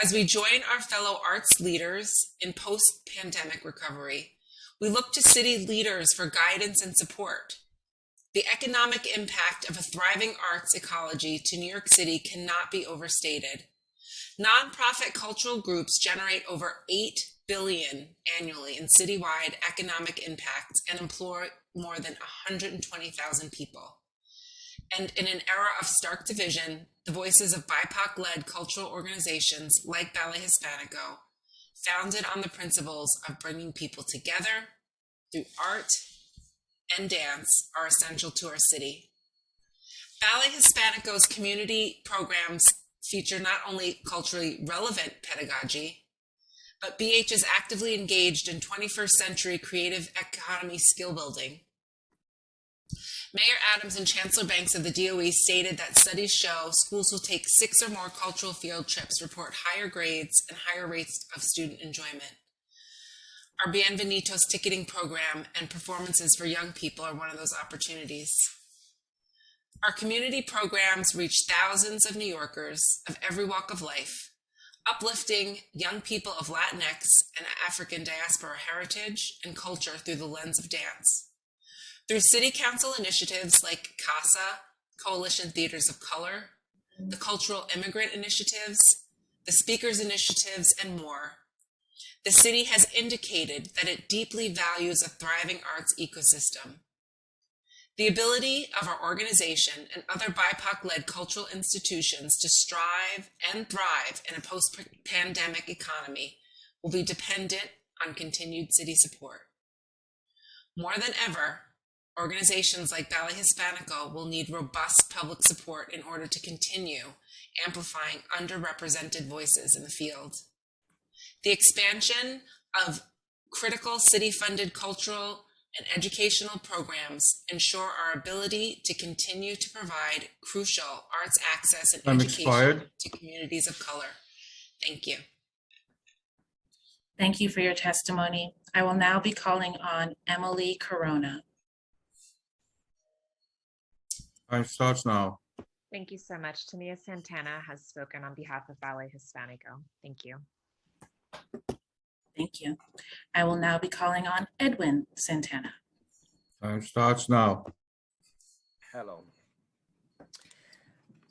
As we join our fellow arts leaders in post-pandemic recovery, we look to city leaders for guidance and support. The economic impact of a thriving arts ecology to New York City cannot be overstated. Nonprofit cultural groups generate over $8 billion annually in citywide economic impact and employ more than 120,000 people. And in an era of stark division, the voices of BIPOC-led cultural organizations like Ballet Hispanico, founded on the principles of bringing people together through art and dance, are essential to our city. Ballet Hispanico's community programs feature not only culturally relevant pedagogy, but BH is actively engaged in 21st century creative economy skill building. Mayor Adams and Chancellor Banks of the DOE stated that studies show schools will take 6 or more cultural field trips, report higher grades and higher rates of student enjoyment. Our Bienvenidos ticketing program and performances for young people are one of those opportunities. Our community programs reach thousands of New Yorkers of every walk of life, uplifting young people of Latinx and African diaspora heritage and culture through the lens of dance. Through City Council initiatives like CASA, Coalition Theaters of Color, the Cultural Immigrant Initiatives, the Speakers Initiatives, and more, the city has indicated that it deeply values a thriving arts ecosystem. The ability of our organization and other BIPOC-led cultural institutions to strive and thrive in a post-pandemic economy will be dependent on continued city support. More than ever, organizations like Ballet Hispanico will need robust public support in order to continue amplifying underrepresented voices in the field. The expansion of critical city-funded cultural and educational programs ensure our ability to continue to provide crucial arts access and education to communities of color. Thank you. Thank you for your testimony. I will now be calling on Emily Corona. Time starts now. Thank you so much. Tamia Santana has spoken on behalf of Ballet Hispanico. Thank you. Thank you. I will now be calling on Edwin Santana. Time starts now. Hello.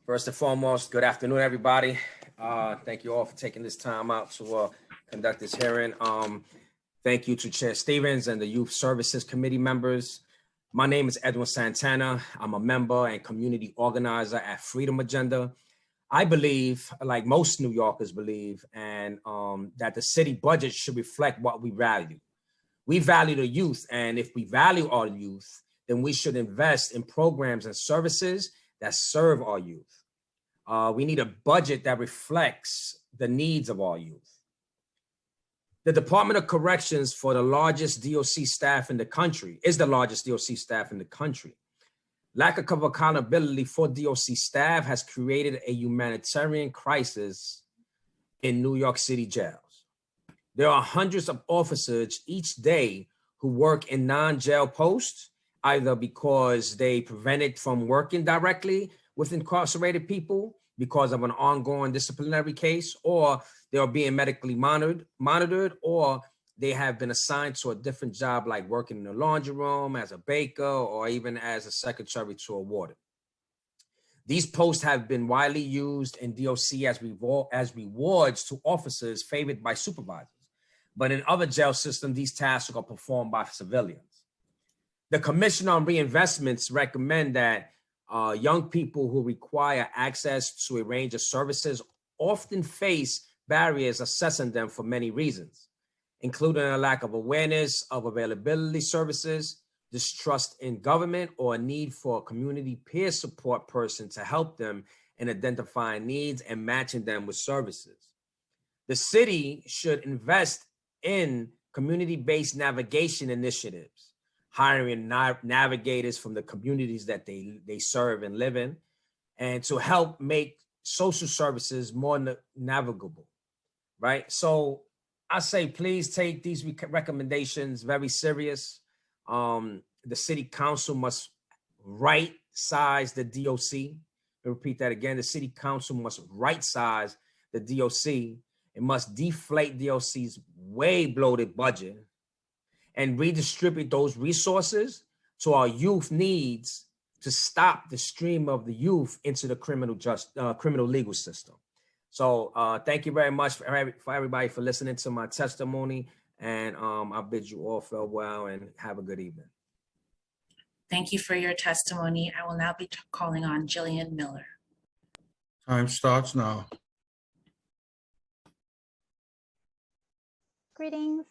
First and foremost, good afternoon, everybody. Thank you all for taking this time out to conduct this hearing. Thank you to Chair Stevens and the Youth Services Committee members. My name is Edwin Santana. I'm a member and community organizer at Freedom Agenda. I believe, like most New Yorkers believe, and that the city budget should reflect what we value. We value the youth, and if we value our youth, then we should invest in programs and services that serve our youth. We need a budget that reflects the needs of our youth. The Department of Corrections for the largest DOC staff in the country is the largest DOC staff in the country. Lack of accountability for DOC staff has created a humanitarian crisis in New York City jails. There are hundreds of officers each day who work in non-jail posts, either because they prevented from working directly with incarcerated people because of an ongoing disciplinary case, or they are being medically monitored, or they have been assigned to a different job, like working in the laundry room, as a baker, or even as a secretary to a warden. These posts have been widely used in DOC as rewards to officers favored by supervisors. But in other jail systems, these tasks are performed by civilians. The Commission on Reinvestments recommend that young people who require access to a range of services often face barriers assessing them for many reasons, including a lack of awareness of availability services, distrust in government, or a need for a community peer support person to help them in identifying needs and matching them with services. The city should invest in community-based navigation initiatives, hiring navigators from the communities that they serve and live in, and to help make social services more navigable, right? So I say, please take these recommendations very serious. The city council must right-size the DOC. I'll repeat that again. The city council must right-size the DOC. It must deflate DOC's way bloated budget and redistribute those resources to our youth needs to stop the stream of the youth into the criminal legal system. So thank you very much for everybody for listening to my testimony, and I bid you all farewell and have a good evening. Thank you for your testimony. I will now be calling on Jillian Miller. Time starts now. Greetings.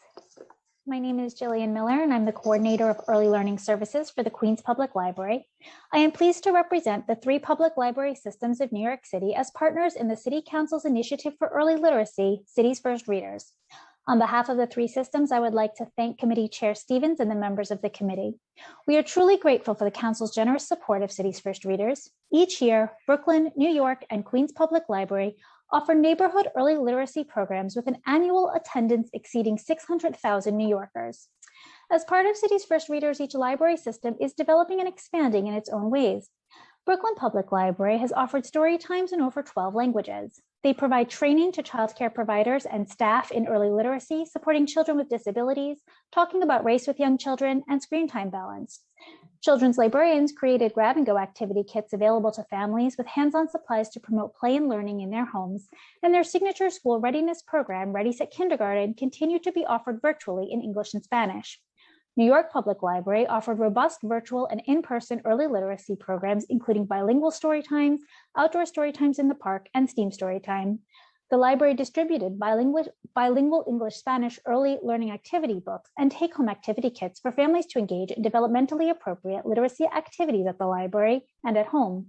My name is Jillian Miller, and I'm the Coordinator of Early Learning Services for the Queens Public Library. I am pleased to represent the 3 public library systems of New York City as partners in the City Council's Initiative for Early Literacy, City's First Readers. On behalf of the 3 systems, I would like to thank Committee Chair Stevens and the members of the committee. We are truly grateful for the Council's generous support of City's First Readers. Each year, Brooklyn, New York, and Queens Public Library offer neighborhood early literacy programs with an annual attendance exceeding 600,000 New Yorkers. As part of City's First Readers, each library system is developing and expanding in its own ways. Brooklyn Public Library has offered story times in over 12 languages. They provide training to childcare providers and staff in early literacy, supporting children with disabilities, talking about race with young children, and screen time balance. Children's librarians created grab-and-go activity kits available to families with hands-on supplies to promote play and learning in their homes, and their signature school readiness program, Ready Set Kindergarten, continued to be offered virtually in English and Spanish. New York Public Library offered robust virtual and in-person early literacy programs, including bilingual story times, outdoor story times in the park, and STEAM story time. The library distributed bilingual English-Spanish early learning activity books and take-home activity kits for families to engage in developmentally appropriate literacy activities at the library and at home.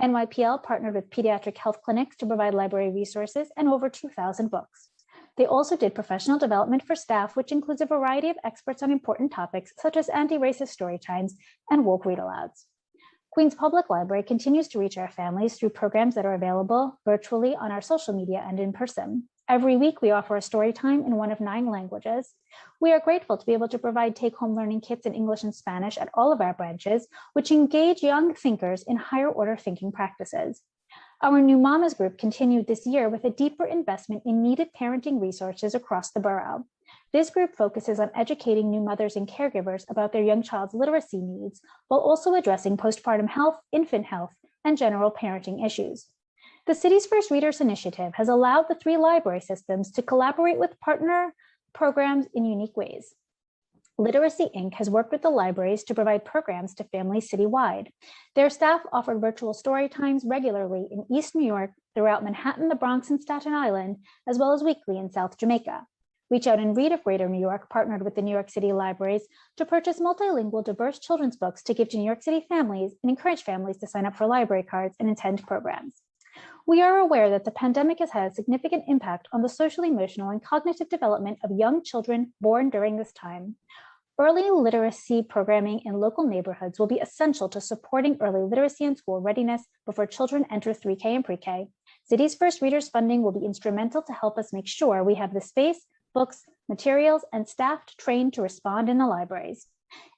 NYPL partnered with pediatric health clinics to provide library resources and over 2,000 books. They also did professional development for staff, which includes a variety of experts on important topics such as anti-racist story times and woke read-alouds. Queens Public Library continues to reach our families through programs that are available virtually on our social media and in person. Every week, we offer a story time in one of 9 languages. We are grateful to be able to provide take-home learning kits in English and Spanish at all of our branches, which engage young thinkers in higher order thinking practices. Our New Mamas group continued this year with a deeper investment in needed parenting resources across the borough. This group focuses on educating new mothers and caregivers about their young child's literacy needs, while also addressing postpartum health, infant health, and general parenting issues. The City's First Readers initiative has allowed the 3 library systems to collaborate with partner programs in unique ways. Literacy Inc. has worked with the libraries to provide programs to families citywide. Their staff offered virtual story times regularly in East New York, throughout Manhattan, the Bronx, and Staten Island, as well as weekly in South Jamaica. Reach Out and Read of Greater New York partnered with the New York City Libraries to purchase multilingual, diverse children's books to give to New York City families and encourage families to sign up for library cards and attend programs. We are aware that the pandemic has had a significant impact on the social, emotional, and cognitive development of young children born during this time. Early literacy programming in local neighborhoods will be essential to supporting early literacy and school readiness before children enter 3K and pre-K. City's First Readers funding will be instrumental to help us make sure we have the space, books, materials, and staff trained to respond in the libraries.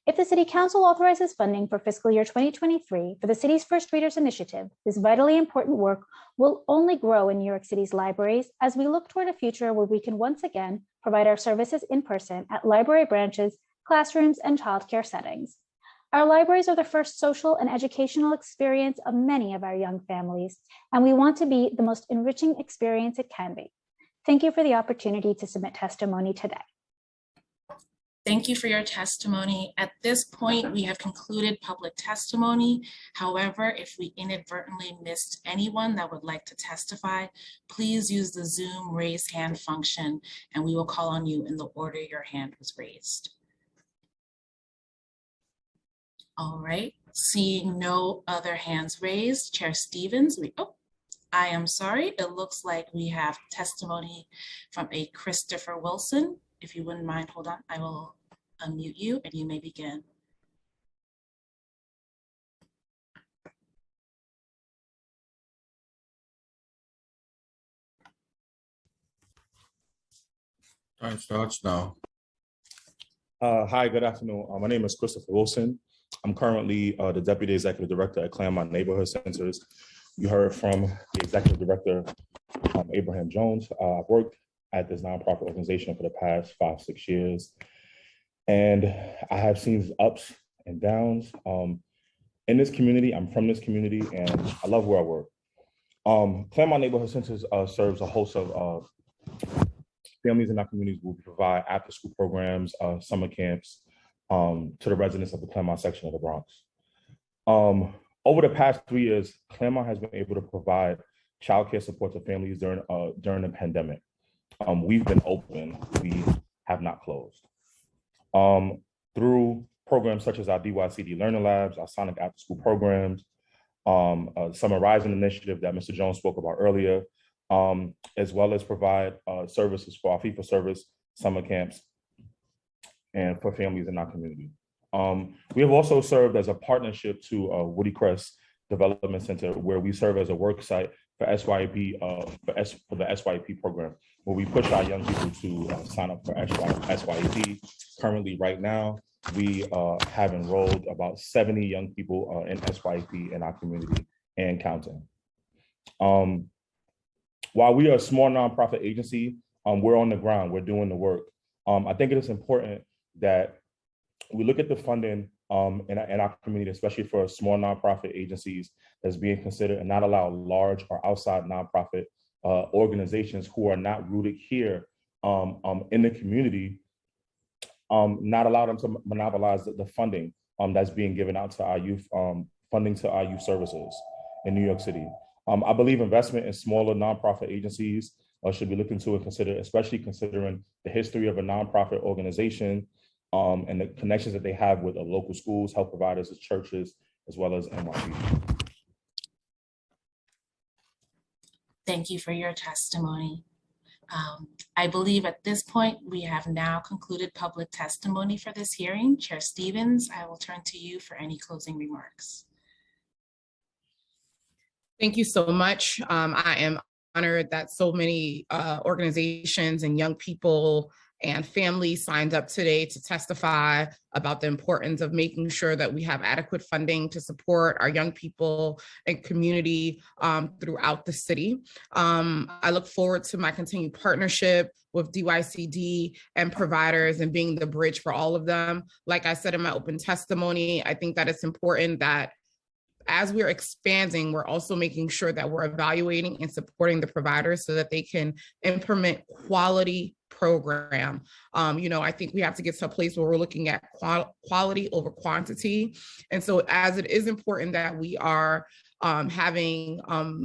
If the City Council authorizes funding for fiscal year 2023 for the City's First Readers initiative, this vitally important work will only grow in New York City's libraries as we look toward a future where we can once again provide our services in person at library branches, classrooms, and childcare settings. Our libraries are the first social and educational experience of many of our young families, and we want to be the most enriching experience it can be. Thank you for the opportunity to submit testimony today. Thank you for your testimony. At this point, we have concluded public testimony. However, if we inadvertently missed anyone that would like to testify, please use the Zoom raise hand function, and we will call on you in the order your hand was raised. All right, seeing no other hands raised, Chair Stevens, I am sorry, it looks like we have testimony from a Christopher Wilson. If you wouldn't mind, hold on, I will unmute you and you may begin. Time starts now. Hi, good afternoon. My name is Christopher Wilson. I'm currently the Deputy Executive Director at Claremont Neighborhood Centers. You heard from the Executive Director, Abraham Jones. I've worked at this nonprofit organization for the past 5-6 years, and I have seen ups and downs in this community. I'm from this community, and I love where I work. Claremont Neighborhood Centers serves a host of families in our communities. Will provide after-school programs, summer camps, to the residents of the Claremont section of the Bronx. Over the past 3 years, Claremont has been able to provide childcare support to families during the pandemic. We've been open, we have not closed. through programs such as our DYCD Learning Labs, our Sonic After School programs, Summer Rising initiative that Mr. Jones spoke about earlier, as well as provide services for our fee-for-service summer camps and for families in our community. We have also served as a partnership to Woody Crest Development Center, where we serve as a work site for SYP, for the SYP program, where we push our young people to sign up for SYP. Currently, right now, we have enrolled about 70 young people in SYP in our community and counting. While we are a small nonprofit agency, we're on the ground, we're doing the work. I think it is important that we look at the funding in our community, especially for small nonprofit agencies that's being considered, and not allow large or outside nonprofit organizations who are not rooted here in the community, not allow them to monopolize the funding that's being given out to our youth, funding to our youth services in New York City. I believe investment in smaller nonprofit agencies should be looked into and considered, especially considering the history of a nonprofit organization and the connections that they have with local schools, health providers, churches, as well as NYC. Thank you for your testimony. I believe at this point, we have now concluded public testimony for this hearing. Chair Stevens, I will turn to you for any closing remarks. Thank you so much. I am honored that so many organizations and young people and families signed up today to testify about the importance of making sure that we have adequate funding to support our young people and community throughout the city. I look forward to my continued partnership with DYCD and providers and being the bridge for all of them. Like I said in my open testimony, I think that it's important that as we're expanding, we're also making sure that we're evaluating and supporting the providers so that they can implement quality program. I think we have to get to a place where we're looking at quality over quantity. And so as it is important that we are having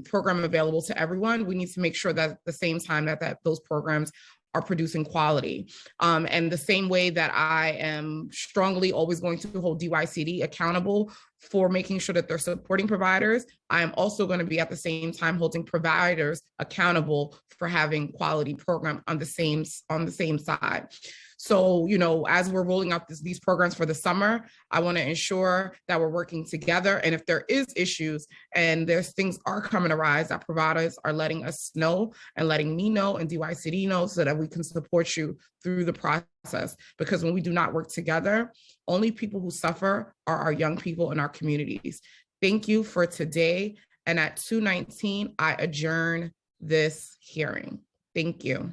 program available to everyone, we need to make sure that at the same time that those programs are producing quality. And the same way that I am strongly always going to hold DYCD accountable for making sure that they're supporting providers, I am also going to be at the same time holding providers accountable for having quality program on the same side. So, as we're rolling out these programs for the summer, I want to ensure that we're working together. And if there is issues and there's things are coming to rise, that providers are letting us know and letting me know and DYCD know so that we can support you through the process. Because when we do not work together, only people who suffer are our young people in our communities. Thank you for today. And at 2:19, I adjourn this hearing. Thank you.